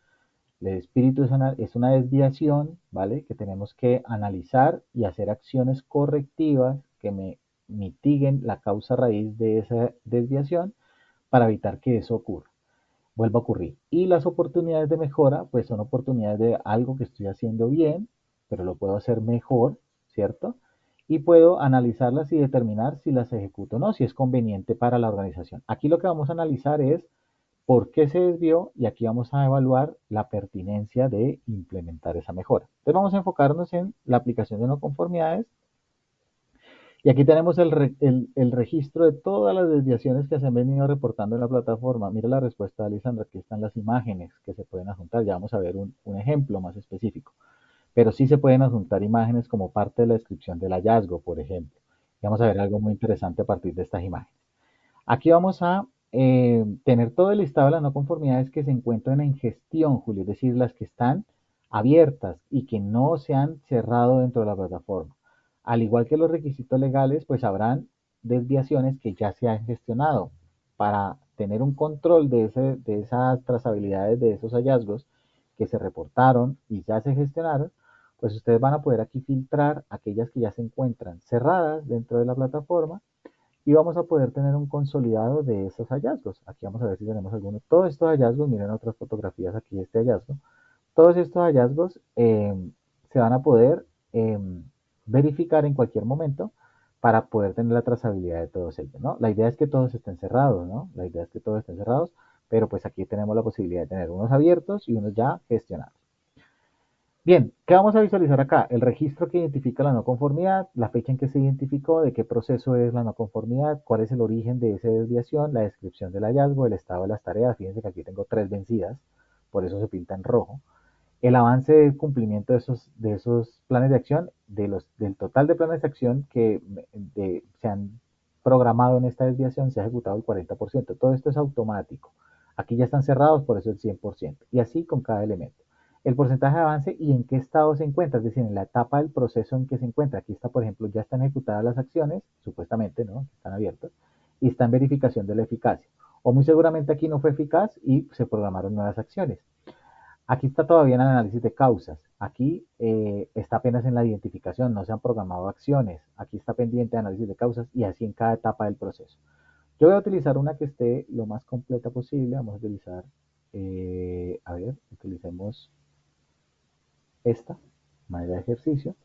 el espíritu es una desviación, ¿vale? Que tenemos que analizar y hacer acciones correctivas que me mitiguen la causa raíz de esa desviación para evitar que eso ocurra, vuelva a ocurrir. Y las oportunidades de mejora, pues son oportunidades de algo que estoy haciendo bien, pero lo puedo hacer mejor, ¿cierto? Y puedo analizarlas y determinar si las ejecuto o no, si es conveniente para la organización. Aquí lo que vamos a analizar es por qué se desvió y aquí vamos a evaluar la pertinencia de implementar esa mejora. Entonces vamos a enfocarnos en la aplicación de no conformidades y aquí tenemos el registro de todas las desviaciones que se han venido reportando en la plataforma. Mira la respuesta de Alessandra, aquí están las imágenes que se pueden adjuntar. Ya vamos a ver un ejemplo más específico. Pero sí se pueden adjuntar imágenes como parte de la descripción del hallazgo, por ejemplo. Y vamos a ver algo muy interesante a partir de estas imágenes. Aquí vamos a tener todo el listado de las no conformidades que se encuentran en gestión, Julio, es decir, las que están abiertas y que no se han cerrado dentro de la plataforma. Al igual que los requisitos legales, pues habrán desviaciones que ya se han gestionado. Para tener un control de esas trazabilidades, de esos hallazgos que se reportaron y ya se gestionaron, pues ustedes van a poder aquí filtrar aquellas que ya se encuentran cerradas dentro de la plataforma y vamos a poder tener un consolidado de esos hallazgos. Aquí vamos a ver si tenemos alguno. Todos estos hallazgos, miren otras fotografías aquí de este hallazgo. Todos estos hallazgos se van a poder eh, verificar en cualquier momento para poder tener la trazabilidad de todos ellos, ¿no? La idea es que todos estén cerrados, ¿no? La idea es que todos estén cerrados, pero pues aquí tenemos la posibilidad de tener unos abiertos y unos ya gestionados. Bien, ¿qué vamos a visualizar acá? El registro que identifica la no conformidad, la fecha en que se identificó, de qué proceso es la no conformidad, cuál es el origen de esa desviación, la descripción del hallazgo, el estado de las tareas. Fíjense que aquí tengo 3 vencidas, por eso se pinta en rojo. El avance del cumplimiento de esos planes de acción, del total de planes de acción que se han programado en esta desviación, se ha ejecutado el 40%. Todo esto es automático. Aquí ya están cerrados, por eso el 100%. Y así con cada elemento. El porcentaje de avance y en qué estado se encuentra, es decir, en la etapa del proceso en que se encuentra. Aquí está, por ejemplo, ya están ejecutadas las acciones, supuestamente, ¿no? Están abiertas, y está en verificación de la eficacia. O muy seguramente aquí no fue eficaz y se programaron nuevas acciones. Aquí está todavía en el análisis de causas. Aquí está apenas en la identificación, no se han programado acciones. Aquí está pendiente de análisis de causas y así en cada etapa del proceso. Yo voy a utilizar una que esté lo más completa posible. Vamos a utilizar, utilicemos esta manera de ejercicio.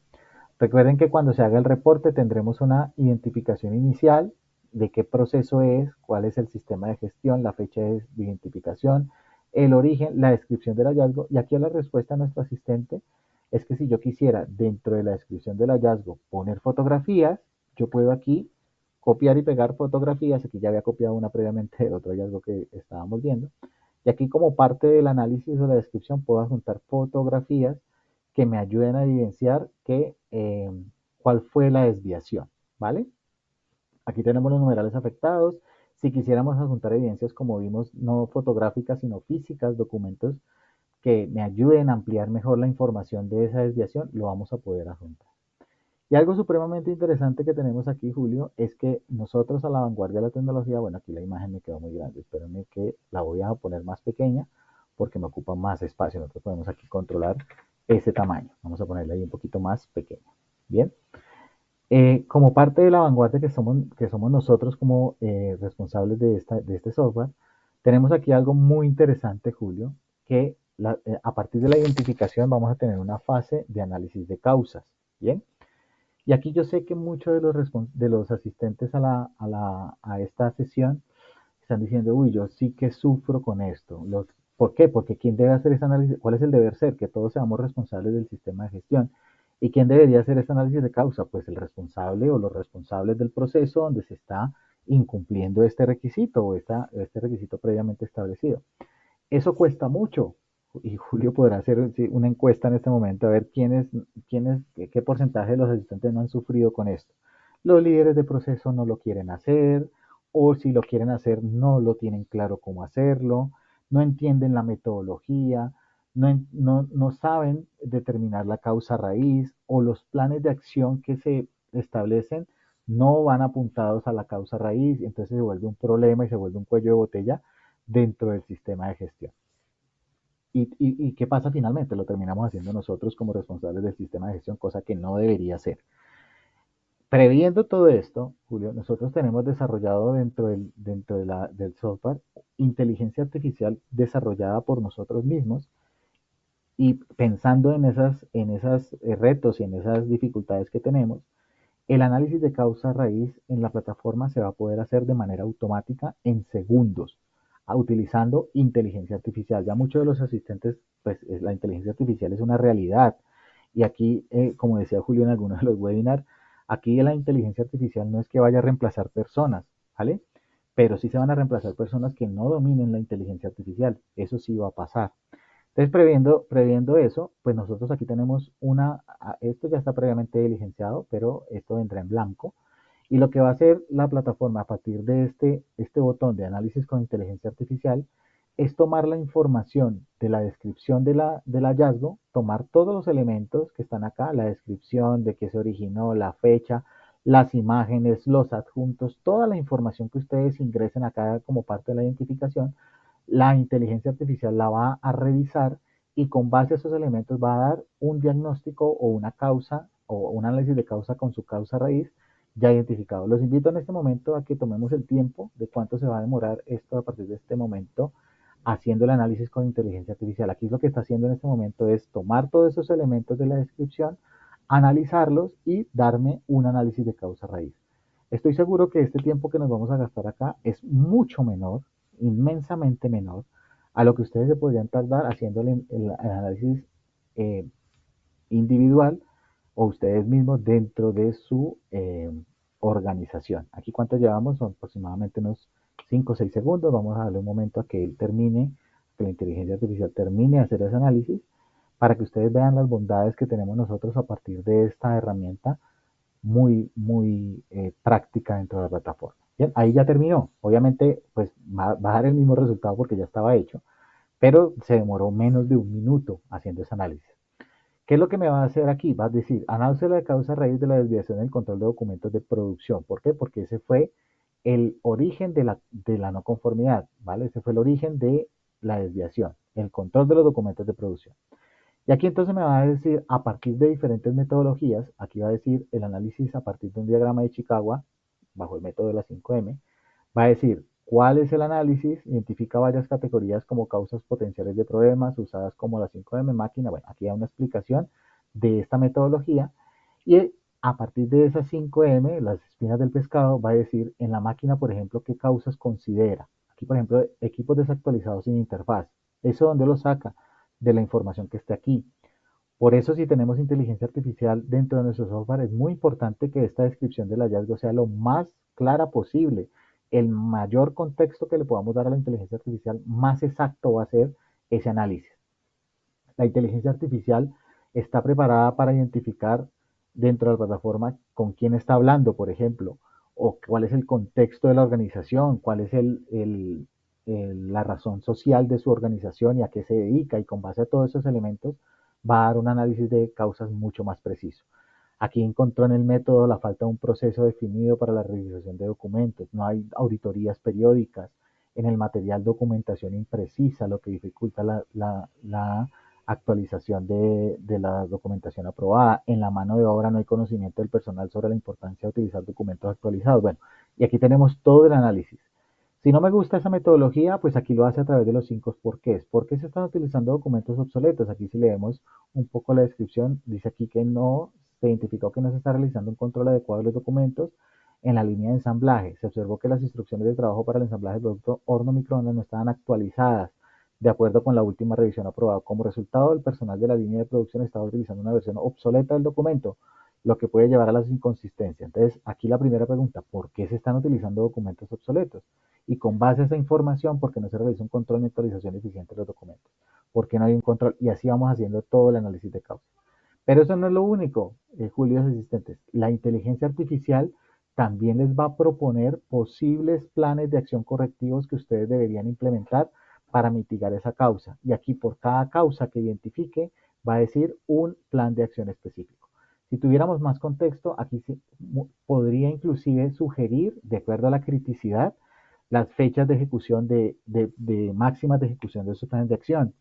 Recuerden que cuando se haga el reporte tendremos una identificación inicial de qué proceso es, cuál es el sistema de gestión, la fecha de identificación, el origen, la descripción del hallazgo. Y aquí la respuesta a nuestro asistente es que si yo quisiera dentro de la descripción del hallazgo poner fotografías, yo puedo aquí copiar y pegar fotografías. Aquí ya había copiado una previamente de otro hallazgo que estábamos viendo. Y aquí como parte del análisis o la descripción puedo juntar fotografías que me ayuden a evidenciar cuál fue la desviación, ¿vale? Aquí tenemos los numerales afectados. Si quisiéramos adjuntar evidencias, como vimos, no fotográficas, sino físicas, documentos que me ayuden a ampliar mejor la información de esa desviación, lo vamos a poder adjuntar. Y algo supremamente interesante que tenemos aquí, Julio, es que nosotros a la vanguardia de la tecnología, bueno, aquí la imagen me quedó muy grande, espérenme que la voy a poner más pequeña porque me ocupa más espacio. Nosotros podemos aquí controlar ese tamaño. Vamos a ponerla ahí un poquito más pequeña. Bien. Como parte de la vanguardia que somos nosotros como responsables de este software, tenemos aquí algo muy interesante, Julio, que a partir de la identificación vamos a tener una fase de análisis de causas. ¿Bien? Y aquí yo sé que muchos de los asistentes a esta sesión están diciendo, uy, yo sí que sufro con esto. ¿Por qué? Porque ¿quién debe hacer ese análisis? ¿Cuál es el deber ser? Que todos seamos responsables del sistema de gestión. ¿Y quién debería hacer ese análisis de causa? Pues el responsable o los responsables del proceso donde se está incumpliendo este requisito o este requisito previamente establecido. Eso cuesta mucho. Y Julio podrá hacer sí, una encuesta en este momento a ver qué porcentaje de los asistentes no han sufrido con esto. Los líderes de proceso no lo quieren hacer, o si lo quieren hacer, no lo tienen claro cómo hacerlo, no entienden la metodología, no saben determinar la causa raíz, o los planes de acción que se establecen no van apuntados a la causa raíz, y entonces se vuelve un problema y se vuelve un cuello de botella dentro del sistema de gestión. ¿Y qué pasa finalmente? Lo terminamos haciendo nosotros como responsables del sistema de gestión, cosa que no debería ser. Previendo todo esto, Julio, nosotros tenemos desarrollado del software inteligencia artificial desarrollada por nosotros mismos y pensando en esos retos y en esas dificultades que tenemos, el análisis de causa raíz en la plataforma se va a poder hacer de manera automática en segundos, utilizando inteligencia artificial. Ya muchos de los asistentes, pues la inteligencia artificial es una realidad. Y aquí, como decía Julio en algunos de los webinars, aquí la inteligencia artificial no es que vaya a reemplazar personas, ¿vale? Pero sí se van a reemplazar personas que no dominen la inteligencia artificial. Eso sí va a pasar. Entonces, previendo eso, pues nosotros aquí tenemos esto ya está previamente diligenciado, pero esto vendrá en blanco. Y lo que va a hacer la plataforma a partir de este botón de análisis con inteligencia artificial es tomar la información de la descripción del hallazgo, tomar todos los elementos que están acá, la descripción de qué se originó, la fecha, las imágenes, los adjuntos, toda la información que ustedes ingresen acá como parte de la identificación, la inteligencia artificial la va a revisar y con base a esos elementos va a dar un diagnóstico o una causa o un análisis de causa con su causa raíz ya identificado. Los invito en este momento a que tomemos el tiempo de cuánto se va a demorar esto a partir de este momento haciendo el análisis con inteligencia artificial. Aquí lo que está haciendo en este momento es tomar todos esos elementos de la descripción, analizarlos y darme un análisis de causa raíz. Estoy seguro que este tiempo que nos vamos a gastar acá es mucho menor, inmensamente menor, a lo que ustedes se podrían tardar haciendo el análisis eh, individual o ustedes mismos dentro de su organización. Aquí cuánto llevamos, son aproximadamente unos 5 o 6 segundos. Vamos a darle un momento a que él termine, que la inteligencia artificial termine de hacer ese análisis para que ustedes vean las bondades que tenemos nosotros a partir de esta herramienta muy práctica dentro de la plataforma. Bien, ahí ya terminó. Obviamente, pues va a dar el mismo resultado porque ya estaba hecho, pero se demoró menos de un minuto haciendo ese análisis. ¿Qué es lo que me va a hacer aquí? Va a decir, análisis de causa raíz de la desviación del control de documentos de producción. ¿Por qué? Porque ese fue el origen de la no conformidad, ¿vale? Ese fue el origen de la desviación, el control de los documentos de producción. Y aquí entonces me va a decir, a partir de diferentes metodologías, aquí va a decir el análisis a partir de un diagrama de Chicago, bajo el método de las 5M, va a decir cuál es el análisis, identifica varias categorías como causas potenciales de problemas usadas como las 5M máquina. Bueno, aquí hay una explicación de esta metodología y a partir de esas 5M, las espinas del pescado, va a decir en la máquina, por ejemplo, qué causas considera. Aquí, por ejemplo, equipos desactualizados sin interfaz. ¿Eso dónde lo saca? De la información que esté aquí. Por eso, si tenemos inteligencia artificial dentro de nuestro software, es muy importante que esta descripción del hallazgo sea lo más clara posible. El mayor contexto que le podamos dar a la inteligencia artificial, más exacto va a ser ese análisis. La inteligencia artificial está preparada para identificar dentro de la plataforma con quién está hablando, por ejemplo, o cuál es el contexto de la organización, cuál es la razón social de su organización y a qué se dedica, y con base a todos esos elementos va a dar un análisis de causas mucho más preciso. Aquí encontró en el método la falta de un proceso definido para la realización de documentos, no hay auditorías periódicas, en el material documentación imprecisa, lo que dificulta la actualización de la documentación aprobada. En la mano de obra no hay conocimiento del personal sobre la importancia de utilizar documentos actualizados. Bueno, y aquí tenemos todo el análisis. Si no me gusta esa metodología, pues aquí lo hace a través de los 5 porqués. ¿Por qué se están utilizando documentos obsoletos? Aquí si leemos un poco la descripción, dice aquí que no se identificó que no se está realizando un control adecuado de los documentos en la línea de ensamblaje. Se observó que las instrucciones de trabajo para el ensamblaje del producto horno microondas no estaban actualizadas de acuerdo con la última revisión aprobada. Como resultado, el personal de la línea de producción estaba utilizando una versión obsoleta del documento, lo que puede llevar a las inconsistencias. Entonces, aquí la primera pregunta, ¿por qué se están utilizando documentos obsoletos? Y con base a esa información, ¿por qué no se realiza un control y actualización eficiente de los documentos? ¿Por qué no hay un control? Y así vamos haciendo todo el análisis de causa. Pero eso no es lo único, Julio, asistentes. La inteligencia artificial también les va a proponer posibles planes de acción correctivos que ustedes deberían implementar para mitigar esa causa. Y aquí por cada causa que identifique va a decir un plan de acción específico. Si tuviéramos más contexto, aquí sí, podría inclusive sugerir, de acuerdo a la criticidad, las fechas de ejecución de máximas de ejecución de esos planes de acción.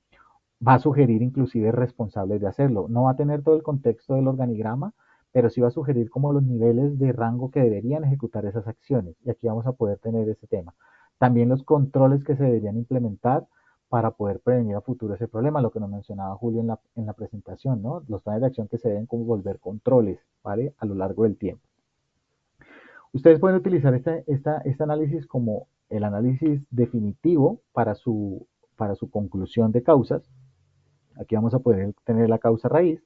Va a sugerir inclusive responsables de hacerlo. No va a tener todo el contexto del organigrama, pero sí va a sugerir como los niveles de rango que deberían ejecutar esas acciones. Y aquí vamos a poder tener ese tema. También los controles que se deberían implementar para poder prevenir a futuro ese problema, lo que nos mencionaba Julio en la presentación, ¿no? Los planes de acción que se deben como volver controles, ¿vale? A lo largo del tiempo. Ustedes pueden utilizar este análisis como el análisis definitivo para su conclusión de causas. Aquí vamos a poder tener la causa raíz,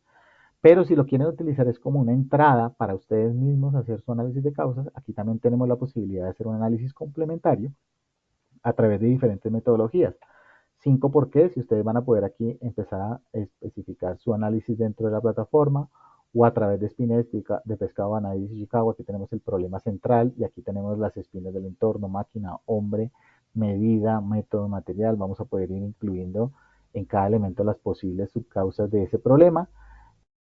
pero si lo quieren utilizar es como una entrada para ustedes mismos hacer su análisis de causas, aquí también tenemos la posibilidad de hacer un análisis complementario a través de diferentes metodologías. 5 por qué, si ustedes van a poder aquí empezar a especificar su análisis dentro de la plataforma o a través de espinas de pescado análisis Chicago. Aquí tenemos el problema central y aquí tenemos las espinas del entorno, máquina, hombre, medida, método, material. Vamos a poder ir incluyendo en cada elemento las posibles subcausas de ese problema.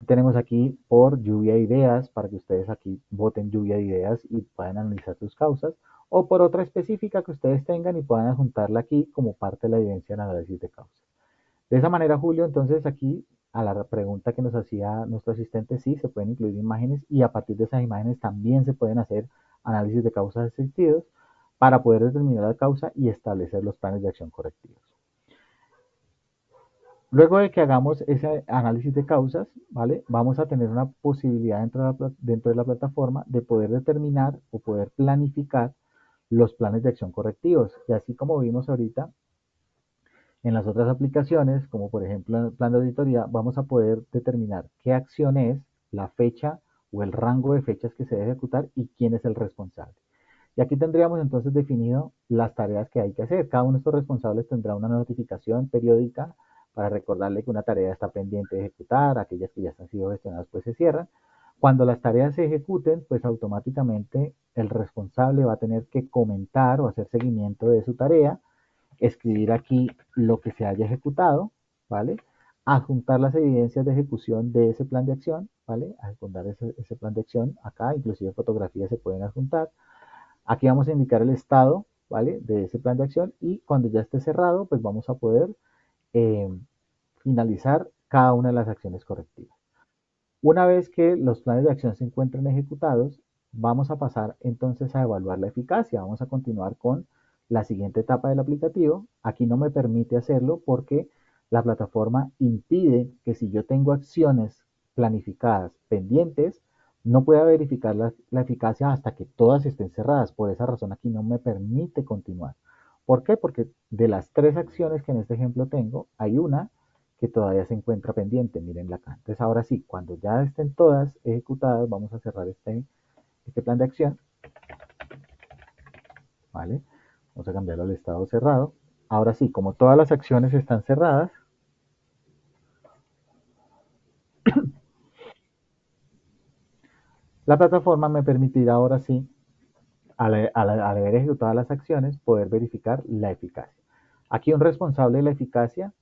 Tenemos aquí por lluvia de ideas, para que ustedes aquí voten lluvia de ideas y puedan analizar sus causas, o por otra específica que ustedes tengan y puedan adjuntarla aquí como parte de la evidencia en análisis de causas. De esa manera, Julio, entonces aquí a la pregunta que nos hacía nuestro asistente, sí, se pueden incluir imágenes y a partir de esas imágenes también se pueden hacer análisis de causas de sentidos para poder determinar la causa y establecer los planes de acción correctivos. Luego de que hagamos ese análisis de causas, ¿vale? Vamos a tener una posibilidad dentro de la plataforma de poder determinar o poder planificar los planes de acción correctivos. Y así como vimos ahorita en las otras aplicaciones, como por ejemplo en el plan de auditoría, vamos a poder determinar qué acción es, la fecha o el rango de fechas que se debe ejecutar y quién es el responsable. Y aquí tendríamos entonces definido las tareas que hay que hacer. Cada uno de estos responsables tendrá una notificación periódica para recordarle que una tarea está pendiente de ejecutar, aquellas que ya han sido gestionadas pues se cierran. Cuando las tareas se ejecuten, pues automáticamente el responsable va a tener que comentar o hacer seguimiento de su tarea, escribir aquí lo que se haya ejecutado, ¿vale? Adjuntar las evidencias de ejecución de ese plan de acción, ¿vale? Adjuntar ese plan de acción acá, inclusive fotografías se pueden adjuntar. Aquí vamos a indicar el estado, ¿vale? De ese plan de acción y cuando ya esté cerrado, pues vamos a poder eh, finalizar cada una de las acciones correctivas. Una vez que los planes de acción se encuentren ejecutados, vamos a pasar entonces a evaluar la eficacia. Vamos a continuar con la siguiente etapa del aplicativo. Aquí no me permite hacerlo porque la plataforma impide que si yo tengo acciones planificadas pendientes, no pueda verificar la eficacia hasta que todas estén cerradas. Por esa razón aquí no me permite continuar. ¿Por qué? Porque de las 3 acciones que en este ejemplo tengo, hay una que todavía se encuentra pendiente, mírenla acá. Entonces ahora sí, cuando ya estén todas ejecutadas, vamos a cerrar este plan de acción, ¿vale? Vamos a cambiarlo al estado cerrado. Ahora sí, como todas las acciones están cerradas, la plataforma me permitirá ahora sí, al haber ejecutado las acciones, poder verificar la eficacia. Aquí un responsable de la eficacia,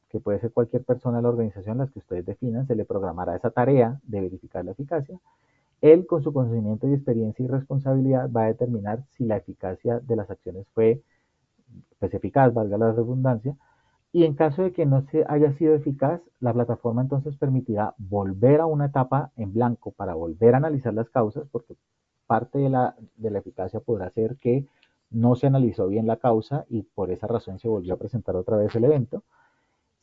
que puede ser cualquier persona de la organización, las que ustedes definan, se le programará esa tarea de verificar la eficacia. Él, con su conocimiento y experiencia y responsabilidad, va a determinar si la eficacia de las acciones fue pues, eficaz, valga la redundancia, Y en caso de que no se haya sido eficaz, la plataforma entonces permitirá volver a una etapa en blanco para volver a analizar las causas, porque parte de la eficacia podrá ser que no se analizó bien la causa y por esa razón se volvió a presentar otra vez el evento.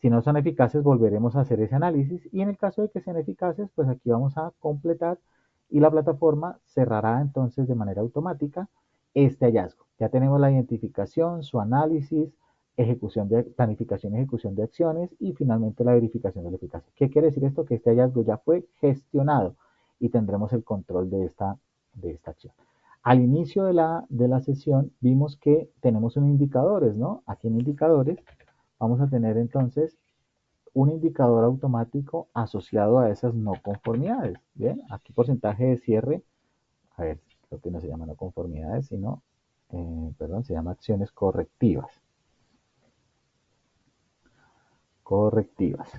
Si no son eficaces, volveremos a hacer ese análisis y en el caso de que sean eficaces, pues aquí vamos a completar y la plataforma cerrará entonces de manera automática este hallazgo. Ya tenemos la identificación, su análisis, ejecución de planificación y ejecución de acciones y finalmente la verificación de la eficacia. ¿Qué quiere decir esto? Que este hallazgo ya fue gestionado y tendremos el control de esta acción. Al inicio de la sesión vimos que tenemos un indicadores, ¿no? Aquí en indicadores vamos a tener entonces un indicador automático asociado a esas no conformidades. Bien, aquí porcentaje de cierre, a ver, lo que no se llama no conformidades, sino, perdón, se llama acciones correctivas. Correctivas.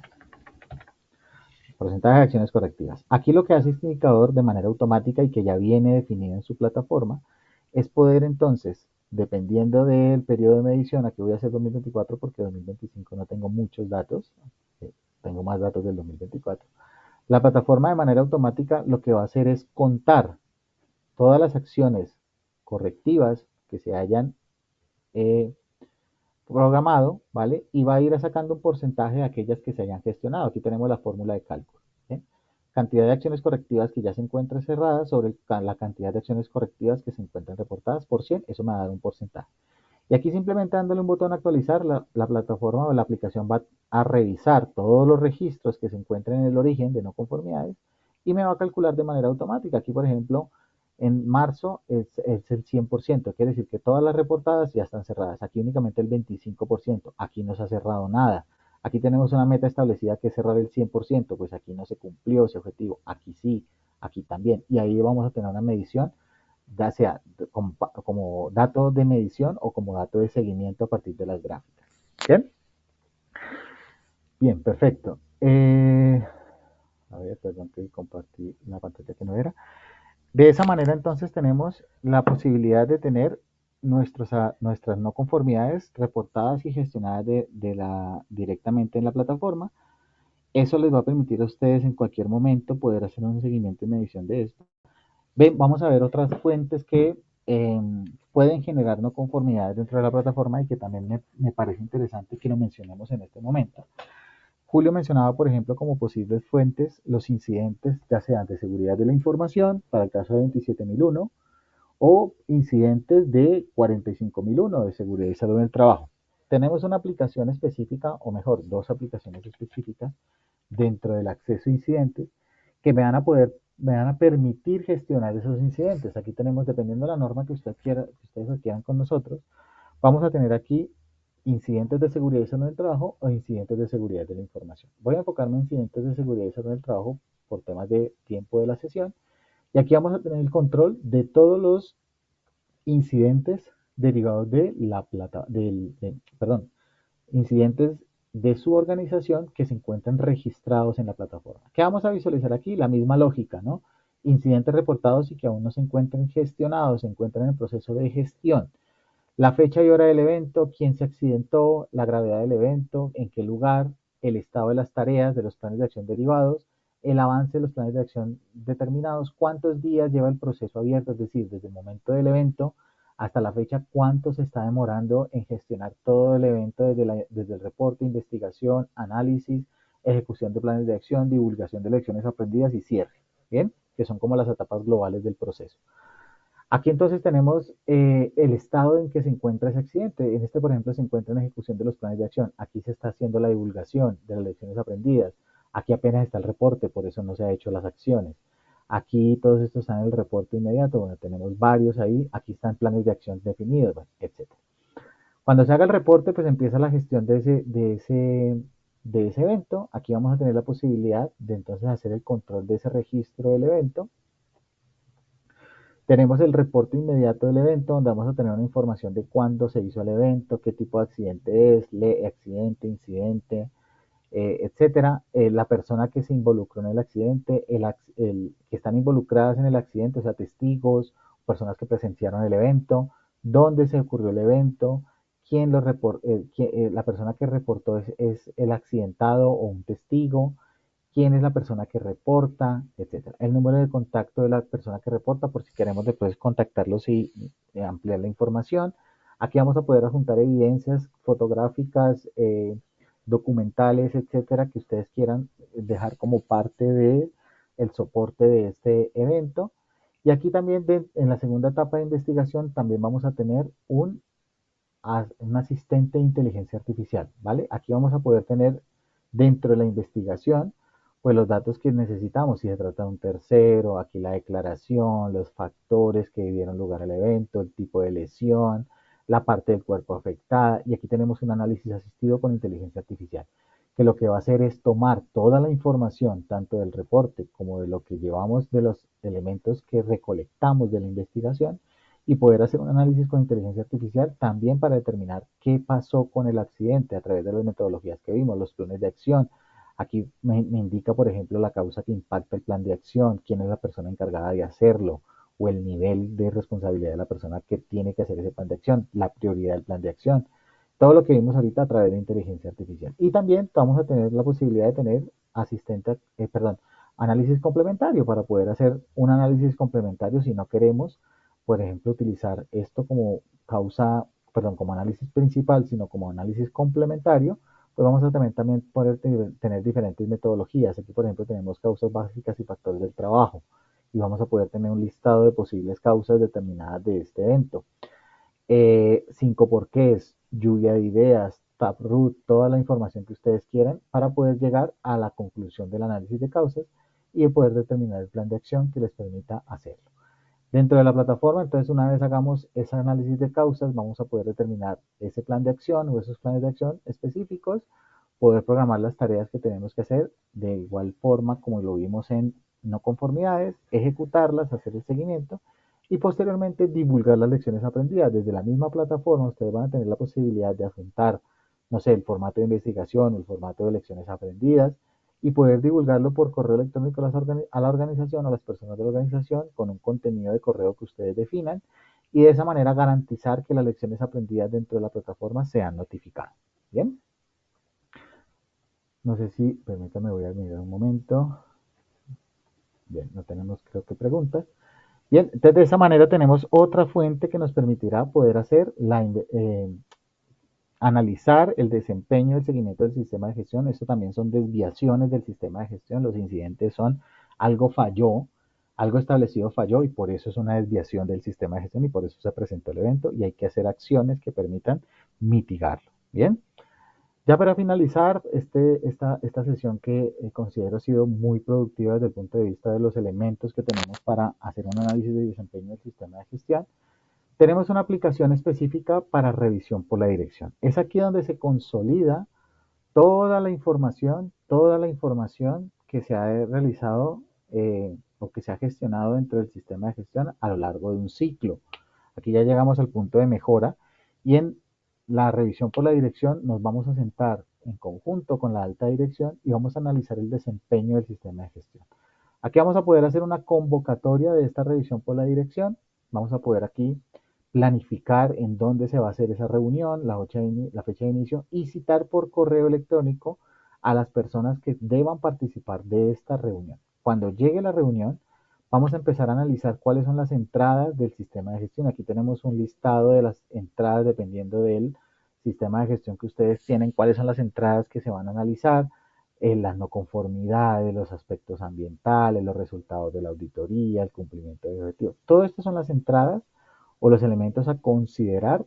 Porcentaje de acciones correctivas. Aquí lo que hace este indicador de manera automática y que ya viene definido en su plataforma es poder entonces, dependiendo del periodo de medición, aquí voy a hacer 2024 porque 2025 no tengo muchos datos, tengo más datos del 2024. La plataforma de manera automática lo que va a hacer es contar todas las acciones correctivas que se hayan eh, programado, ¿vale? Y va a ir sacando un porcentaje de aquellas que se hayan gestionado. Aquí tenemos la fórmula de cálculo. ¿Sí? Cantidad de acciones correctivas que ya se encuentran cerradas sobre la cantidad de acciones correctivas que se encuentran reportadas por 100, eso me va a dar un porcentaje. Y aquí simplemente dándole un botón actualizar, la plataforma o la aplicación va a revisar todos los registros que se encuentren en el origen de no conformidades y me va a calcular de manera automática. Aquí, por ejemplo, en marzo es el 100%, quiere decir que todas las reportadas ya están cerradas. Aquí únicamente el 25%, aquí no se ha cerrado nada. Aquí tenemos una meta establecida que es cerrar el 100%, pues aquí no se cumplió ese objetivo, aquí sí, aquí también. Y ahí vamos a tener una medición ya sea como dato de medición o como dato de seguimiento a partir de las gráficas. ¿Bien? Bien, perfecto. A ver, perdón que compartí la pantalla que no era. De esa manera entonces tenemos la posibilidad de tener nuestras no conformidades reportadas y gestionadas directamente en la plataforma. Eso les va a permitir a ustedes en cualquier momento poder hacer un seguimiento y medición de esto. Vamos a ver otras fuentes que pueden generar no conformidades dentro de la plataforma y que también me parece interesante que lo mencionemos en este momento. Julio mencionaba, por ejemplo, como posibles fuentes los incidentes, ya sean de seguridad de la información, para el caso de 27001, o incidentes de 45001 de seguridad y salud en el trabajo. Tenemos una aplicación específica, o mejor, dos aplicaciones específicas dentro del acceso a incidentes que me van a permitir gestionar esos incidentes. Aquí tenemos, dependiendo de la norma que ustedes adquieran con nosotros, vamos a tener aquí incidentes de seguridad y salud en el trabajo o incidentes de seguridad de la información. Voy a enfocarme en incidentes de seguridad y salud en el trabajo por temas de tiempo de la sesión. Y aquí vamos a tener el control de todos los incidentes derivados de la plata, perdón, incidentes de su organización que se encuentran registrados en la plataforma. ¿Qué vamos a visualizar aquí? La misma lógica, ¿no? Incidentes reportados y que aún no se encuentran gestionados, se encuentran en el proceso de gestión. La fecha y hora del evento, quién se accidentó, la gravedad del evento, en qué lugar, el estado de las tareas, de los planes de acción derivados, el avance de los planes de acción determinados, cuántos días lleva el proceso abierto, es decir, desde el momento del evento hasta la fecha, cuánto se está demorando en gestionar todo el evento desde el reporte, investigación, análisis, ejecución de planes de acción, divulgación de lecciones aprendidas y cierre, ¿bien? Que son como las etapas globales del proceso. Aquí entonces tenemos el estado en que se encuentra ese accidente. En este, por ejemplo, se encuentra en ejecución de los planes de acción. Aquí se está haciendo la divulgación de las lecciones aprendidas. Aquí apenas está el reporte, por eso no se han hecho las acciones. Aquí todos estos están en el reporte inmediato. Bueno, tenemos varios ahí. Aquí están planes de acción definidos, bueno, etc. Cuando se haga el reporte, pues empieza la gestión de ese evento. Aquí vamos a tener la posibilidad de entonces hacer el control de ese registro del evento. Tenemos el reporte inmediato del evento, donde vamos a tener una información de cuándo se hizo el evento, qué tipo de accidente es, accidente, incidente, etcétera. La persona que se involucró en el accidente, que están involucradas en el accidente, o sea, testigos, personas que presenciaron el evento, dónde se ocurrió el evento, quién la persona que reportó es el accidentado o un testigo, quién es la persona que reporta, etcétera. El número de contacto de la persona que reporta por si queremos después contactarlos y ampliar la información. Aquí vamos a poder adjuntar evidencias fotográficas, documentales, etcétera, que ustedes quieran dejar como parte de el soporte de este evento. Y aquí también en la segunda etapa de investigación también vamos a tener un asistente de inteligencia artificial, ¿vale? Aquí vamos a poder tener dentro de la investigación, pues los datos que necesitamos, si se trata de un tercero, aquí la declaración, los factores que dieron lugar al evento, el tipo de lesión, la parte del cuerpo afectada, y aquí tenemos un análisis asistido con inteligencia artificial, que lo que va a hacer es tomar toda la información, tanto del reporte como de lo que llevamos de los elementos que recolectamos de la investigación, y poder hacer un análisis con inteligencia artificial también para determinar qué pasó con el accidente a través de las metodologías que vimos, los planes de acción. Aquí me indica, por ejemplo, la causa que impacta el plan de acción, quién es la persona encargada de hacerlo, o el nivel de responsabilidad de la persona que tiene que hacer ese plan de acción, la prioridad del plan de acción. Todo lo que vimos ahorita a través de inteligencia artificial. Y también vamos a tener la posibilidad de tener análisis complementario para poder hacer un análisis complementario si no queremos, por ejemplo, utilizar esto como como análisis principal, sino como análisis complementario, pues vamos a también poder tener diferentes metodologías. Aquí, por ejemplo, tenemos causas básicas y factores del trabajo, y vamos a poder tener un listado de posibles causas determinadas de este evento. Cinco porqués, lluvia de ideas, taproot, toda la información que ustedes quieran para poder llegar a la conclusión del análisis de causas y poder determinar el plan de acción que les permita hacerlo. Dentro de la plataforma, entonces una vez hagamos ese análisis de causas, vamos a poder determinar ese plan de acción o esos planes de acción específicos, poder programar las tareas que tenemos que hacer de igual forma como lo vimos en no conformidades, ejecutarlas, hacer el seguimiento y posteriormente divulgar las lecciones aprendidas. Desde la misma plataforma ustedes van a tener la posibilidad de adjuntar, no sé, el formato de investigación o el formato de lecciones aprendidas y poder divulgarlo por correo electrónico a la organización, a las personas de la organización, con un contenido de correo que ustedes definan y de esa manera garantizar que las lecciones aprendidas dentro de la plataforma sean notificadas. Bien, no sé si, permítame, voy a mirar un momento. Bien, no tenemos creo que preguntas. Bien, entonces de esa manera tenemos otra fuente que nos permitirá poder hacer analizar el desempeño del seguimiento del sistema de gestión. Esto también son desviaciones del sistema de gestión. Los incidentes son algo falló, algo establecido falló y por eso es una desviación del sistema de gestión y por eso se presentó el evento y hay que hacer acciones que permitan mitigarlo. Bien. Ya para finalizar esta sesión que considero ha sido muy productiva desde el punto de vista de los elementos que tenemos para hacer un análisis de desempeño del sistema de gestión, tenemos una aplicación específica para revisión por la dirección. Es aquí donde se consolida toda la información que se ha realizado o que se ha gestionado dentro del sistema de gestión a lo largo de un ciclo. Aquí ya llegamos al punto de mejora y en la revisión por la dirección nos vamos a sentar en conjunto con la alta dirección y vamos a analizar el desempeño del sistema de gestión. Aquí vamos a poder hacer una convocatoria de esta revisión por la dirección. Vamos a poder aquí planificar en dónde se va a hacer esa reunión, la fecha de inicio y citar por correo electrónico a las personas que deban participar de esta reunión. Cuando llegue la reunión, vamos a empezar a analizar cuáles son las entradas del sistema de gestión. Aquí tenemos un listado de las entradas dependiendo del sistema de gestión que ustedes tienen, cuáles son las entradas que se van a analizar, las no conformidades, los aspectos ambientales, los resultados de la auditoría, el cumplimiento de objetivos. Todo esto son las entradas o los elementos a considerar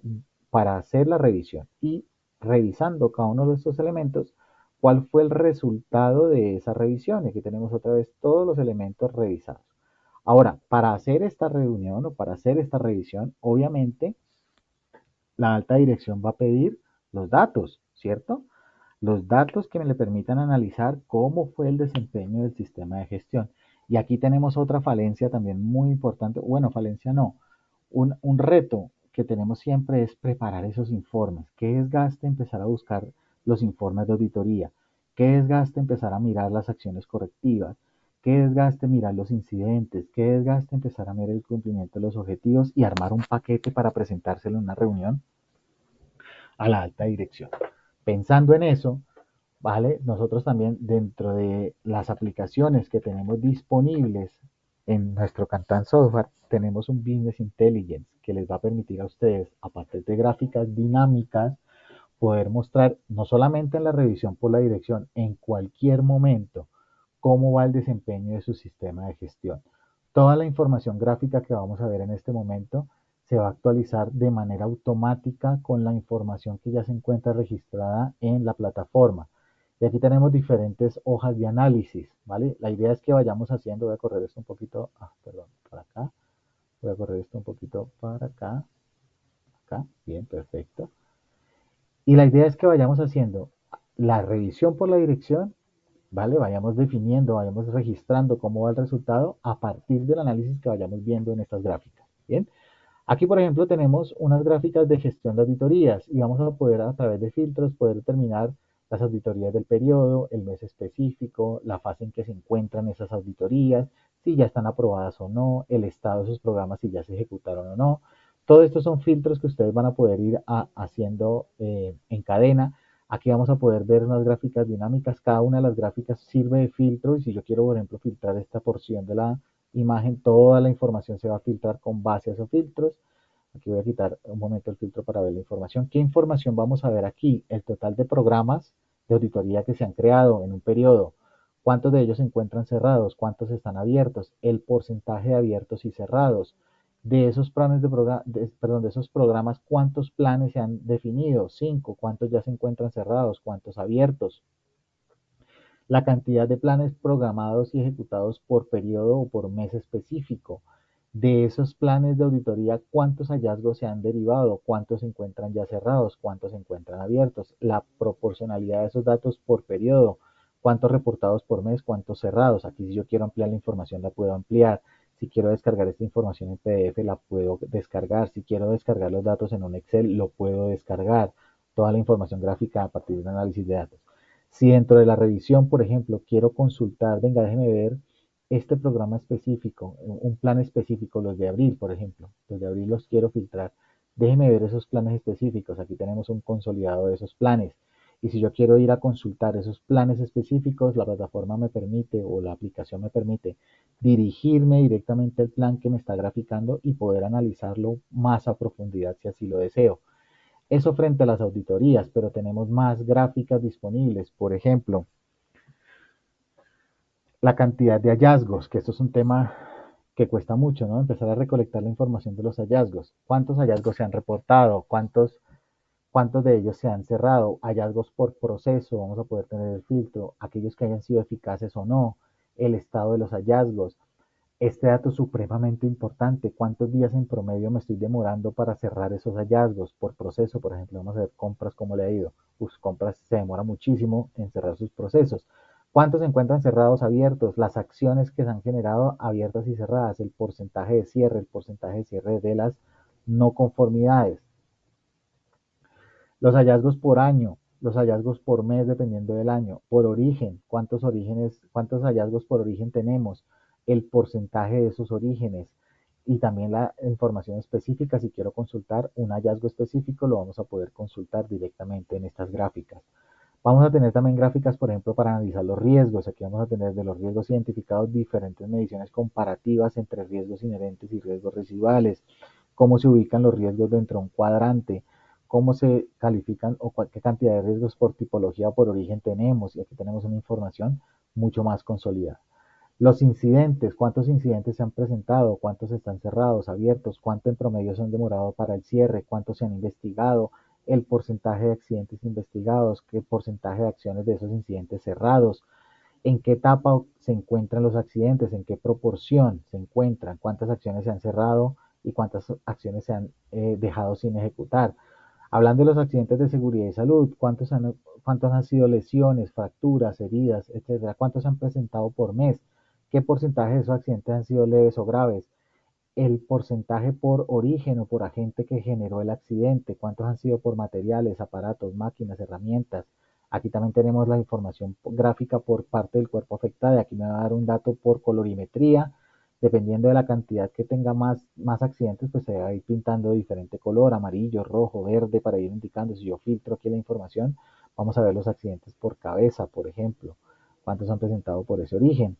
para hacer la revisión y revisando cada uno de estos elementos, cuál fue el resultado de esa revisión. Y aquí tenemos otra vez todos los elementos revisados. Ahora, para hacer esta reunión o para hacer esta revisión, obviamente la alta dirección va a pedir los datos, ¿cierto? Los datos que me le permitan analizar cómo fue el desempeño del sistema de gestión. Y aquí tenemos otra falencia también muy importante, bueno, falencia no, un reto que tenemos siempre es preparar esos informes. ¿Qué desgaste empezar a buscar los informes de auditoría? ¿Qué desgaste empezar a mirar las acciones correctivas? ¿Qué desgaste mirar los incidentes? ¿Qué desgaste empezar a mirar el cumplimiento de los objetivos y armar un paquete para presentárselo en una reunión? a la alta dirección. Pensando en eso, ¿vale? Nosotros también dentro de las aplicaciones que tenemos disponibles en nuestro Cantan Software, tenemos un Business Intelligence que les va a permitir a ustedes, a partir de gráficas dinámicas, poder mostrar no solamente en la revisión por la dirección, en cualquier momento, cómo va el desempeño de su sistema de gestión. Toda la información gráfica que vamos a ver en este momento se va a actualizar de manera automática con la información que ya se encuentra registrada en la plataforma. Y aquí tenemos diferentes hojas de análisis, ¿vale? La idea es que vayamos haciendo, voy a correr esto un poquito, perdón, para acá, voy a correr esto un poquito para acá, acá, bien, perfecto. Y la idea es que vayamos haciendo la revisión por la dirección, ¿vale? Vayamos definiendo, vayamos registrando cómo va el resultado a partir del análisis que vayamos viendo en estas gráficas, ¿bien? Aquí, por ejemplo, tenemos unas gráficas de gestión de auditorías y vamos a poder, a través de filtros, poder determinar las auditorías del periodo, el mes específico, la fase en que se encuentran esas auditorías, si ya están aprobadas o no, el estado de esos programas, si ya se ejecutaron o no. Todos estos son filtros que ustedes van a poder ir haciendo en cadena. Aquí vamos a poder ver unas gráficas dinámicas. Cada una de las gráficas sirve de filtro y si yo quiero, por ejemplo, filtrar esta porción de la imagen, toda la información se va a filtrar con base a esos filtros. Aquí voy a quitar un momento el filtro para ver la información. ¿Qué información vamos a ver aquí? El total de programas de auditoría que se han creado en un periodo. ¿Cuántos de ellos se encuentran cerrados? ¿Cuántos están abiertos? El porcentaje de abiertos y cerrados. De esos planes de esos programas, ¿cuántos planes se han definido? 5. ¿Cuántos ya se encuentran cerrados? ¿Cuántos abiertos? La cantidad de planes programados y ejecutados por periodo o por mes específico. De esos planes de auditoría, ¿cuántos hallazgos se han derivado? ¿Cuántos se encuentran ya cerrados? ¿Cuántos se encuentran abiertos? La proporcionalidad de esos datos por periodo. ¿Cuántos reportados por mes? ¿Cuántos cerrados? Aquí si yo quiero ampliar la información la puedo ampliar. Si quiero descargar esta información en PDF la puedo descargar. Si quiero descargar los datos en un Excel lo puedo descargar. Toda la información gráfica a partir de un análisis de datos. Si dentro de la revisión, por ejemplo, quiero consultar, venga, déjeme ver este programa específico, un plan específico, los de abril, por ejemplo, los de abril los quiero filtrar, déjeme ver esos planes específicos, aquí tenemos un consolidado de esos planes. Y si yo quiero ir a consultar esos planes específicos, la plataforma me permite o la aplicación me permite dirigirme directamente al plan que me está graficando y poder analizarlo más a profundidad si así lo deseo. Eso frente a las auditorías, pero tenemos más gráficas disponibles. Por ejemplo, la cantidad de hallazgos, que esto es un tema que cuesta mucho, ¿no? Empezar a recolectar la información de los hallazgos. ¿Cuántos hallazgos se han reportado? ¿Cuántos de ellos se han cerrado? Hallazgos por proceso, vamos a poder tener el filtro, aquellos que hayan sido eficaces o no, el estado de los hallazgos. Este dato es supremamente importante. ¿Cuántos días en promedio me estoy demorando para cerrar esos hallazgos por proceso? Por ejemplo, vamos a ver compras, cómo le ha ido. Compras se demora muchísimo en cerrar sus procesos. ¿Cuántos se encuentran cerrados, abiertos? Las acciones que se han generado abiertas y cerradas, el porcentaje de cierre de las no conformidades. Los hallazgos por año, los hallazgos por mes dependiendo del año, por origen, cuántos hallazgos por origen tenemos, el porcentaje de esos orígenes y también la información específica. Si quiero consultar un hallazgo específico, lo vamos a poder consultar directamente en estas gráficas. Vamos a tener también gráficas, por ejemplo, para analizar los riesgos. Aquí vamos a tener de los riesgos identificados diferentes mediciones comparativas entre riesgos inherentes y riesgos residuales, cómo se ubican los riesgos dentro de un cuadrante, cómo se califican o qué cantidad de riesgos por tipología o por origen tenemos. Y aquí tenemos una información mucho más consolidada. Los incidentes, cuántos incidentes se han presentado, cuántos están cerrados, abiertos, cuánto en promedio se han demorado para el cierre, cuántos se han investigado, el porcentaje de accidentes investigados, qué porcentaje de acciones de esos incidentes cerrados, en qué etapa se encuentran los accidentes, en qué proporción se encuentran, cuántas acciones se han cerrado y cuántas acciones se han dejado sin ejecutar. Hablando de los accidentes de seguridad y salud, cuántos han sido lesiones, fracturas, heridas, etcétera? ¿Cuántos se han presentado por mes? ¿Qué porcentaje de esos accidentes han sido leves o graves? El porcentaje por origen o por agente que generó el accidente, cuántos han sido por materiales, aparatos, máquinas, herramientas. Aquí también tenemos la información gráfica por parte del cuerpo afectado. Aquí me va a dar un dato por colorimetría Dependiendo de la cantidad que tenga más accidentes, pues se va a ir pintando de diferente color, amarillo, rojo, verde, para ir indicando. Si yo filtro aquí la información, vamos a ver los accidentes por cabeza, por ejemplo, cuántos han presentado por ese origen.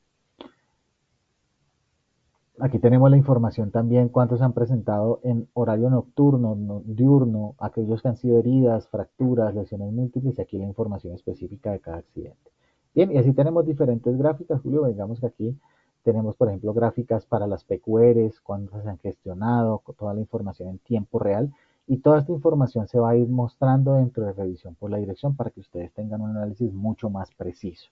Aquí tenemos la información también, cuántos han presentado en horario nocturno, diurno, aquellos que han sido heridas, fracturas, lesiones múltiples, y aquí la información específica de cada accidente. Bien, y así tenemos diferentes gráficas, Julio. Digamos que aquí tenemos, por ejemplo, gráficas para las PQRs, cuándo se han gestionado, toda la información en tiempo real, y toda esta información se va a ir mostrando dentro de revisión por la dirección para que ustedes tengan un análisis mucho más preciso.